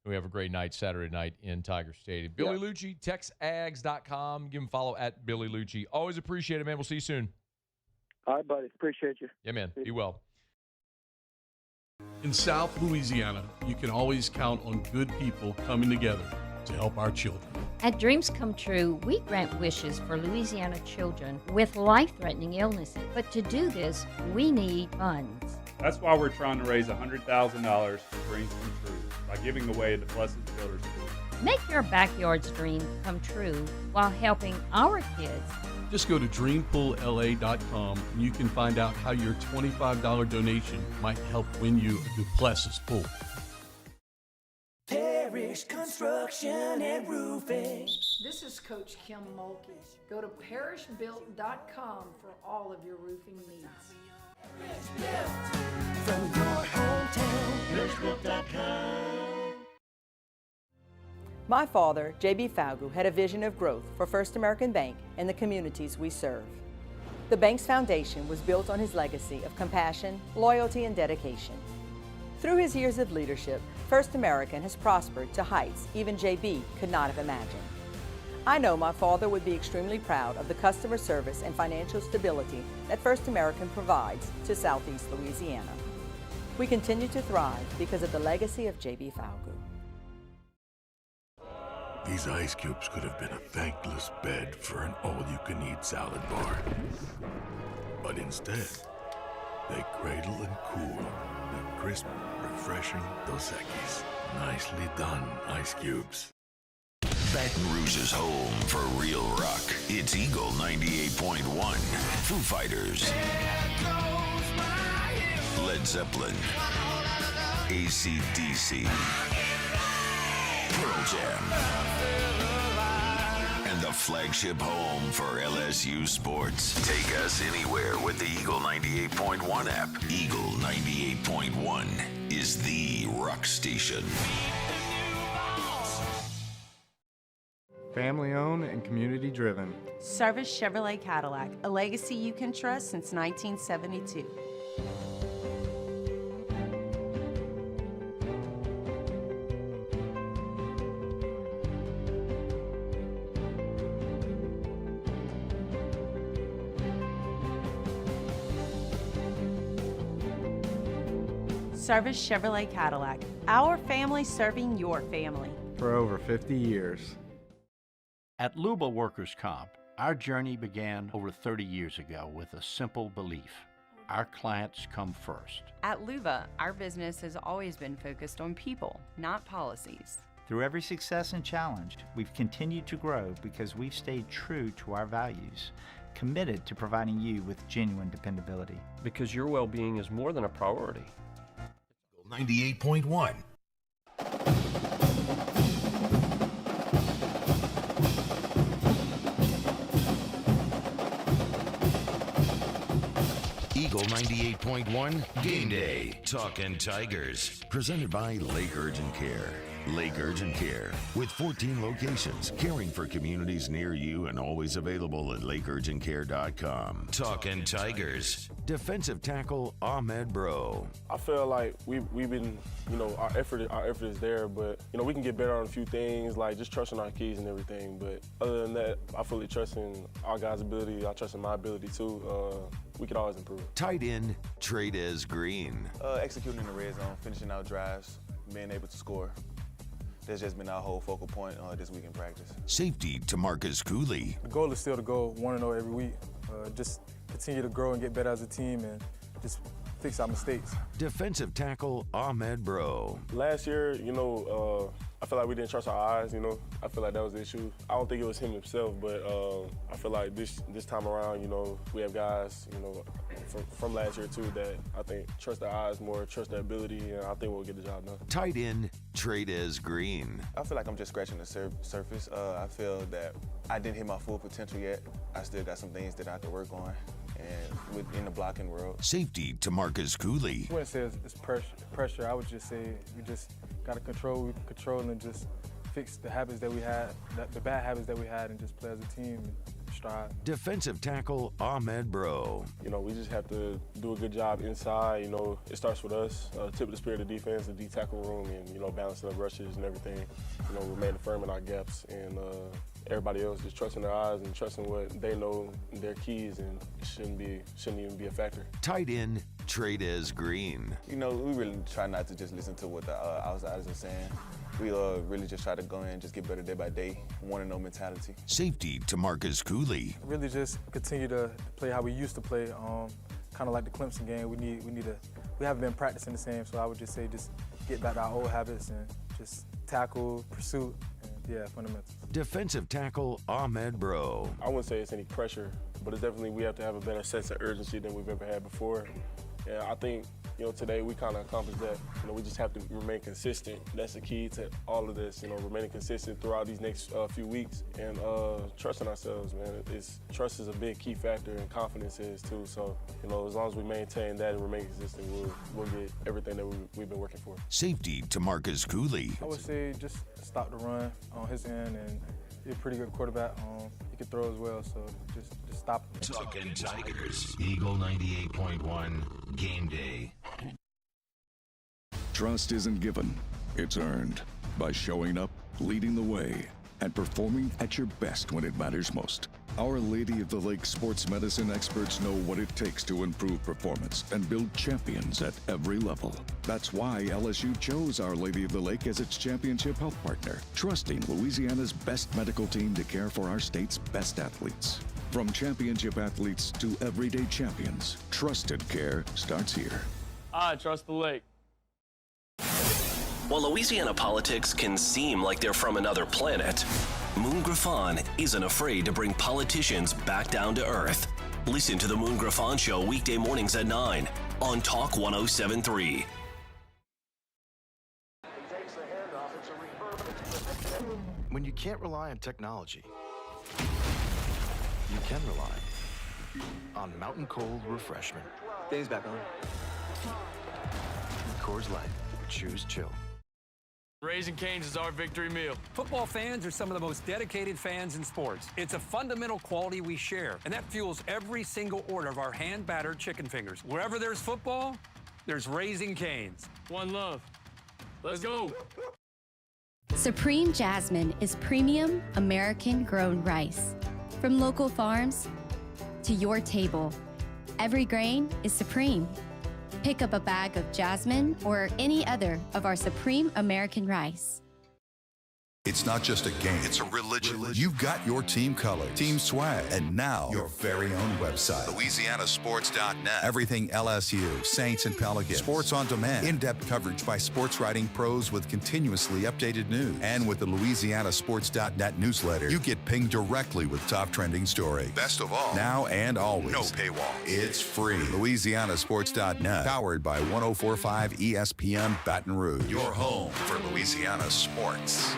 we have a great night Saturday night in Tiger Stadium. Billy Lucci, TexAgs.com. Give him a follow at Billy Lucci. Always appreciate it, man. We'll see you soon. All right, buddy. Appreciate you. Yeah, man. Be well. In South Louisiana, you can always count on good people coming together to help our children. At Dreams Come True, we grant wishes for Louisiana children with life-threatening illnesses. But to do this, we need funds. That's why we're trying to raise $100,000 for Dreams Come True by giving away the Blessed Builder School. Make your backyard's dream come true while helping our kids. Just go to dreampoolla.com and you can find out how your $25 donation might help win you a Duplessis pool. Parish Construction and Roofing. This is Coach Kim Mulkey. Go to parishbuilt.com for all of your roofing needs. From your hometown, parishbuilt.com. My father, J.B. Falgu, had a vision of growth for First American Bank and the communities we serve. The bank's foundation was built on his legacy of compassion, loyalty, and dedication. Through his years of leadership, First American has prospered to heights even J.B. could not have imagined. I know my father would be extremely proud of the customer service and financial stability that First American provides to Southeast Louisiana. We continue to thrive because of the legacy of J.B. Falgu. These ice cubes could have been a thankless bed for an all-you-can-eat salad bar. But instead, they cradle and cool the crisp, refreshing Dos Equis. Nicely done, ice cubes. Baton Rouge's home for real rock. It's Eagle 98.1. Foo Fighters. Led Zeppelin. AC/DC. Pearl Jam. And the flagship home for LSU sports. Take us anywhere with the Eagle 98.1 app. Eagle 98.1 is the rock station. Family owned and community driven. Service Chevrolet Cadillac, a legacy you can trust since 1972. Service Chevrolet Cadillac, our family serving your family. For over 50 years. At Luba Workers' Comp, our journey began over 30 years ago with a simple belief. Our clients come first. At Luba, our business has always been focused on people, not policies. Through every success and challenge, we've continued to grow because we've stayed true to our values, committed to providing you with genuine dependability. Because your well-being is more than a priority. 98.1. Eagle 98.1 Game Day. Talkin' Tigers. Presented by Lake Urgent Care. Lake Urgent Care, with 14 locations, caring for communities near you and always available at lakeurgentcare.com. Talking Tigers, defensive tackle Ahmed Bro. I feel like we've been, our effort is there, but, we can get better on a few things, like just trusting our kids and everything. But other than that, I fully trust in our guys' ability. I trust in my ability, too. We can always improve. Tight end, Trades Green. Executing in the red zone, finishing out drives, being able to score. That's just been our whole focal point this week in practice. Safety, Tamarcus Cooley. The goal is still to go 1-0 every week. Just continue to grow and get better as a team and just fix our mistakes. Defensive tackle Ahmed Bro. Last year, I feel like we didn't trust our eyes, I feel like that was the issue. I don't think it was him himself, but I feel like this time around, we have guys, from last year too, that I think trust their eyes more, trust their ability, and I think we'll get the job done. Tight end, Trades Green. I feel like I'm just scratching the surface. I feel that I didn't hit my full potential yet. I still got some things that I have to work on. And within the blocking world. Safety, Tamarcus Cooley. I wouldn't say it's pressure. I would just say we just got to control and just fix the habits that we had, the bad habits that we had, and just play as a team and strive. Defensive tackle Ahmed Bro. We just have to do a good job inside. It starts with us, tip of the spear of the defense, the D-tackle room, and, balancing up rushes and everything. Remaining firm in our gaps, and everybody else just trusting their eyes and trusting what they know, their keys, and it shouldn't even be a factor. Tight end, Trades Green. We really try not to just listen to what the outsiders are saying. We really just try to go in and just get better day by day, 1-0 mentality. Safety, Tamarcus Cooley. Really just continue to play how we used to play, kind of like the Clemson game. We haven't been practicing the same, so I would just say just get back to our old habits and just tackle, pursuit, and fundamentals. Defensive tackle Ahmed Bro. I wouldn't say it's any pressure, but it's definitely we have to have a better sense of urgency than we've ever had before. And I think, today we kind of accomplished that. We just have to remain consistent. That's the key to all of this, remaining consistent throughout these next few weeks and trusting ourselves, man. Trust is a big key factor and confidence is too. So, as long as we maintain that and remain consistent, we'll get everything that we've been working for. Safety, Tamarcus Cooley. I would say just stop the run on his end, and he's a pretty good quarterback. He can throw as well, so just stop him. Talking Tigers, Eagle 98.1, Gameday. Trust isn't given, it's earned by showing up, leading the way, and performing at your best when it matters most. Our Lady of the Lake sports medicine experts know what it takes to improve performance and build champions at every level. That's why LSU chose Our Lady of the Lake as its championship health partner, trusting Louisiana's best medical team to care for our state's best athletes. From championship athletes to everyday champions, trusted care starts here. I trust the lake. While Louisiana politics can seem like they're from another planet, Moon Griffon isn't afraid to bring politicians back down to earth. Listen to the Moon Griffon Show weekday mornings at 9 on Talk 107.3. When you can't rely on technology, you can rely on Mountain Cold Refreshment. Dave's back on. Coors Light. Choose chill. Raising Cane's is our victory meal. Football fans are some of the most dedicated fans in sports. It's a fundamental quality we share, and that fuels every single order of our hand-battered chicken fingers. Wherever there's football, there's Raising Cane's. One love. Let's go. Supreme Jasmine is premium American-grown rice. From local farms to your table, every grain is supreme. Pick up a bag of Jasmine or any other of our Supreme American rice. It's not just a game, it's a religion. You've got your team colors, team swag, and now your very own website, LouisianaSports.net. Everything LSU, Saints, and Pelicans. Sports on demand. In-depth coverage by sports writing pros with continuously updated news. And with the LouisianaSports.net newsletter, you get pinged directly with top trending stories. Best of all, now and always, no paywall. It's free. LouisianaSports.net, powered by 104.5 ESPN Baton Rouge. Your home for Louisiana sports.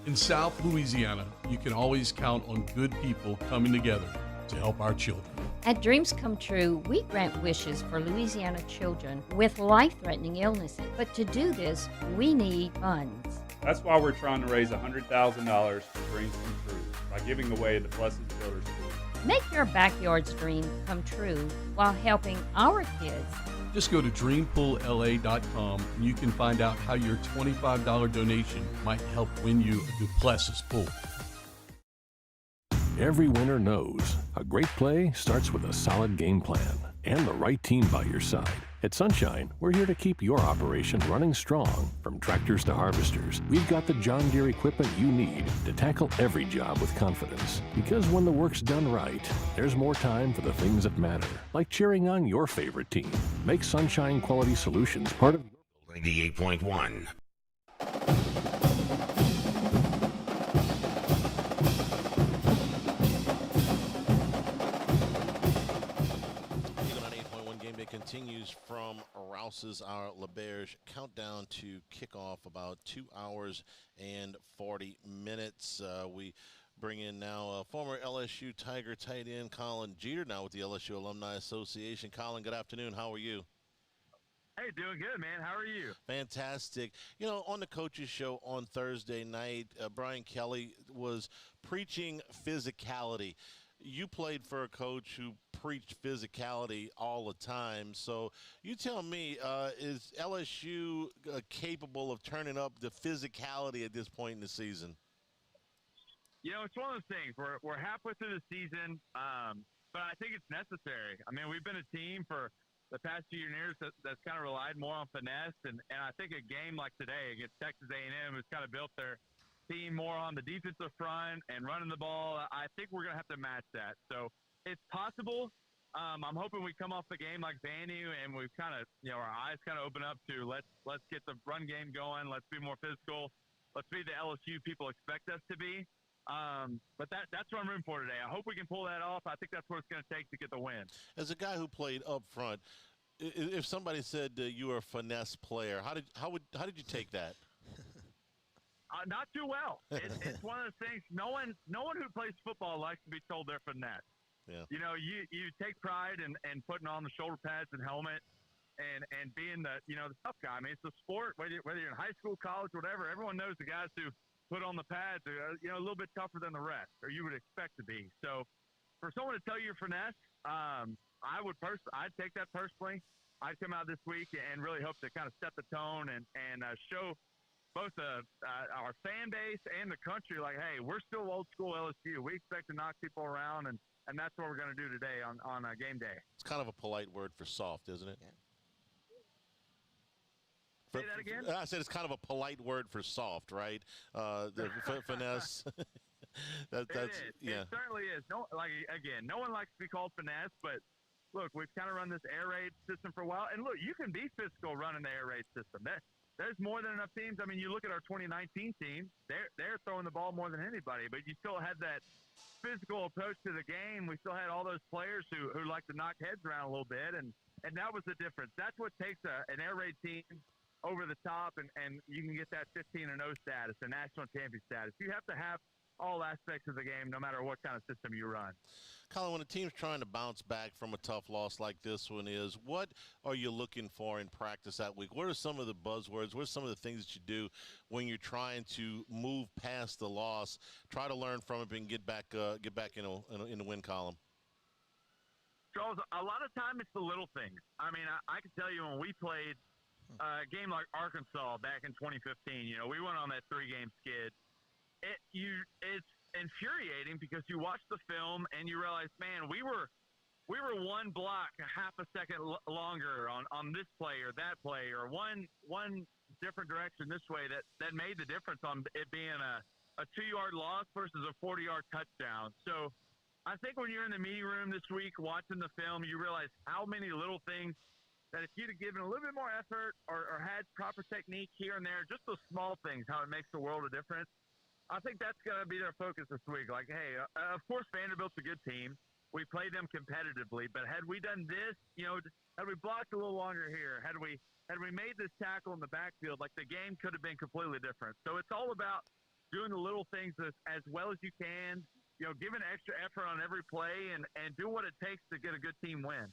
In South Louisiana, you can always count on good people coming together to help our children. At Dreams Come True, we grant wishes for Louisiana children with life-threatening illnesses. But to do this, we need funds. That's why we're trying to raise $100,000 for Dreams Come True by giving away the Blessed Builders School. Make your backyard's dream come true while helping our kids. Just go to dreampoolla.com and you can find out how your $25 donation might help win you a Duplessis pool. Every winner knows a great play starts with a solid game plan and the right team by your side. At Sunshine, we're here to keep your operation running strong. From tractors to harvesters, we've got the John Deere equipment you need to tackle every job with confidence. Because when the work's done right, there's more time for the things that matter, like cheering on your favorite team. Make Sunshine Quality Solutions part of 98.1. Continues from Rouse's, our LaBerge countdown to kickoff, about 2 hours and 40 minutes. We bring in now former LSU Tiger tight end Colin Jeter, now with the LSU Alumni Association. Colin, good afternoon. How are you? Hey, doing good, man. How are you? Fantastic. You know, on the Coaches Show on Thursday night, Brian Kelly was preaching physicality. You played for a coach who preached physicality all the time. So you tell me, is LSU capable of turning up the physicality at this point in the season? You know, it's one of those things. We're halfway through the season, but I think it's necessary. I mean, we've been a team for the past few years that's kind of relied more on finesse, and I think a game like today against Texas A&M has kind of built their team more on the defensive front and running the ball. I think we're going to have to match that. So it's possible. I'm hoping we come off the game like Vandy and we've kind of, you know, our eyes kind of open up to let's get the run game going. Let's be more physical. Let's be the LSU people expect us to be. But that's what I'm rooting for today. I hope we can pull that off. I think that's what it's going to take to get the win. As a guy who played up front, if somebody said you were a finesse player, how did you take that? Not too well. It's one of those things. No one who plays football likes to be told they're finesse. Yeah. You know, you take pride in putting on the shoulder pads and helmet and being the tough guy. I mean, it's a sport. Whether you're in high school, college, whatever. Everyone knows the guys who put on the pads are a little bit tougher than the rest, or you would expect to be. So, for someone to tell you you're finesse, I'd take that personally. I'd come out this week and really hope to kind of set the tone and show both our fan base and the country, like, hey, we're still old school LSU. We expect to knock people around, and that's what we're going to do today on game day. It's kind of a polite word for soft, isn't it? Yeah. Say that again? I said it's kind of a polite word for soft, right? The finesse. It certainly is. No one likes to be called finesse, but look, we've kind of run this air raid system for a while, and look, you can be physical running the air raid system. There's more than enough teams. I mean, you look at our 2019 team; they're throwing the ball more than anybody. But you still had that physical approach to the game. We still had all those players who like to knock heads around a little bit, and that was the difference. That's what takes an air raid team over the top, and you can get that 15-0 status, a national champion status. You have to have all aspects of the game, no matter what kind of system you run. Colin, when a team's trying to bounce back from a tough loss like this one is, what are you looking for in practice that week? What are some of the buzzwords? What are some of the things that you do when you're trying to move past the loss, try to learn from it, and get back in the win column? Charles, a lot of time it's the little things. I mean, I can tell you when we played a game like Arkansas back in 2015, we went on that 3-game skid. It's infuriating because you watch the film and you realize, man, we were one block a half a second longer on this play or that play, or one different direction this way that made the difference on it being a 2-yard loss versus a 40-yard touchdown. So I think when you're in the meeting room this week watching the film, you realize how many little things that if you'd have given a little bit more effort or had proper technique here and there, just those small things, how it makes the world a difference. I think that's going to be their focus this week. Like, hey, of course Vanderbilt's a good team. We played them competitively, but had we done this, had we blocked a little longer here, had we made this tackle in the backfield, like the game could have been completely different. So it's all about doing the little things as well as you can, give an extra effort on every play and do what it takes to get a good team win.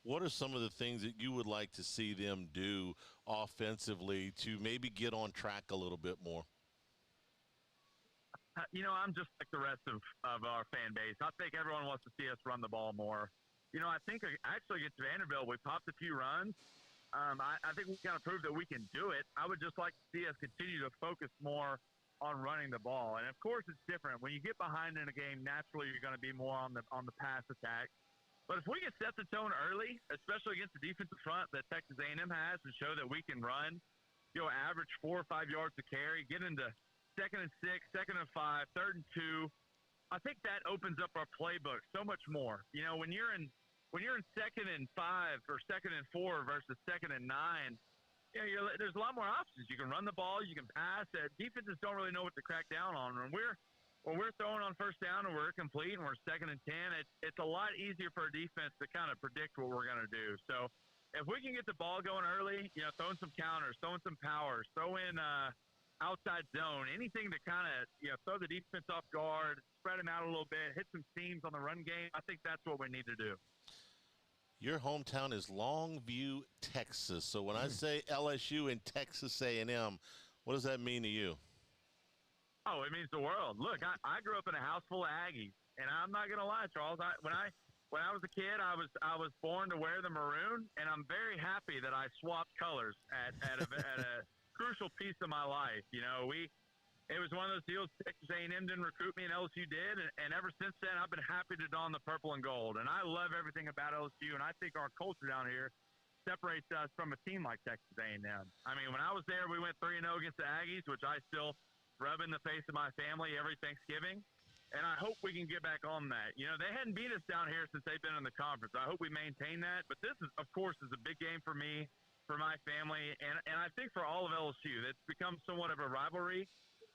What are some of the things that you would like to see them do offensively to maybe get on track a little bit more? I'm just like the rest of our fan base. I think everyone wants to see us run the ball more. I think actually against Vanderbilt, we popped a few runs. I think we kind of proved that we can do it. I would just like to see us continue to focus more on running the ball. And, of course, it's different. When you get behind in a game, naturally you're going to be more on the pass attack. But if we can set the tone early, especially against the defensive front that Texas A&M has, and show that we can run, average 4 or 5 yards to carry, get into 2nd and 6, 2nd and 5, 3rd and 2, I think that opens up our playbook so much more. When you're in 2nd and 5 or 2nd and 4 versus 2nd and 9, there's a lot more options. You can run the ball, you can pass. Defenses don't really know what to crack down on. When we're throwing on first down and we're complete and we're 2nd and 10, it's a lot easier for a defense to kind of predict what we're going to do. So if we can get the ball going early, throwing some counters, throwing some powers, throw in outside zone, anything to kind of throw the defense off guard, spread them out a little bit, hit some seams on the run game, I think that's what we need to do. Your hometown is Longview, Texas. So when I say LSU and Texas A&M, what does that mean to you? Oh, it means the world. Look, I grew up in a house full of Aggies, and I'm not gonna lie, Charles. When I was a kid, I was born to wear the maroon, and I'm very happy that I swapped colors at a crucial piece of my life. It was one of those deals. Texas A&M didn't recruit me, and LSU did, and ever since then, I've been happy to don the purple and gold. And I love everything about LSU, and I think our culture down here separates us from a team like Texas A&M. I mean, when I was there, we went 3-0 against the Aggies, which I still rub in the face of my family every Thanksgiving. And I hope we can get back on that. They hadn't beat us down here since they've been in the conference. I hope we maintain that. But this, is, of course, is a big game for me, for my family, and I think for all of LSU. It's become somewhat of a rivalry.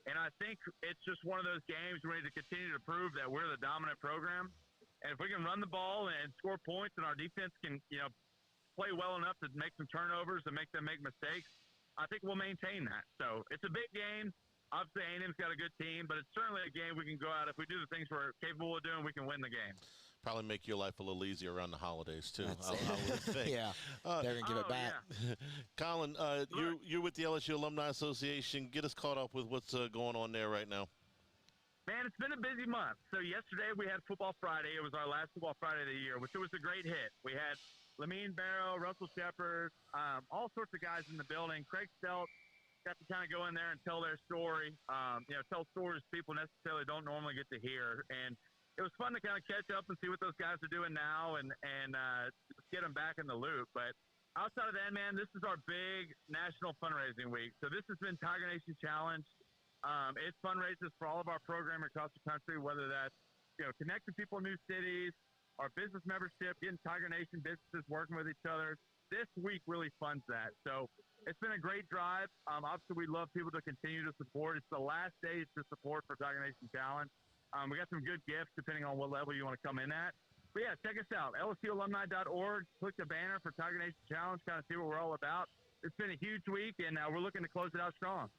And I think it's just one of those games we need to continue to prove that we're the dominant program. And if we can run the ball and score points and our defense can, play well enough to make some turnovers and make them make mistakes, I think we'll maintain that. So it's a big game. Obviously, A&M's got a good team, but it's certainly a game we can go out. If we do the things we're capable of doing, we can win the game. Probably make your life a little easier around the holidays, too. I would think. Yeah, they're going to give it back. Yeah. Colin, you're with the LSU Alumni Association. Get us caught up with what's going on there right now. Man, it's been a busy month. So yesterday we had Football Friday. It was our last Football Friday of the year, which was a great hit. We had Lamine Barrow, Russell Shepard, all sorts of guys in the building. Craig Stelt got to kind of go in there and tell their story, tell stories people necessarily don't normally get to hear. And it was fun to kind of catch up and see what those guys are doing now and get them back in the loop. But outside of that, man, this is our big national fundraising week. So this has been Tiger Nation Challenge. It fundraises for all of our programming across the country, whether that's, connecting people in new cities, our business membership, getting Tiger Nation businesses working with each other. This week really funds that. So it's been a great drive. Obviously, we love people to continue to support. It's the last day to support for Tiger Nation Challenge. We got some good gifts depending on what level you want to come in at. But, yeah, check us out, lsualumni.org. Click the banner for Tiger Nation Challenge, kind of see what we're all about. It's been a huge week, and we're looking to close it out strong.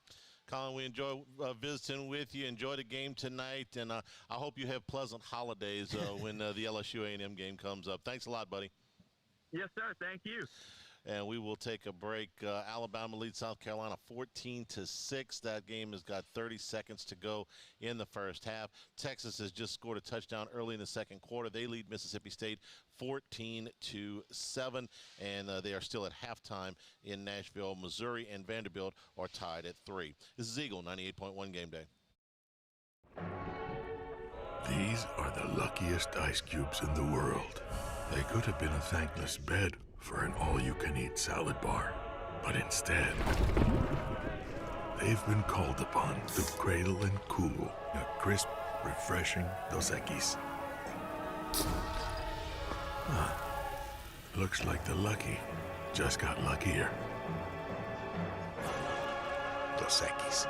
Colin, we enjoy visiting with you. Enjoy the game tonight, and I hope you have pleasant holidays when the LSU A&M game comes up. Thanks a lot, buddy. Yes, sir. Thank you. And we will take a break. Alabama leads South Carolina 14-6. That game has got 30 seconds to go in the first half. Texas has just scored a touchdown early in the second quarter. They lead Mississippi State 14-7, and they are still at halftime in Nashville. Missouri and Vanderbilt are tied at 3. This is Eagle 98.1 Game Day. These are the luckiest ice cubes in the world. They could have been a thankless bed for an all-you-can-eat salad bar. But instead, they've been called upon to cradle and cool a crisp, refreshing Dos Equis. Looks like the lucky just got luckier. Dos Equis.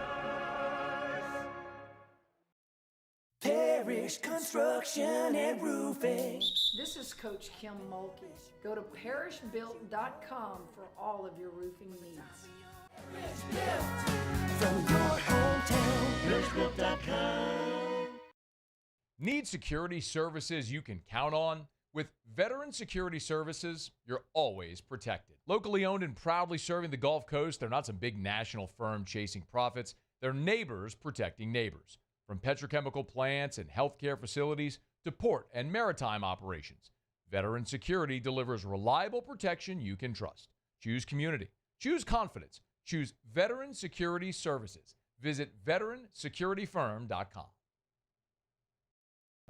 Parish Construction and Roofing. This is Coach Kim Mulkey. Go to parishbuilt.com for all of your roofing needs. From your hometown, parishbuilt.com. Need security services you can count on? With Veteran Security Services, you're always protected. Locally owned and proudly serving the Gulf Coast, they're not some big national firm chasing profits. They're neighbors protecting neighbors. From petrochemical plants and healthcare facilities to port and maritime operations, Veteran Security delivers reliable protection you can trust. Choose community. Choose confidence. Choose Veteran Security Services. Visit veteransecurityfirm.com.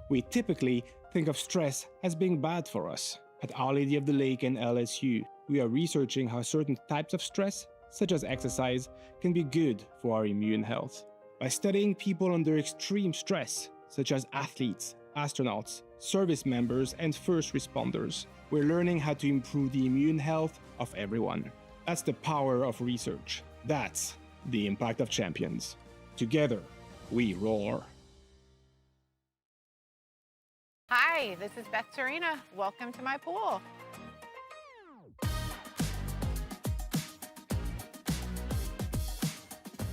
We typically think of stress as being bad for us. At Our Lady of the Lake and LSU, we are researching how certain types of stress, such as exercise, can be good for our immune health. By studying people under extreme stress, such as athletes, astronauts, service members, and first responders, we're learning how to improve the immune health of everyone. That's the power of research. That's the impact of champions. Together, we roar. Hi, this is Beth Serena. Welcome to my pool.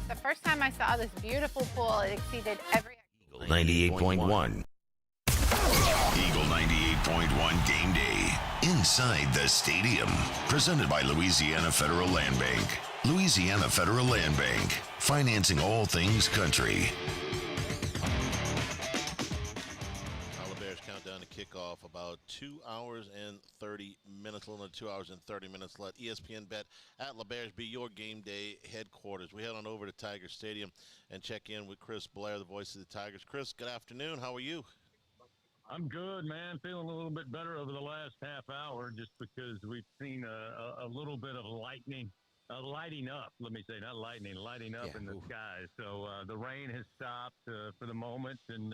The first time I saw this beautiful pool, it exceeded every... 98.1. Eagle 98.1 Game Day. Inside the stadium. Presented by Louisiana Federal Land Bank. Louisiana Federal Land Bank. Financing all things country. Countdown to kickoff, about 2 hours and 30 minutes, a little under 2 hours and 30 minutes left. ESPN Bet at LaBerge be your game day headquarters. We head on over to Tiger Stadium and check in with Chris Blair, the voice of the Tigers. Chris, good afternoon. How are you? I'm good, man. Feeling a little bit better over the last half hour just because we've seen a little bit of lighting up. Let me say, not lightning, lighting up in the sky. So the rain has stopped for the moment, and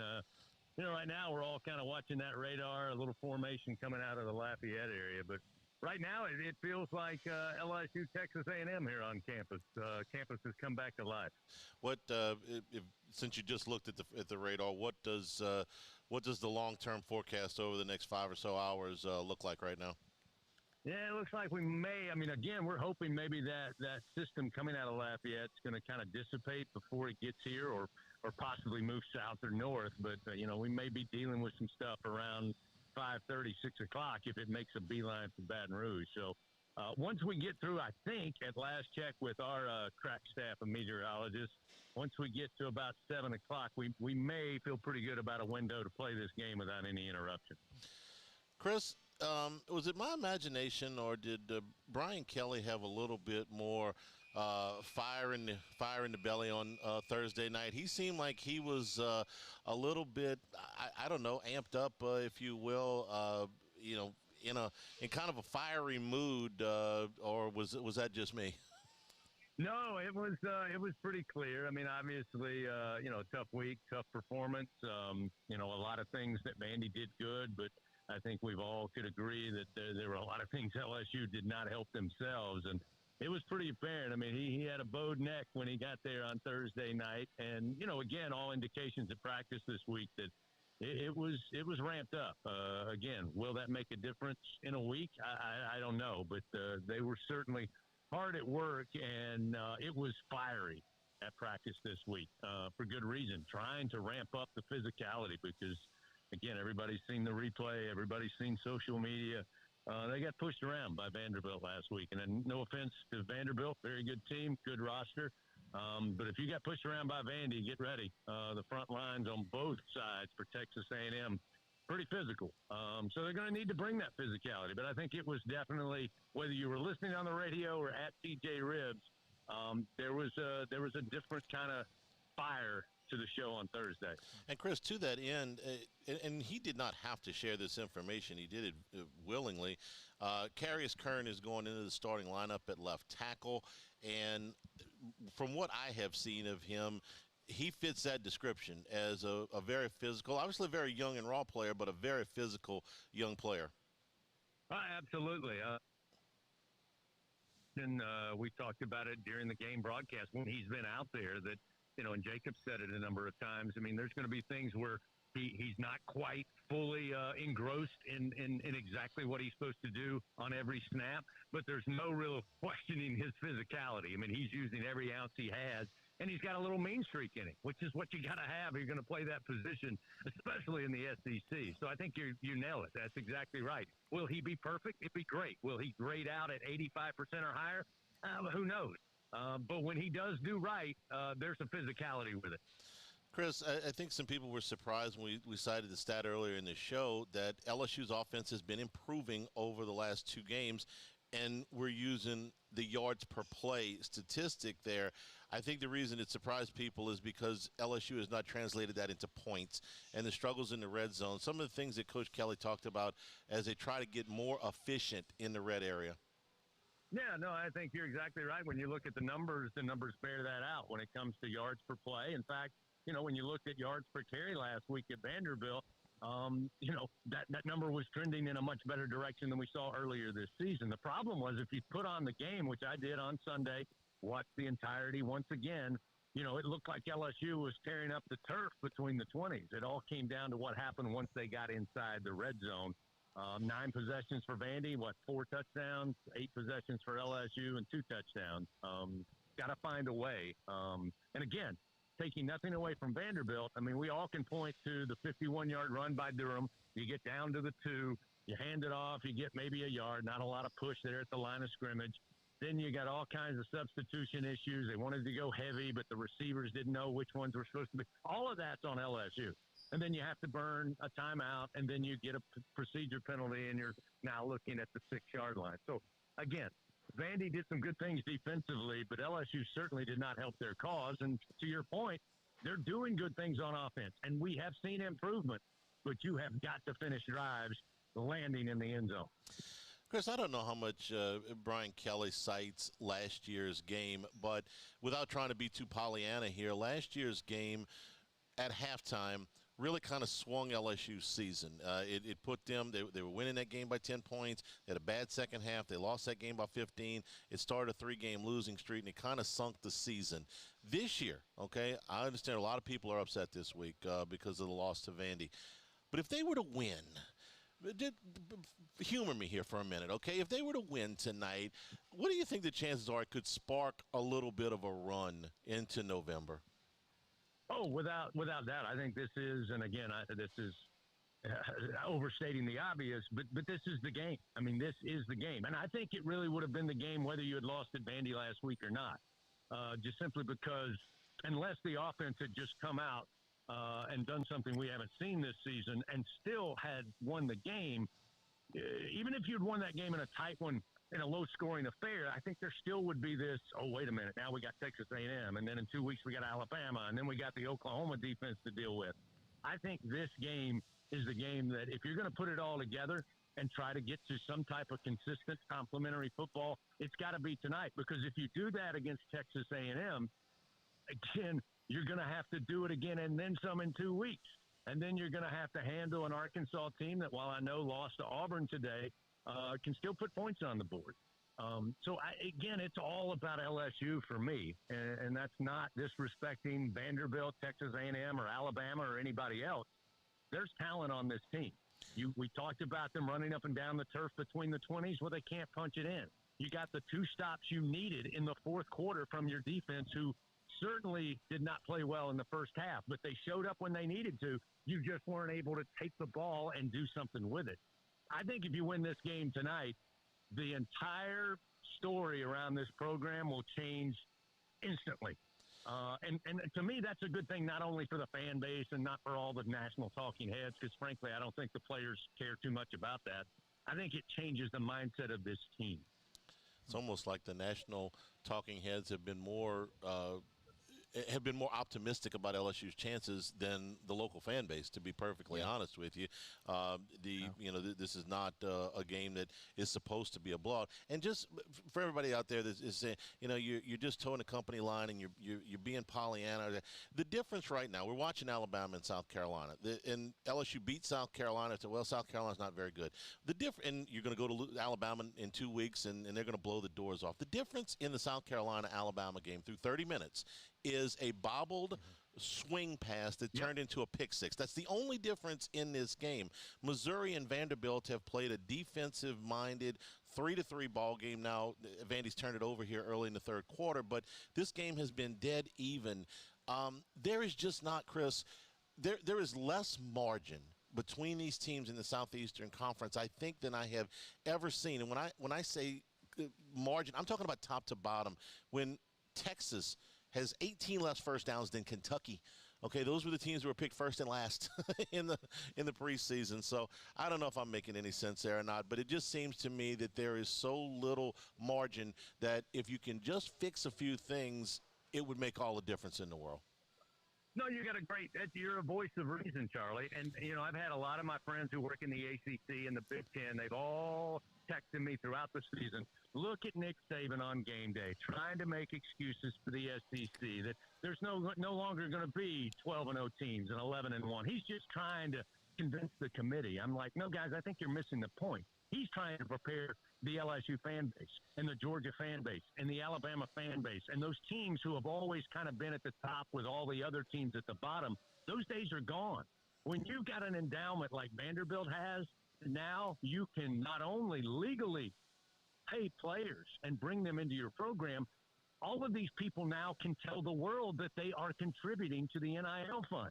right now we're all kind of watching that radar, a little formation coming out of the Lafayette area. But right now it feels like LSU Texas A&M here on campus. Campus has come back to life. What since you just looked at the radar, what does the long-term forecast over the next 5 or so hours look like right now? Yeah, it looks like we may. I mean, again, we're hoping maybe that system coming out of Lafayette's going to kind of dissipate before it gets here, or possibly move south or north. But, we may be dealing with some stuff around 5:30, 6 o'clock if it makes a beeline for Baton Rouge. So once we get through, I think, at last check with our crack staff of meteorologists, once we get to about 7 o'clock, we may feel pretty good about a window to play this game without any interruption. Chris, was it my imagination, or did Brian Kelly have a little bit more fire in the belly on Thursday night? He seemed like he was a little bit, I don't know, amped up, if you will, in kind of a fiery mood, or was that just me? No, it was pretty clear. I mean, obviously, tough week, tough performance. A lot of things that Vandy did good, but I think we've all could agree that there were a lot of things LSU did not help themselves, and it was pretty apparent. I mean, he had a bowed neck when he got there on Thursday night, and again, all indications at practice this week that it was ramped up. Again, will that make a difference in a week? I don't know, but they were certainly hard at work, and it was fiery at practice this week for good reason, trying to ramp up the physicality because, again, everybody's seen the replay, everybody's seen social media. They got pushed around by Vanderbilt last week, and then no offense to Vanderbilt, very good team, good roster. But if you got pushed around by Vandy, get ready. The front lines on both sides for Texas A&M, pretty physical. So they're going to need to bring that physicality. But I think it was definitely, whether you were listening on the radio or at TJ Ribs, there was a different kind of fire to the show on Thursday. And Chris, to that end, and he did not have to share this information. He did it willingly. Carius Kern is going into the starting lineup at left tackle, and from what I have seen of him, he fits that description as a very physical, obviously a very young and raw player, but a very physical young player. Absolutely. And we talked about it during the game broadcast when he's been out there that, and Jacob said it a number of times. I mean, there's going to be things where He's not quite fully engrossed in exactly what he's supposed to do on every snap, but there's no real questioning his physicality. I mean, he's using every ounce he has, and he's got a little mean streak in him, which is what you got to have if you're going to play that position, especially in the SEC. So I think you nail it. That's exactly right. Will he be perfect? It'd be great. Will he grade out at 85% or higher? Who knows? But when he does do right, there's a physicality with it. Chris, I think some people were surprised when we cited the stat earlier in the show that LSU's offense has been improving over the last 2 games, and we're using the yards per play statistic there. I think the reason it surprised people is because LSU has not translated that into points and the struggles in the red zone. Some of the things that Coach Kelly talked about as they try to get more efficient in the red area. Yeah, no, I think you're exactly right. When you look at the numbers bear that out when it comes to yards per play. In fact, when you looked at yards per carry last week at Vanderbilt, that number was trending in a much better direction than we saw earlier this season. The problem was if you put on the game, which I did on Sunday, watched the entirety once again, it looked like LSU was tearing up the turf between the 20s. It all came down to what happened once they got inside the red zone. 9 possessions for Vandy, 4 touchdowns, 8 possessions for LSU, and 2 touchdowns. Got to find a way. And again, taking nothing away from Vanderbilt, I mean, we all can point to the 51-yard run by Durham. You get down to the 2, you hand it off, you get maybe a yard, not a lot of push there at the line of scrimmage. Then you got all kinds of substitution issues. They wanted to go heavy, but the receivers didn't know which ones were supposed to be. All of that's on LSU. And then you have to burn a timeout, and then you get a procedure penalty, and you're now looking at the 6-yard line. So, again, Vandy did some good things defensively, but LSU certainly did not help their cause. And to your point, they're doing good things on offense, and we have seen improvement, but you have got to finish drives landing in the end zone. Chris, I don't know how much Brian Kelly cites last year's game, but without trying to be too Pollyanna here, last year's game at halftime really kind of swung LSU's season. It put them, they were winning that game by 10 points. They had a bad second half. They lost that game by 15. It started a 3-game losing streak, and it kind of sunk the season. This year, okay, I understand a lot of people are upset this week because of the loss to Vandy. But if they were to win, humor me here for a minute, okay? If they were to win tonight, what do you think the chances are it could spark a little bit of a run into November? Oh, without doubt. I think this is, and again, this is overstating the obvious, but this is the game. I mean, this is the game. And I think it really would have been the game whether you had lost at Vandy last week or not, just simply because unless the offense had just come out and done something we haven't seen this season and still had won the game, even if you'd won that game in a tight one, in a low-scoring affair, I think there still would be this, oh, wait a minute, now we got Texas A&M, and then in 2 weeks we got Alabama, and then we got the Oklahoma defense to deal with. I think this game is the game that if you're going to put it all together and try to get to some type of consistent complementary football, it's got to be tonight, because if you do that against Texas A&M, again, you're going to have to do it again and then some in 2 weeks. And then you're going to have to handle an Arkansas team that, while I know lost to Auburn today, can still put points on the board. So, again, it's all about LSU for me, and that's not disrespecting Vanderbilt, Texas A&M, or Alabama, or anybody else. There's talent on this team. We talked about them running up and down the turf between the 20s. Well, they can't punch it in. You got the 2 stops you needed in the fourth quarter from your defense, who certainly did not play well in the first half, but they showed up when they needed to. You just weren't able to take the ball and do something with it. I think if you win this game tonight, the entire story around this program will change instantly. And to me, that's a good thing, not only for the fan base and not for all the national talking heads, because frankly, I don't think the players care too much about that. I think it changes the mindset of this team. It's almost like the national talking heads have been more optimistic about LSU's chances than the local fan base, to be perfectly honest with you. This is not a game that is supposed to be a blowout. And just for everybody out there that is saying, you're just towing a company line and you're being Pollyanna. The difference right now, we're watching Alabama and South Carolina, and LSU beat South Carolina. Well, South Carolina's not very good. And you're going to go to Alabama in 2 weeks, and they're going to blow the doors off. The difference in the South Carolina-Alabama game through 30 minutes is a bobbled swing pass that turned into a pick six. That's the only difference in this game. Missouri and Vanderbilt have played a defensive-minded 3-3 ball game. Now, Vandy's turned it over here early in the third quarter, but this game has been dead even. There is just not, Chris, there is less margin between these teams in the Southeastern Conference, I think, than I have ever seen. And when I say margin, I'm talking about top to bottom. When Texas has 18 less first downs than Kentucky. Okay, those were the teams who were picked first and last in the preseason. So I don't know if I'm making any sense there or not, but it just seems to me that there is so little margin that if you can just fix a few things, it would make all the difference in the world. No, you're a voice of reason, Charlie. And, I've had a lot of my friends who work in the ACC and the Big Ten. They've all texted me throughout the season. Look at Nick Saban on game day, trying to make excuses for the SEC, that there's no longer going to be 12-0 teams and 11-1. He's just trying to convince the committee. I'm like, no, guys, I think you're missing the point. He's trying to prepare the LSU fan base and the Georgia fan base and the Alabama fan base and those teams who have always kind of been at the top with all the other teams at the bottom. Those days are gone. When you've got an endowment like Vanderbilt has, now you can not only legally pay players and bring them into your program, all of these people now can tell the world that they are contributing to the NIL fund.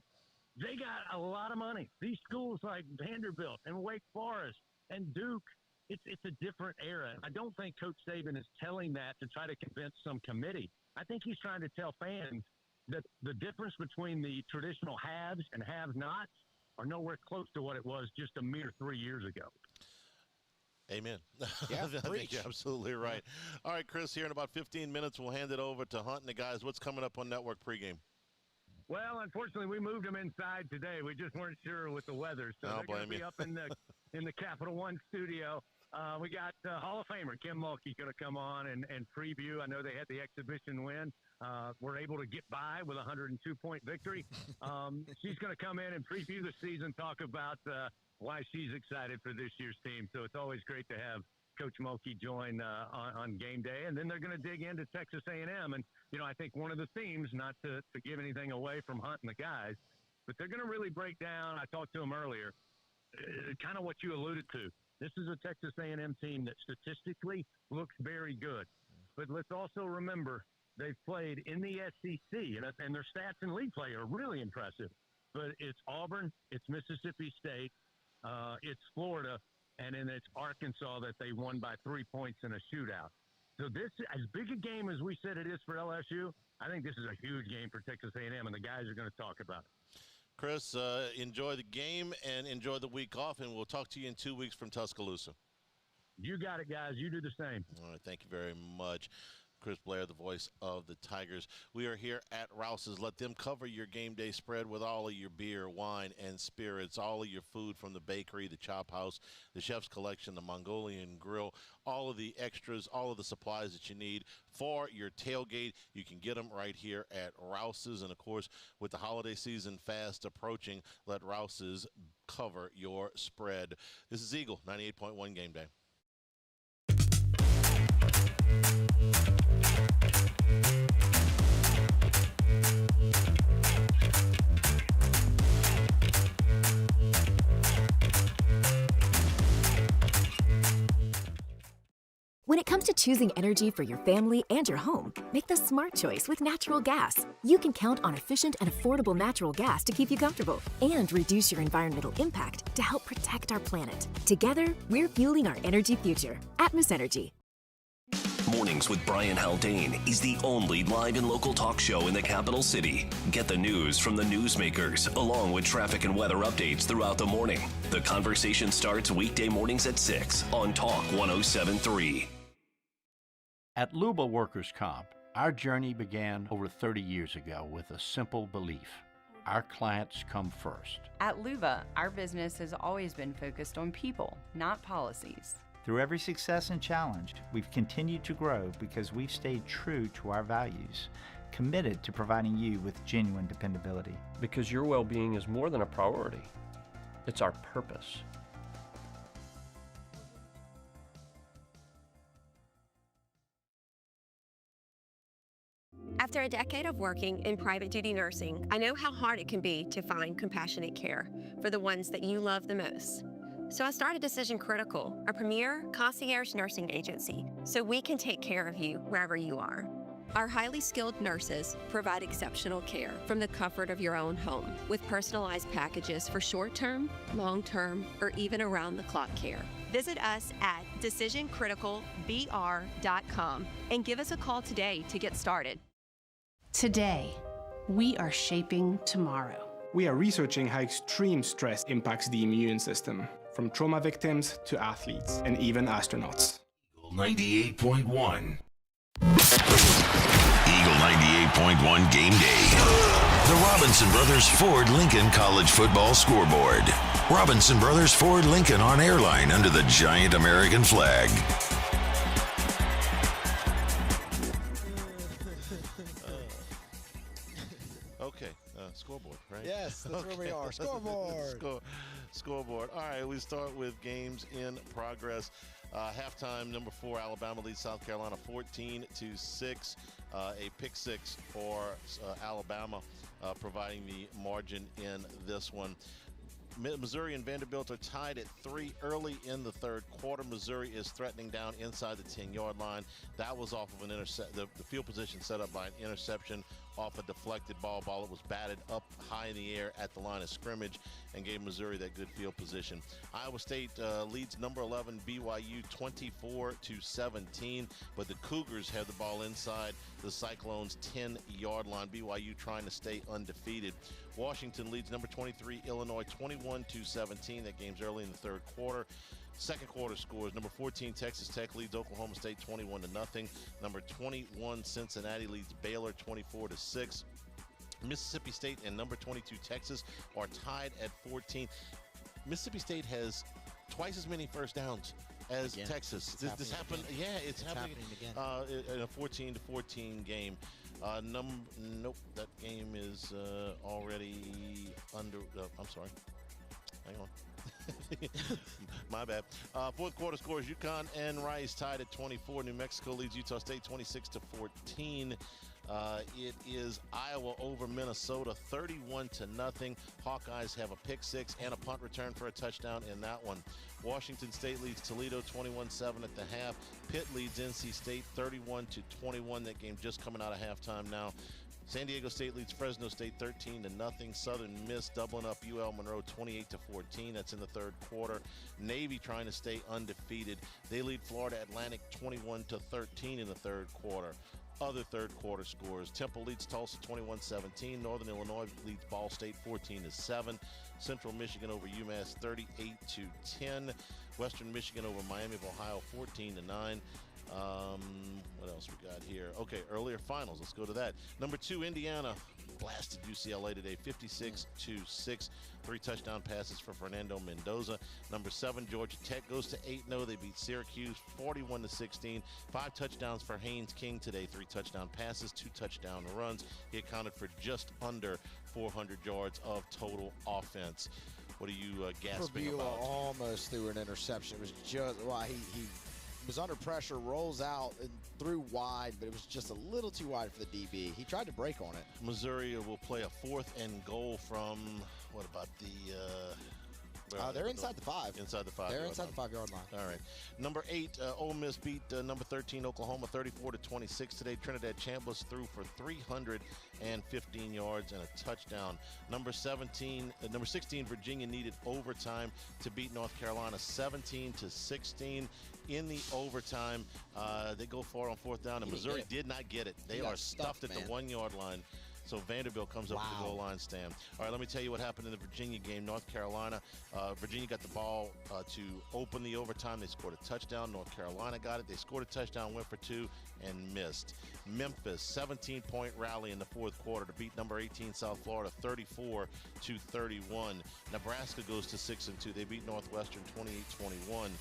They got a lot of money. These schools like Vanderbilt and Wake Forest and Duke, it's a different era. I don't think Coach Saban is telling that to try to convince some committee. I think he's trying to tell fans that the difference between the traditional haves and have-nots are nowhere close to what it was just a mere 3 years ago. Amen. Yeah, I think you're absolutely right. All right, Chris, here in about 15 minutes, we'll hand it over to Hunt and the guys. What's coming up on Network Pregame? Well, unfortunately, we moved them inside today. We just weren't sure with the weather. So they're going to be up in the Capital One studio. We got Hall of Famer Kim Mulkey going to come on and preview. I know they had the exhibition win. We're able to get by with a 102-point victory. She's going to come in and preview the season, talk about why she's excited for this year's team. So it's always great to have Coach Mulkey join on game day. And then they're going to dig into Texas A&M. And, I think one of the themes, not to give anything away from Hunt and the guys, but they're going to really break down, I talked to them earlier, kind of what you alluded to. This is a Texas A&M team that statistically looks very good. But let's also remember they've played in the SEC, and their stats in league play are really impressive. But it's Auburn, it's Mississippi State, it's Florida, and then it's Arkansas that they won by 3 points in a shootout. So this, as big a game as we said it is for LSU, I think this is a huge game for Texas A&M, and the guys are going to talk about it. Chris, enjoy the game and enjoy the week off, and we'll talk to you in 2 weeks from Tuscaloosa. You got it, guys. You do the same. All right, thank you very much. Chris Blair, the voice of the Tigers. We are here at Rouse's. Let them cover your game day spread with all of your beer, wine, and spirits, all of your food from the bakery, the chop house, the chef's collection, the Mongolian grill, all of the extras, all of the supplies that you need for your tailgate. You can get them right here at Rouse's. And, of course, with the holiday season fast approaching, let Rouse's cover your spread. This is Eagle 98.1 Game Day. When it comes to choosing energy for your family and your home, make the smart choice with natural gas. You can count on efficient and affordable natural gas to keep you comfortable and reduce your environmental impact to help protect our planet. Together, we're fueling our energy future. Atmos Energy. Mornings with Brian Haldane is the only live and local talk show in the capital city. Get the news from the newsmakers, along with traffic and weather updates throughout the morning. The conversation starts weekday mornings at 6 on Talk 107.3. At Luba Workers' Comp, our journey began over 30 years ago with a simple belief. Our clients come first. At Luba, our business has always been focused on people, not policies. Through every success and challenge, we've continued to grow because we've stayed true to our values, committed to providing you with genuine dependability. Because your well-being is more than a priority. It's our purpose. After a decade of working in private duty nursing, I know how hard it can be to find compassionate care for the ones that you love the most. So I started Decision Critical, a premier concierge nursing agency, so we can take care of you wherever you are. Our highly skilled nurses provide exceptional care from the comfort of your own home with personalized packages for short-term, long-term, or even around-the-clock care. Visit us at decisioncriticalbr.com and give us a call today to get started. Today, we are shaping tomorrow. We are researching how extreme stress impacts the immune system, from trauma victims to athletes and even astronauts. 98.1. Eagle 98.1 Game Day. The Robinson Brothers Ford Lincoln College Football Scoreboard. Robinson Brothers Ford Lincoln on airline under the giant American flag. Scoreboard, right? Yes, that's where we are. Scoreboard. Scoreboard. All right, we start with games in progress. Halftime, number 4, Alabama leads South Carolina 14-6. A pick six for Alabama, providing the margin in this one. Missouri and Vanderbilt are tied at 3 early in the third quarter. Missouri is threatening down inside the 10-yard line. That was off of an the field position set up by an interception off a deflected ball. Ball that was batted up high in the air at the line of scrimmage and gave Missouri that good field position. Iowa State leads number 11 BYU 24-17, but the Cougars have the ball inside the Cyclones' 10-yard line. BYU trying to stay undefeated. Washington leads number 23 Illinois 21-17. That game's early in the third quarter. Second quarter scores: number 14 Texas Tech leads Oklahoma State 21-0. Number 21 Cincinnati leads Baylor 24-6. Mississippi State and number 22 Texas are tied at 14. Mississippi State has twice as many first downs as Texas. This happened. Yeah, it's happening again. In a 14-14 game. Nope, that game is already under. I'm sorry. Hang on. My bad. Fourth quarter scores: UConn and Rice tied at 24. New Mexico leads Utah State 26-14. It is Iowa over Minnesota 31-0. Hawkeyes have a pick six and a punt return for a touchdown in that one. Washington State leads Toledo 21-7 at the half. Pitt leads NC State 31-21. That game just coming out of halftime now. San Diego State leads Fresno State 13-0. Southern Miss doubling up UL Monroe 28-14. That's in the third quarter. Navy trying to stay undefeated. They lead Florida Atlantic 21-13 in the third quarter. Other third quarter scores: Temple leads Tulsa 21-17. Northern Illinois leads Ball State 14-7. Central Michigan over UMass 38-10. Western Michigan over Miami of Ohio 14-9. What else we got here? Okay, earlier finals. Let's go to that. Number 2, Indiana blasted UCLA today, 56-6. 3 touchdown passes for Fernando Mendoza. Number 7, Georgia Tech goes to 8-0. They beat Syracuse 41-16. 5 touchdowns for Haynes King today. 3 touchdown passes, 2 touchdown runs. He accounted for just under 400 yards of total offense. What are you gasping Purvila about? almost threw an interception. It was just he was under pressure, rolls out and threw wide, but it was just a little too wide for the DB. He tried to break on it. Missouri will play a 4th and goal from, what about the... they're inside the 5. Inside the 5. They're inside the 5-yard line. All right. Number 8, Ole Miss beat number 13 Oklahoma 34-26 today. Trinidad Chambliss threw for 315 yards and a touchdown. Number 16 Virginia needed overtime to beat North Carolina 17-16. In the overtime, they go for it on 4th down, and Missouri did not get it. They are stuffed at the 1-yard line. So Vanderbilt comes up to the goal line stand. All right, let me tell you what happened in the Virginia game. North Carolina, Virginia got the ball to open the overtime. They scored a touchdown. North Carolina got it. They scored a touchdown, went for 2, and missed. Memphis, 17-point rally in the fourth quarter to beat number 18 South Florida 34-31. Nebraska goes to 6-2. They beat Northwestern 28-21.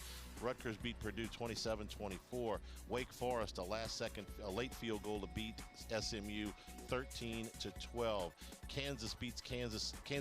Rutgers beat Purdue 27-24. Wake Forest, a late field goal to beat SMU 13-12. Kansas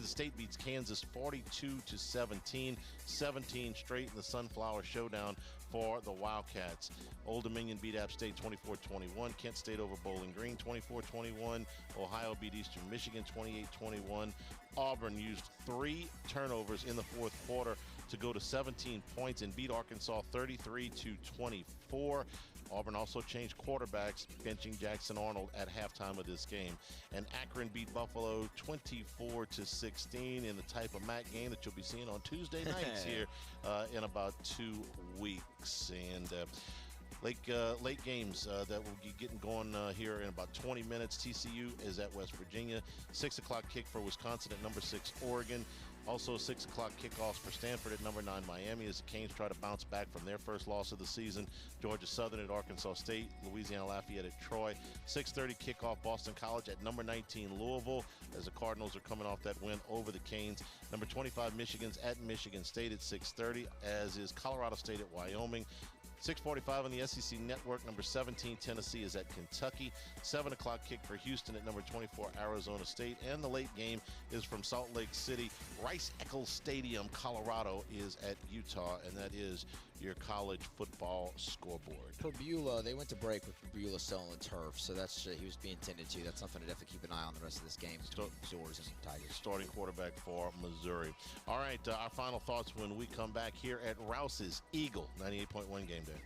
State beats Kansas 42-17. 17 straight in the Sunflower Showdown for the Wildcats. Old Dominion beat App State 24-21. Kent State over Bowling Green 24-21. Ohio beat Eastern Michigan 28-21. Auburn used 3 turnovers in the fourth quarter to go to 17 points and beat Arkansas 33-24. Auburn also changed quarterbacks, benching Jackson Arnold at halftime of this game. And Akron beat Buffalo 24-16 in the type of MAC game that you'll be seeing on Tuesday nights here in about 2 weeks. And late games that will be getting going here in about 20 minutes. TCU is at West Virginia. 6 o'clock kick for Wisconsin at number 6 Oregon. Also 6 o'clock kickoffs for Stanford at number 9 Miami as the Canes try to bounce back from their first loss of the season. Georgia Southern at Arkansas State. Louisiana Lafayette at Troy. 6:30 kickoff Boston College at number 19 Louisville as the Cardinals are coming off that win over the Canes. Number 25 Michigan's at Michigan State at 6:30, as is Colorado State at Wyoming. 6:45 on the SEC Network. Number 17 Tennessee is at Kentucky. 7 o'clock kick for Houston at number 24 Arizona State. And the late game is from Salt Lake City. Rice-Eccles Stadium, Colorado is at Utah, and that is your college football scoreboard. For Beulah, they went to break with Beulah still on the turf, so that's he was being tended to. That's something to definitely keep an eye on the rest of this game between Zords and Tigers. Starting quarterback for Missouri. All right, our final thoughts when we come back here at Rouse's Eagle 98.1 Game Day.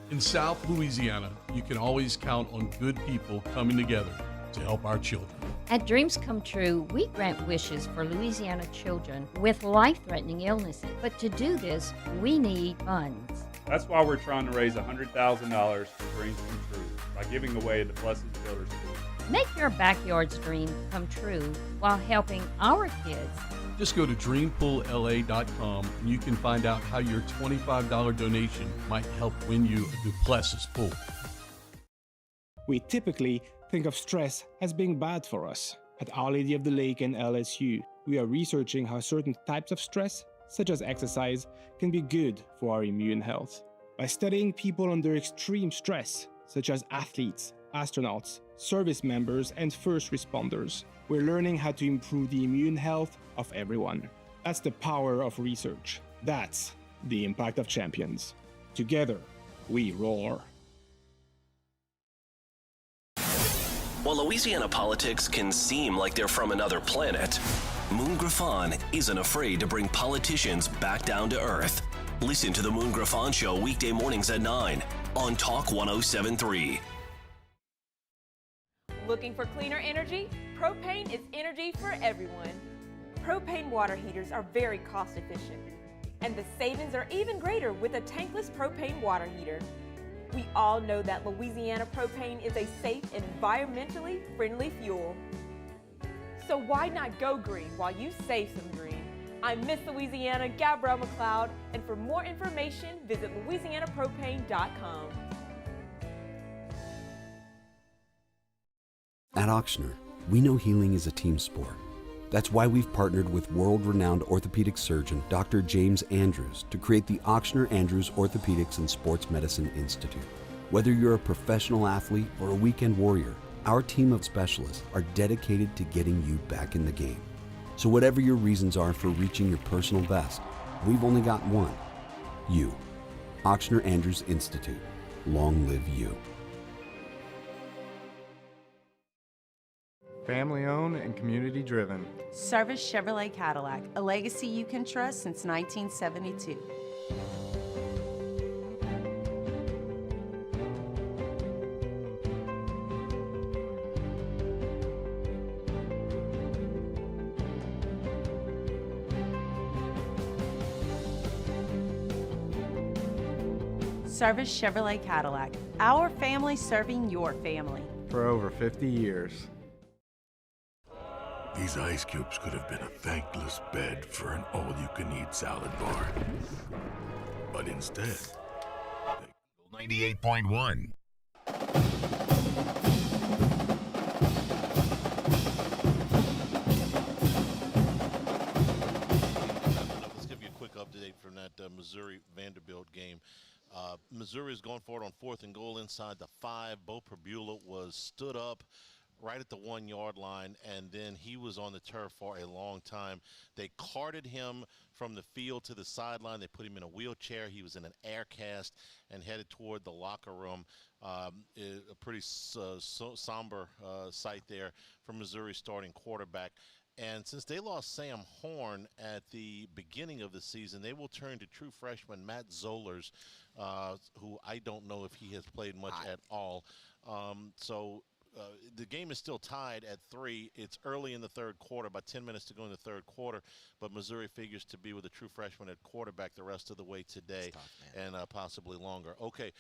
In South Louisiana, you can always count on good people coming together to help our children. At Dreams Come True, we grant wishes for Louisiana children with life-threatening illnesses. But to do this, we need funds. That's why we're trying to raise $100,000 for Dreams Come True by giving away the Blessed Children's School. Make your backyard's dream come true while helping our kids. Just go to dreampoolla.com and you can find out how your $25 donation might help win you a Duplessis pool. We typically think of stress as being bad for us. At Our Lady of the Lake and LSU, we are researching how certain types of stress, such as exercise, can be good for our immune health. By studying people under extreme stress, such as athletes, astronauts, service members, and first responders, we're learning how to improve the immune health of everyone. That's the power of research. That's the impact of champions. Together, we roar. While Louisiana politics can seem like they're from another planet, Moon Griffon isn't afraid to bring politicians back down to earth. Listen to the Moon Griffon Show weekday mornings at 9 on Talk 107.3. Looking for cleaner energy? Propane is energy for everyone. Propane water heaters are very cost efficient, and the savings are even greater with a tankless propane water heater. We all know that Louisiana propane is a safe and environmentally friendly fuel. So why not go green while you save some green? I'm Miss Louisiana, Gabrielle McLeod, and for more information, visit louisianapropane.com. At Ochsner, we know healing is a team sport. That's why we've partnered with world-renowned orthopedic surgeon Dr. James Andrews to create the Ochsner Andrews Orthopedics and Sports Medicine Institute. Whether you're a professional athlete or a weekend warrior, our team of specialists are dedicated to getting you back in the game. So whatever your reasons are for reaching your personal best, we've only got one: you. Ochsner Andrews Institute. Long live you. Family owned and community driven. Service Chevrolet Cadillac, a legacy you can trust since 1972. Service Chevrolet Cadillac, our family serving your family. For over 50 years. These ice cubes could have been a thankless bed for an all-you-can-eat salad bar. But instead... 98.1. Let's give you a quick update from that Missouri Missouri is going for it on 4th and goal inside the 5. Bo Perbula was stood up right at the 1-yard line, and then he was on the turf for a long time. They carted him from the field to the sideline. They put him in a wheelchair. He was in an air cast and headed toward the locker room. A pretty somber sight there for Missouri starting quarterback. And since they lost Sam Horn at the beginning of the season, they will turn to true freshman Matt Zollers, who I don't know if he has played much at all. The game is still tied at 3. It's early in the third quarter, about 10 minutes to go in the third quarter, but Missouri figures to be with a true freshman at quarterback the rest of the way today, and possibly longer. Okay,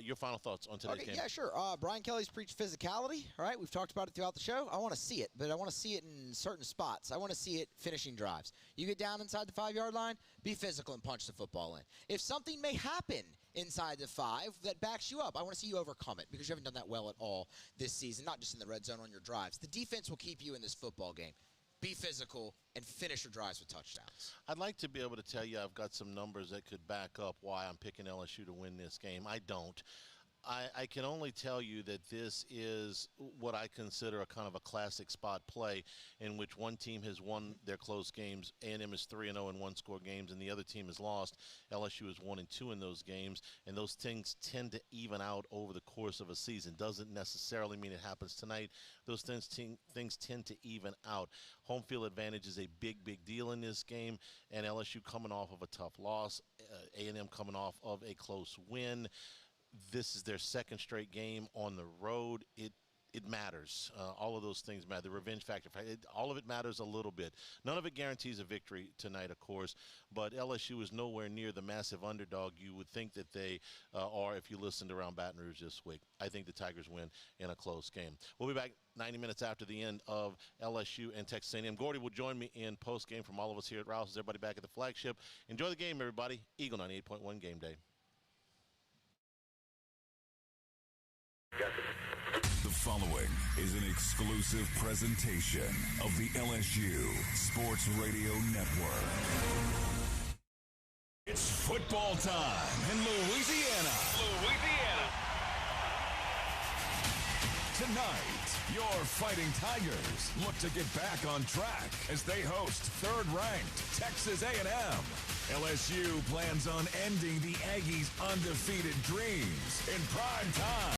your final thoughts on today's game? Yeah, sure. Brian Kelly's preached physicality, all right? We've talked about it throughout the show. I want to see it, but I want to see it in certain spots. I want to see it finishing drives. You get down inside the 5-yard line, be physical and punch the football in. If something may happen inside the 5 that backs you up, I want to see you overcome it, because you haven't done that well at all this season, not just in the red zone on your drives. The defense will keep you in this football game. Be physical and finish your drives with touchdowns. I'd like to be able to tell you I've got some numbers that could back up why I'm picking LSU to win this game. I don't. I can only tell you that this is what I consider a kind of a classic spot play in which one team has won their close games. A&M is 3-0 in one-score games, and the other team has lost. LSU is 1-2 in those games, and those things tend to even out over the course of a season. Doesn't necessarily mean it happens tonight. Those things tend to even out. Home field advantage is a big, big deal in this game, and LSU coming off of a tough loss, A&M coming off of a close win. This is their second straight game on the road. It matters. All of those things matter. The revenge factor, all of it matters a little bit. None of it guarantees a victory tonight, of course, but LSU is nowhere near the massive underdog you would think that they are if you listened around Baton Rouge this week. I think the Tigers win in a close game. We'll be back 90 minutes after the end of LSU and Texas A&M. Gordy will join me in post-game. From all of us here at Rouse's, everybody back at the flagship. Enjoy the game, everybody. Eagle 98.1 Game Day. The following is an exclusive presentation of the LSU Sports Radio Network. It's football time in Louisiana. Tonight, your Fighting Tigers look to get back on track as they host third-ranked Texas A&M. LSU plans on ending the Aggies' undefeated dreams in prime time.